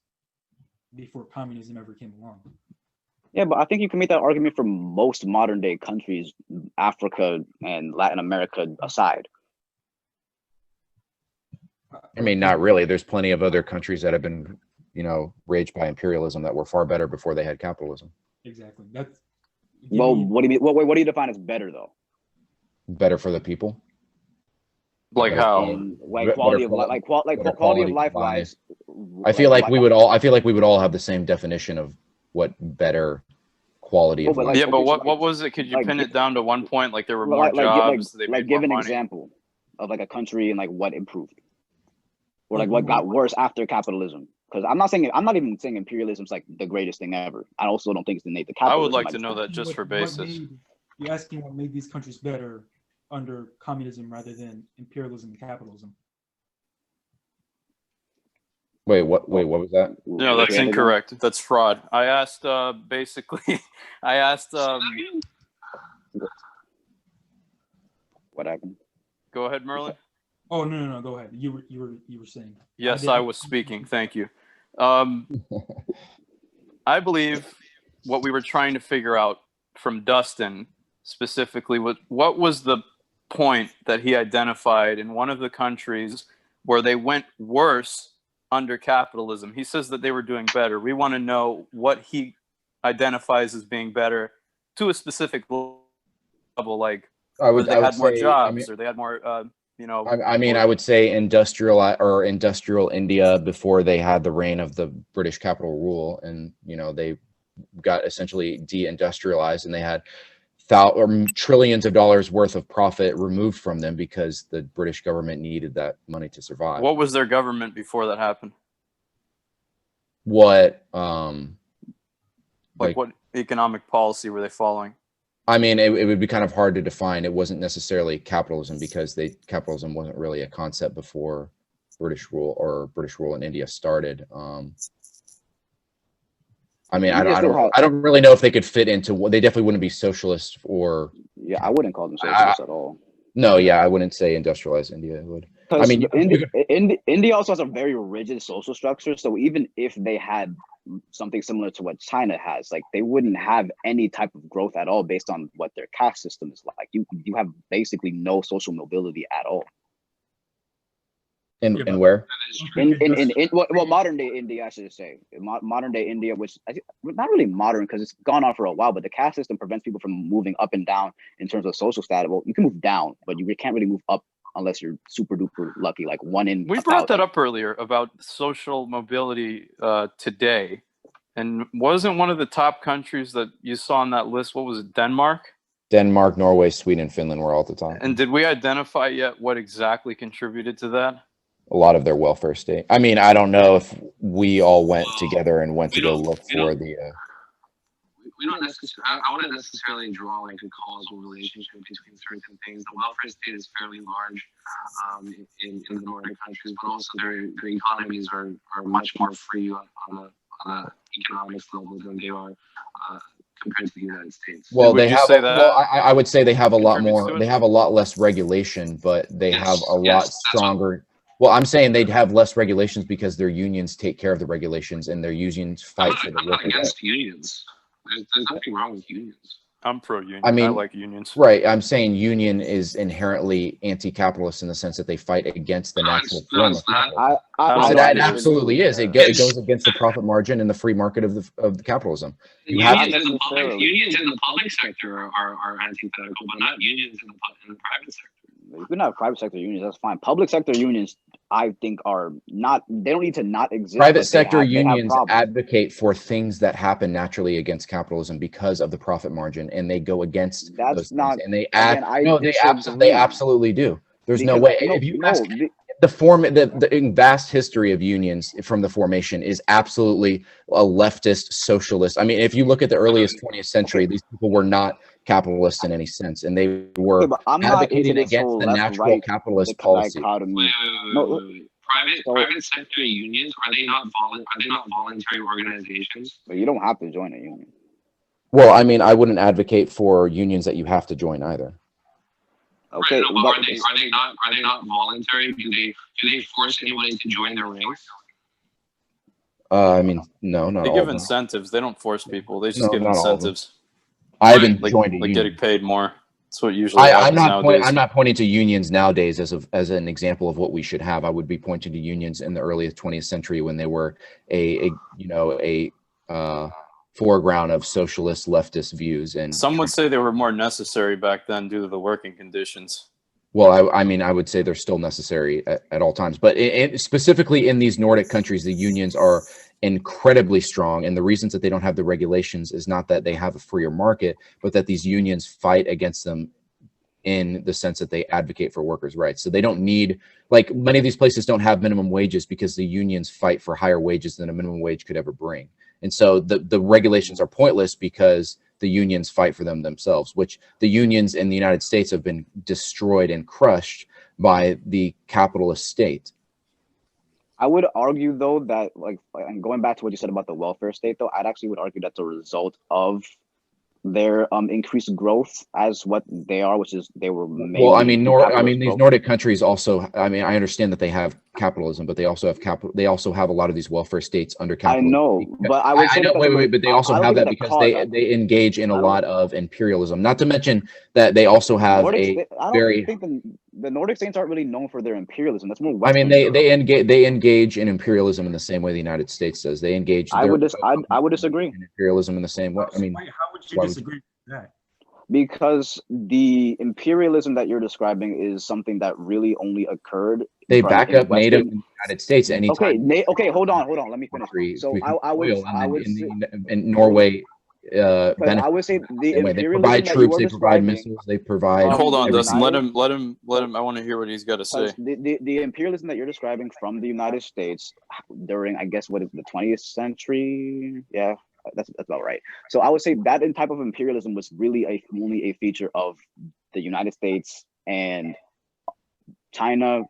before communism ever came along. Yeah, but I think you can make that argument for most modern day countries, Africa and Latin America aside. I mean, not really. There's plenty of other countries that have been, raged by imperialism that were far better before they had capitalism. Exactly. What do you mean? What do you define as better though? Better for the people. Like how? Like quality of life, quality of life wise. I feel like we would all have the same definition of what better quality of life. Yeah, but what was it? Could you pin it down to one point? Like there were more jobs. They made give more an money. example of like a country and like what improved, or like what got worse after capitalism. Because I'm not even saying imperialism is like the greatest thing ever. I also don't think it's the capitalism. I would like to know that just for basis. You're asking what made these countries better under communism rather than imperialism and capitalism. Wait, what was that? No, that's incorrect. That's fraud. I asked basically. I asked. What happened? Go ahead, Merlin. Oh no! Go ahead. You were saying. Yes, I was speaking. Thank you. I believe what we were trying to figure out from Dustin specifically was what was the point that he identified in one of the countries where they went worse under capitalism. He says that they were doing better. We want to know what he identifies as being better to a specific level, like they had more jobs, or they had more, you know. I mean, I would say industrial India before they had the reign of the British capital rule, and you know they got essentially deindustrialized, and they had trillions of dollars worth of profit removed from them because the British government needed that money to survive. What was their government before that happened? What like what economic policy were they following? I mean, it would be kind of hard to define. It wasn't necessarily capitalism because capitalism wasn't really a concept before British rule in India started. I mean, I don't really know if they could fit into what they definitely wouldn't be socialist or. Yeah, I wouldn't call them socialist at all. No, yeah, I wouldn't say industrialized India would. I mean, India also has a very rigid social structure. So even if they had something similar to what China has, like they wouldn't have any type of growth at all based on what their caste system is like. You have basically no social mobility at all. And where? Well, modern day India, I should say. Modern day India, which not really modern because it's gone on for a while, but the caste system prevents people from moving up and down in terms of social status. Well, you can move down, but you can't really move up unless you're super duper lucky, like one in. We brought that up earlier about social mobility today. And wasn't one of the top countries that you saw on that list, what was it, Denmark? Denmark, Norway, Sweden, Finland were all at the top. And did we identify yet what exactly contributed to that? A lot of their welfare state. I mean, I don't know if we all went together and went to go look for the. We don't necessarily. I wouldn't necessarily draw like a causal relationship between certain things. The welfare state is fairly large in the Nordic countries, but also their economies are much more free on a economic level than they are compared to the United States. Well, they have. Well, I would say they have a lot more. They have a lot less regulation, but they have a lot stronger. Well, I'm saying they'd have less regulations because their unions take care of the regulations and their unions fight for the workers. I'm not against unions. There's nothing wrong with unions. I'm pro-union. I mean, I like unions. Right. I'm saying union is inherently anti-capitalist in the sense that they fight against the natural form of capitalism. It absolutely is. It goes against the profit margin and the free market of the capitalism. Unions in the public sector are antithetical, but not unions in the private sector. You can have private sector unions, that's fine. Public sector unions, I think, are not, they don't need to not exist. Private sector unions advocate for things that happen naturally against capitalism because of the profit margin, and they go against those not things. And they add, no, they absolutely do. There's no way. If you ask the vast history of unions from the formation is absolutely a leftist socialist. I mean, if you look at the earliest 20th century, these people were not capitalists in any sense, and they were advocating against the natural capitalist policy. Private sector unions, are they not voluntary organizations? But you don't have to join a union. Well, I mean, I wouldn't advocate for unions that you have to join either. Okay, right, no, but are they not voluntary? Do they force anybody to join their ranks? I mean, no, not they all give of them. Incentives. They don't force people. They just give incentives. I haven't joined a union. Getting paid more. That's what usually happens nowadays. I'm not pointing to unions nowadays as an example of what we should have. I would be pointing to unions in the early 20th century when they were a foreground of socialist leftist views. And some would say they were more necessary back then due to the working conditions. Well, I mean, I would say they're still necessary at all times, but specifically in these Nordic countries, the unions are incredibly strong. And the reasons that they don't have the regulations is not that they have a freer market, but that these unions fight against them in the sense that they advocate for workers' rights. So they don't need, like many of these places don't have minimum wages because the unions fight for higher wages than a minimum wage could ever bring. And so the regulations are pointless because the unions fight for them themselves, which the unions in the United States have been destroyed and crushed by the capitalist state. I would argue, though, that and going back to what you said about the welfare state, though, I'd actually would argue that's a result of their increased growth as what they are, which is they were made. Well, I mean, these Nordic countries also. I mean, I understand that they have capitalism, but they also have They also have a lot of these welfare states under capitalism. I know, but I would say but they also have that because they engage in a lot of imperialism. Not to mention that they also have I don't think the the Nordic states aren't really known for their imperialism. That's more I Western mean, Europe. they engage in imperialism in the same way the United States does. They engage. I would disagree. In imperialism in the same way. I mean, Wait, how would you disagree with that? Because the imperialism that you're describing is something that really only occurred. They back up NATO in the United States anytime. Okay, hold on. Let me finish. So I would say, and Norway. I would say the imperialism they provide troops, they provide missiles, they provide. Hold on, Dustin. United, Let him. I want to hear what he's got to say. The imperialism that you're describing from the United States during, I guess, what is the 20th century? Yeah, that's about right. So I would say that type of imperialism was really only a feature of the United States and China,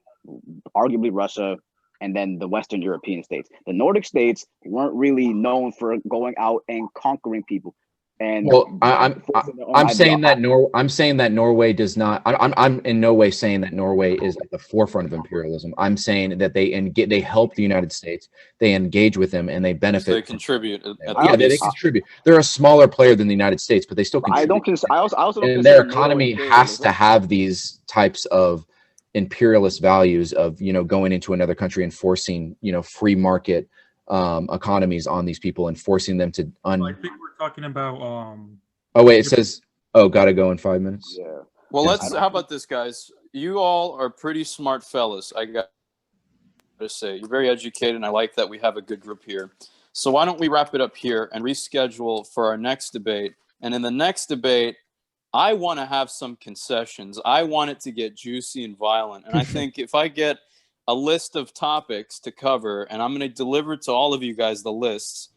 arguably Russia, and then the Western European states. The Nordic states weren't really known for going out and conquering people. And well, I'm saying that Norway does not. I'm in no way saying that Norway is at the forefront of imperialism. I'm saying that they help the United States, they engage with them, and they benefit. So they contribute. They contribute. They're a smaller player than the United States, but they still contribute. I also don't and their economy has to have these types of imperialist values of going into another country and forcing free market economies on these people and forcing them to I think we're talking about oh wait, it says gotta go in 5 minutes. Yeah. Well, how about this, guys? You all are pretty smart fellas. I got to say, you're very educated, and I like that we have a good group here. So why don't we wrap it up here and reschedule for our next debate? And in the next debate, I want to have some concessions. I want it to get juicy and violent. And I think if I get a list of topics to cover, and I'm going to deliver to all of you guys the lists,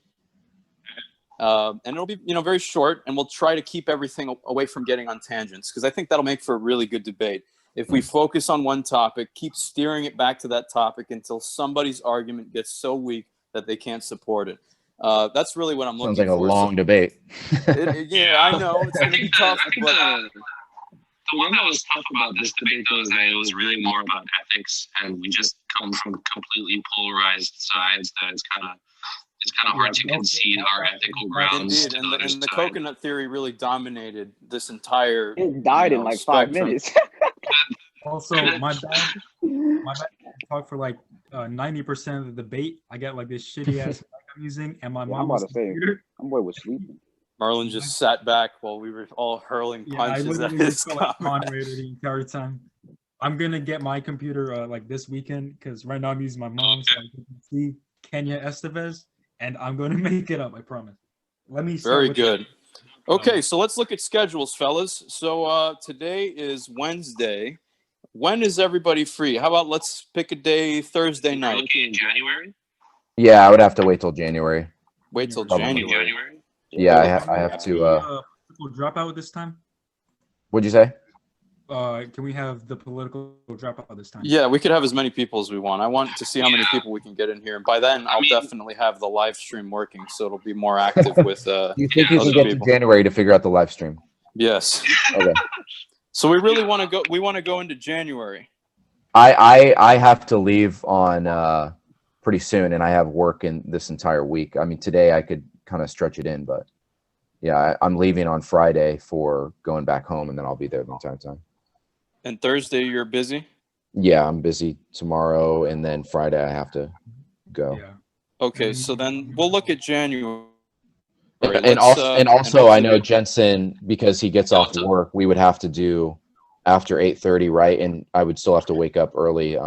and it'll be very short, and we'll try to keep everything away from getting on tangents, because I think that'll make for a really good debate. If we focus on one topic, keep steering it back to that topic until somebody's argument gets so weak that they can't support it. That's really what I'm looking for. Sounds like a long debate. Yeah, I know. It's going to be tough. But the one that was tough about this debate, though, is that it was really more about ethics, and we just come from completely polarized sides that it's kind of hard to concede our ethical grounds. Indeed, and the coconut theory really dominated this entire. It died in like spectrum. 5 minutes. Also, my bad talk for like 90% of the debate. I got like this shitty ass mic I'm using, and my mom was computer. My boy was sleeping. Marlon just sat back while we were all hurling punches at his comment. The entire time. I'm gonna get my computer like this weekend, because right now I'm using my mom's, so I can see Kenya Estevez, and I'm gonna make it up. I promise. Let me. Very good. Okay, so let's look at schedules, fellas. So today is Wednesday. When is everybody free? How about let's pick a day Thursday night? Looking in January? Yeah, I would have to wait till January. Wait till Probably. January. Yeah, I have to. Dropout this time. What'd you say? Can we have the political dropout this time? Yeah, we could have as many people as we want. I want to see how many people we can get in here, and by then I'll definitely have the live stream working, so it'll be more active with. You think you can get to January to figure out the live stream? Yes. Okay. So we really want to go. We want to go into January. I have to leave on pretty soon, and I have work in this entire week. I mean, today I could kind of stretch it in, but yeah, I'm leaving on Friday for going back home, and then I'll be there the entire time. And Thursday you're busy? Yeah, I'm busy tomorrow, and then Friday I have to go. Yeah. Okay, so then we'll look at January. And also, I know Jensen, because he gets off work, we would have to do after 8:30, right? And I would still have to wake up early.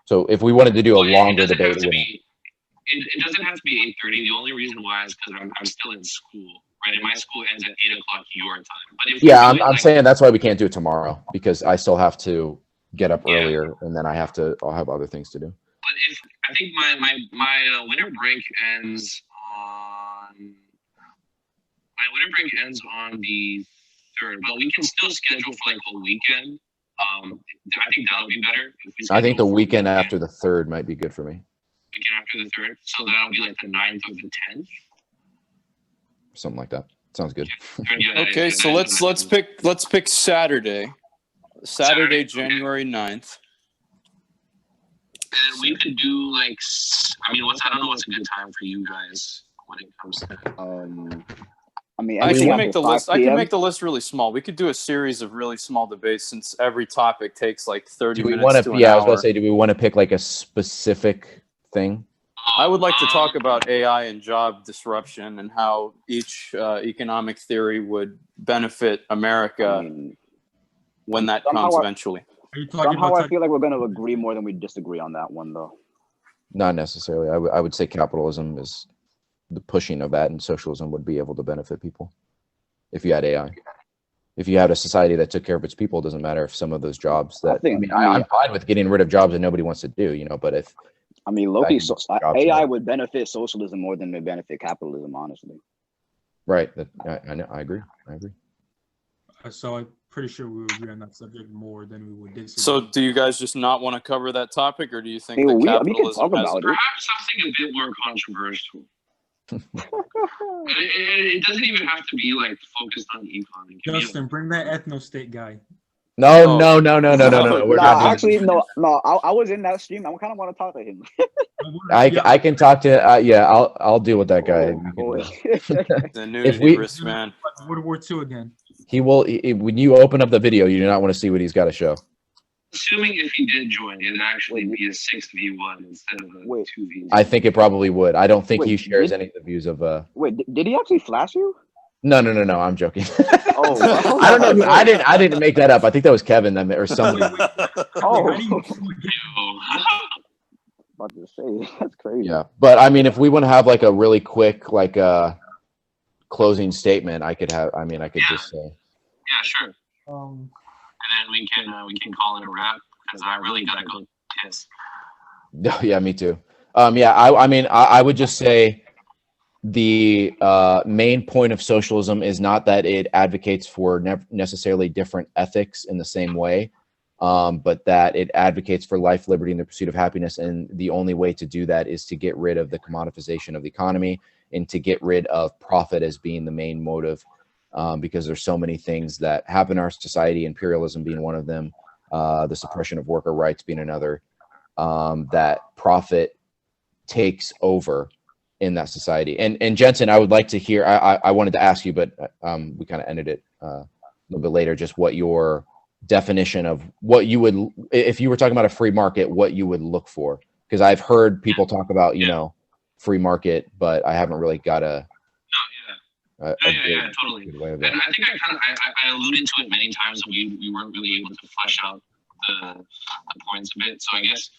So if we wanted to do a longer debate, it doesn't have to be 8:30. The only reason why is because I'm still in school, right? And my school ends at 8 o'clock your time. But yeah, I'm saying that's why we can't do it tomorrow, because I still have to get up earlier, and then I'll have other things to do. But I think my winter break ends on. My winter break ends on the 3rd, but we can still schedule for like a weekend. I think that'll be better. I think the weekend after the 3rd might be good for me. Weekend after the 3rd, so that'll be like the 9th or the 10th. Something like that. Sounds good. Okay, so let's pick Saturday, January 9th. And we could do like, I don't know what's a good time for you guys when it comes to I mean, I anything can after make the 5 list. I can p.m. make the list really small. We could do a series of really small debates since every topic takes like 30 Do we minutes want to to? an Yeah, I was about hour. to say, do we want to pick like a specific thing? I would like to talk about AI and job disruption and how each economic theory would benefit America I mean, when that somehow comes I- eventually. Are you talking somehow about I feel like we're going to agree more than we disagree on that one, though. Not necessarily. I would say capitalism is the pushing of that, and socialism would be able to benefit people if you had AI. If you had a society that took care of its people, it doesn't matter if some of those jobs that I'm fine with getting rid of jobs that nobody wants to do, you know, but if I mean, Loki, AI more. would benefit socialism more than it benefit capitalism, honestly. right, I know, I agree. So I'm pretty sure we would agree on that subject more than we would disagree. So, do you guys just not want to cover that topic, or do you think Hey, that we can capitalism talk has? about it. Perhaps something a bit more controversial. It doesn't even have to be like focused on econ. It can be, Justin, bring that ethno-state guy. No, Oh. no. We're not doing Actually, no. I was in that stream. I kind of want to talk to him. I can talk to yeah. I'll deal with that guy. Oh, boy. The nudity we- risk, man. World War II again. He will. When you open up the video, you do not want to see what he's got to show. assuming if he did join, it'd actually be a 6v1 instead of a 2v2. I think it probably would. I don't think Wait, he shares any of the views of. Wait, did he actually flash you? No. I'm joking. Oh, wow. I don't know. I didn't make that up. I think that was Kevin that or somebody. Oh, Yo. about to say that's crazy. Yeah, but I mean, if we want to have like a really quick like closing statement, I could have. I mean, I could just say. Yeah, sure. And then we can call it a wrap because I really gotta go piss. Yeah, me too. Yeah, I mean, I would just say the main point of socialism is not that it advocates for necessarily different ethics in the same way, but that it advocates for life, liberty, and the pursuit of happiness. And the only way to do that is to get rid of the commoditization of the economy and to get rid of profit as being the main motive, because there's so many things that happen in our society, imperialism being one of them, the suppression of worker rights being another, that profit takes over in that society. And Jensen, I would like to hear, I wanted to ask you, but we kind of ended it a little bit later, just what your definition of what you would, if you were talking about a free market, what you would look for. Because I've heard people talk about, you know, free market, but I haven't really got a Totally. good way of And it. I think I alluded to it many times when we weren't really able to flesh out the points a bit. So I guess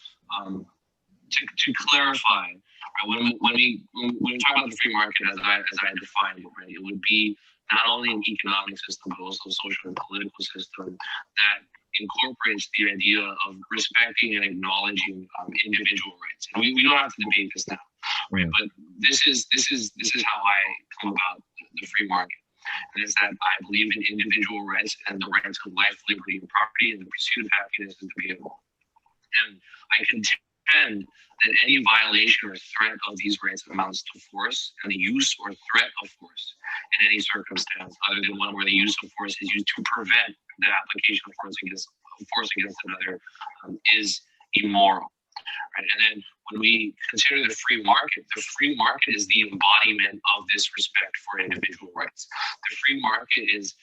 to clarify, right, when we talk about the free market as I defined it, right, it would be not only an economic system but also a social and political system that incorporates the idea of respecting and acknowledging individual rights. And we don't have to debate this now, right? But this is how I come about the free market. And it's that I believe in individual rights and the rights of life, liberty, and property, and the pursuit of happiness is debatable. And I contend that any violation or threat of these rights amounts to force, and the use or threat of force in any circumstance, other than one where the use of force is used to prevent the application of force against another, is immoral. Right? And then when we consider the free market is the embodiment of this respect for individual rights. The free market is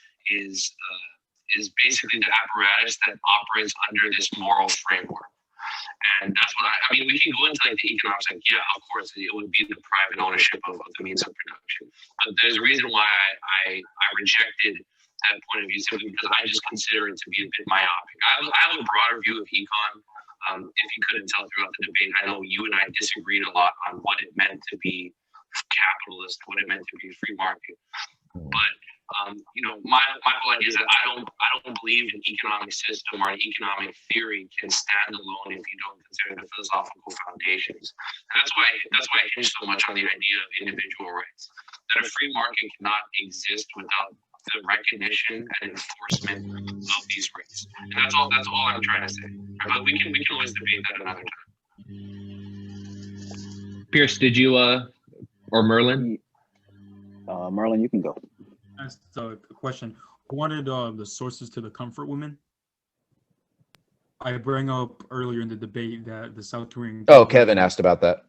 basically the apparatus that operates under this moral framework. And that's what I mean, we can go into like the economics, like, yeah, of course, it would be the private ownership of the means of production. But there's a reason why I rejected that point of view, simply because I just consider it to be a bit myopic. I have a broader view of econ. If you couldn't tell throughout the debate, I know you and I disagreed a lot on what it meant to be capitalist, what it meant to be free market. But you know, my whole idea is that I don't believe an economic system or an economic theory can stand alone if you don't consider the philosophical foundations. And that's why I hinge so much on the idea of individual rights. That a free market cannot exist without the recognition and enforcement of these rights. And that's all I'm trying to say. But we can always debate that another time. Pierce, did you or Merlin? Merlin, you can go. That's the question. I wanted the sources to the comfort women. I bring up earlier in the debate that the South Korean. Oh, Kevin asked about that.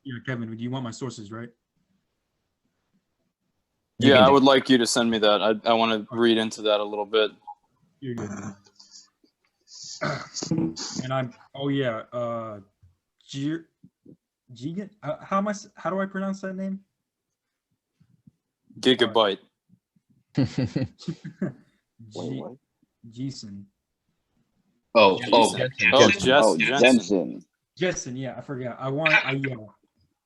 Yeah, Kevin, do you want my sources, right? Yeah, I would like you to send me that. I want to read into that a little bit. You're good. And I'm, oh yeah, Gigan, how do I pronounce that name? Gigabyte. Jason. Jensen. Jensen, yeah, I forgot.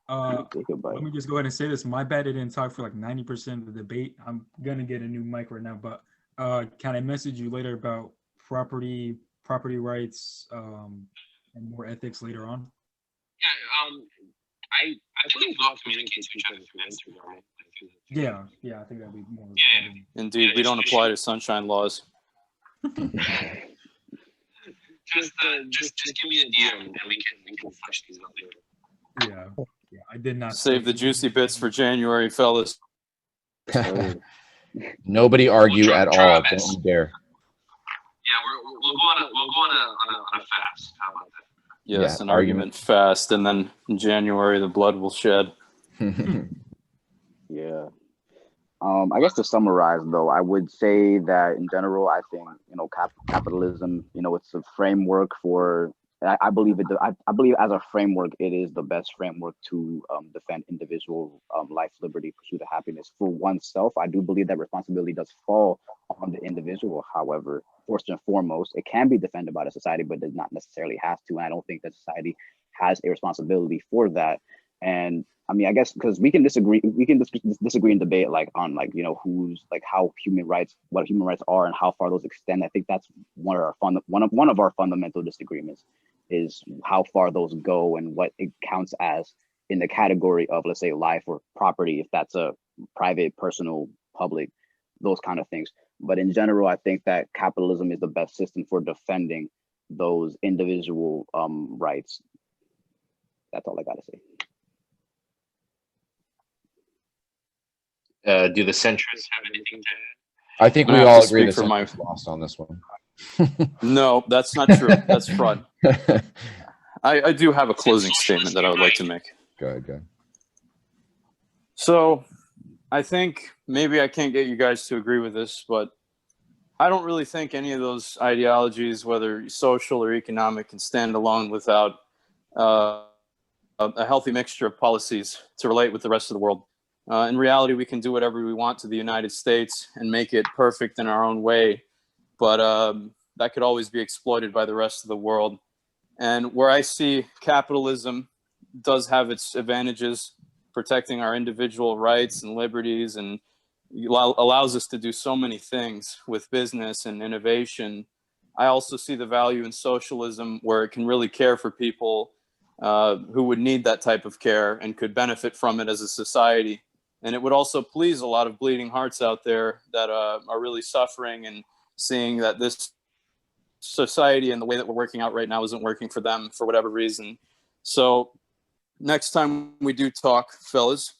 Let me just go ahead and say this. My bad, I didn't talk for like 90% of the debate. I'm gonna get a new mic right now, but can I message you later about property rights, and more ethics later on? Yeah, I think we'll communicate to each other through Instagram. Yeah, I think that'd be more. Indeed, we don't apply to sunshine laws. just give me a DM and we can flush these out later. Yeah, I did not save the juicy bits for January, fellas. Nobody argue at all. Don't you dare. Yeah, we'll go on a fast. How about that? Yes, an argument fast, and then in January the blood will shed. Yeah. I guess to summarize, though, I would say that in general, I think capitalism, it's a framework for. I believe as a framework, it is the best framework to defend individual life, liberty, pursuit of happiness for oneself. I do believe that responsibility does fall on the individual. However, first and foremost, it can be defended by the society, but does not necessarily have to. And I don't think that society has a responsibility for that. And I mean, I guess because we can disagree and debate on who's how what human rights are and how far those extend. I think that's one of our fundamental disagreements is how far those go and what it counts as in the category of, let's say, life or property, if that's a private, personal, public, those kind of things. But in general, I think that capitalism is the best system for defending those individual rights. That's all I gotta say. Do the centrists have anything to add? I think we all agree that centrists lost on this one. No, that's not true. That's fraud. I do have a closing statement that I would like to make. Go ahead. So I think maybe I can't get you guys to agree with this, but I don't really think any of those ideologies, whether social or economic, can stand alone without a healthy mixture of policies to relate with the rest of the world. In reality, we can do whatever we want to the United States and make it perfect in our own way, but that could always be exploited by the rest of the world. And where I see capitalism does have its advantages, protecting our individual rights and liberties, and allows us to do so many things with business and innovation. I also see the value in socialism, where it can really care for people who would need that type of care and could benefit from it as a society. And it would also please a lot of bleeding hearts out there that are really suffering and seeing that this society and the way that we're working out right now isn't working for them for whatever reason. So next time we do talk, fellas,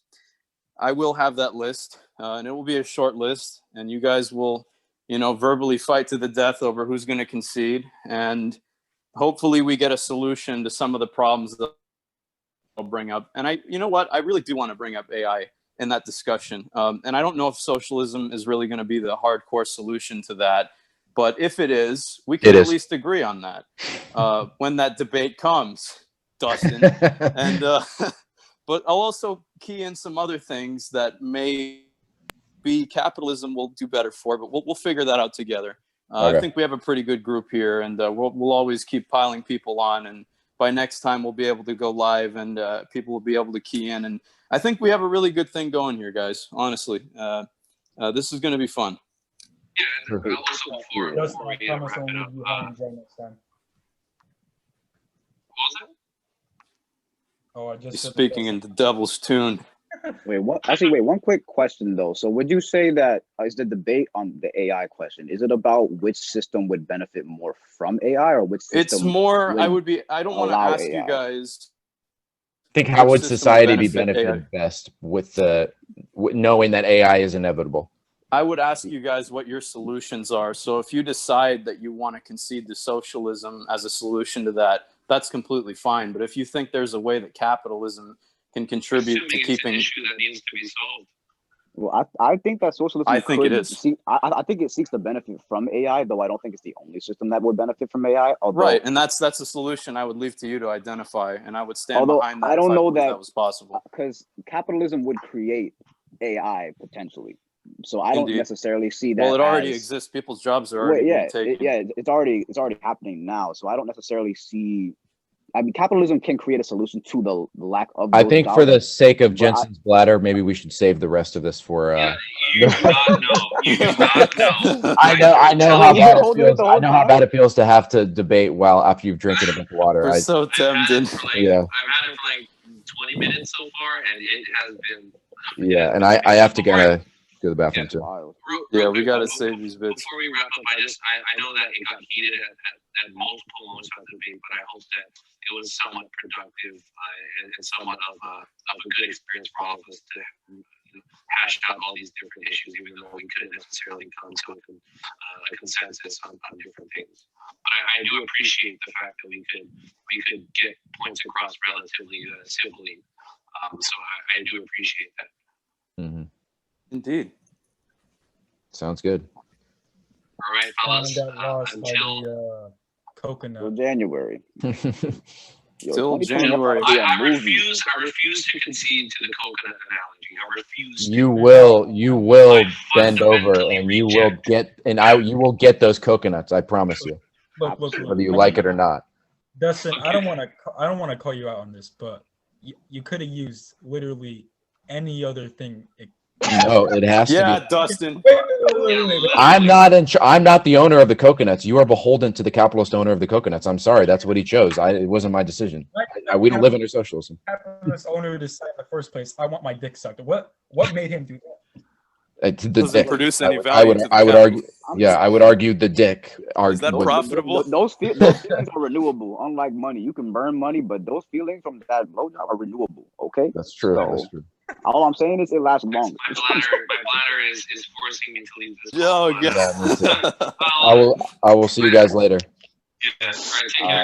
I will have that list, and it will be a short list, and you guys will, verbally fight to the death over who's going to concede, and hopefully we get a solution to some of the problems that I'll bring up. And I really do want to bring up AI in that discussion. And I don't know if socialism is really going to be the hardcore solution to that, but if it is, we can at least agree on that when that debate comes, Dustin. And but I'll also key in some other things that may be capitalism will do better for, but we'll figure that out together. Okay. I think we have a pretty good group here, and we'll always keep piling people on, and by next time we'll be able to go live, and people will be able to key in, and I think we have a really good thing going here, guys. Honestly, this is going to be fun. Yeah, and also before we wrap it up, He's speaking in the devil's tune. Wait, what? Actually, wait. One quick question though. So, would you say that is the debate on the AI question? Is it about which system would benefit more from AI, or which system? It's more. I don't want to ask AI. You guys. I think how would society be benefited best with knowing that AI is inevitable? I would ask you guys what your solutions are. So if you decide that you want to concede to socialism as a solution to that, that's completely fine. But if you think there's a way that capitalism can contribute to keeping, it's an issue that needs to be solved. Well, I think that socialism. I think it is. I think it seeks to benefit from AI, though I don't think it's the only system that would benefit from AI. Although, Right, and that's a solution I would leave to you to identify, and I would stand although behind that. I don't if I know believed that was possible. because capitalism would create AI potentially. So I don't Indeed. necessarily see that. Well, it already as, exists. People's jobs are already being taken. it's already happening now. So I don't necessarily see. I mean, capitalism can create a solution to the lack of. I think jobs, for the sake of Jensen's bladder, maybe we should save the rest of this for. You do not know. You do not know. I know how bad it feels. I know how bad it feels to have to debate after you've drinking a bunch of water. We're so tempted. Yeah. I've had it for like 20 minutes so far, and it has been. Yeah, and I have to go to the bathroom too. Yeah, we gotta save these bits. Before we wrap up, I know that it got heated at multiple moments of the debate, but I hope that it was somewhat productive and somewhat of a good experience for all of us to hash out all these different issues, even though we couldn't necessarily come to a consensus on different things. But I do appreciate the fact that we could get points across relatively simply. So I do appreciate that. Mm-hmm. Indeed. Sounds good. All right, fellas. Until coconut. Till January. Till January. I refuse to concede to the coconut analogy. I refuse. You will bend over and you will get those coconuts. I promise you. Look, whether you like it or not. Dustin, I don't want to call you out on this, but you could have used literally any other thing. No, it has to be. Yeah, Dustin. Wait. I'm not the owner of the coconuts. You are beholden to the capitalist owner of the coconuts. I'm sorry. That's what he chose. It wasn't my decision. We don't live under socialism. Capitalist owner decided in the first place, I want my dick sucked. What made him do that? Doesn't produce any value. I would argue. Yeah, I would argue the dick. Is that profitable? Those feelings are renewable. Unlike money, you can burn money, but those feelings from that blowjob are renewable. Okay, that's true. So, that's true. All I'm saying is it lasts long. My bladder is forcing me to leave this. Oh, yeah. I will see you guys later. Yeah, all right, take care.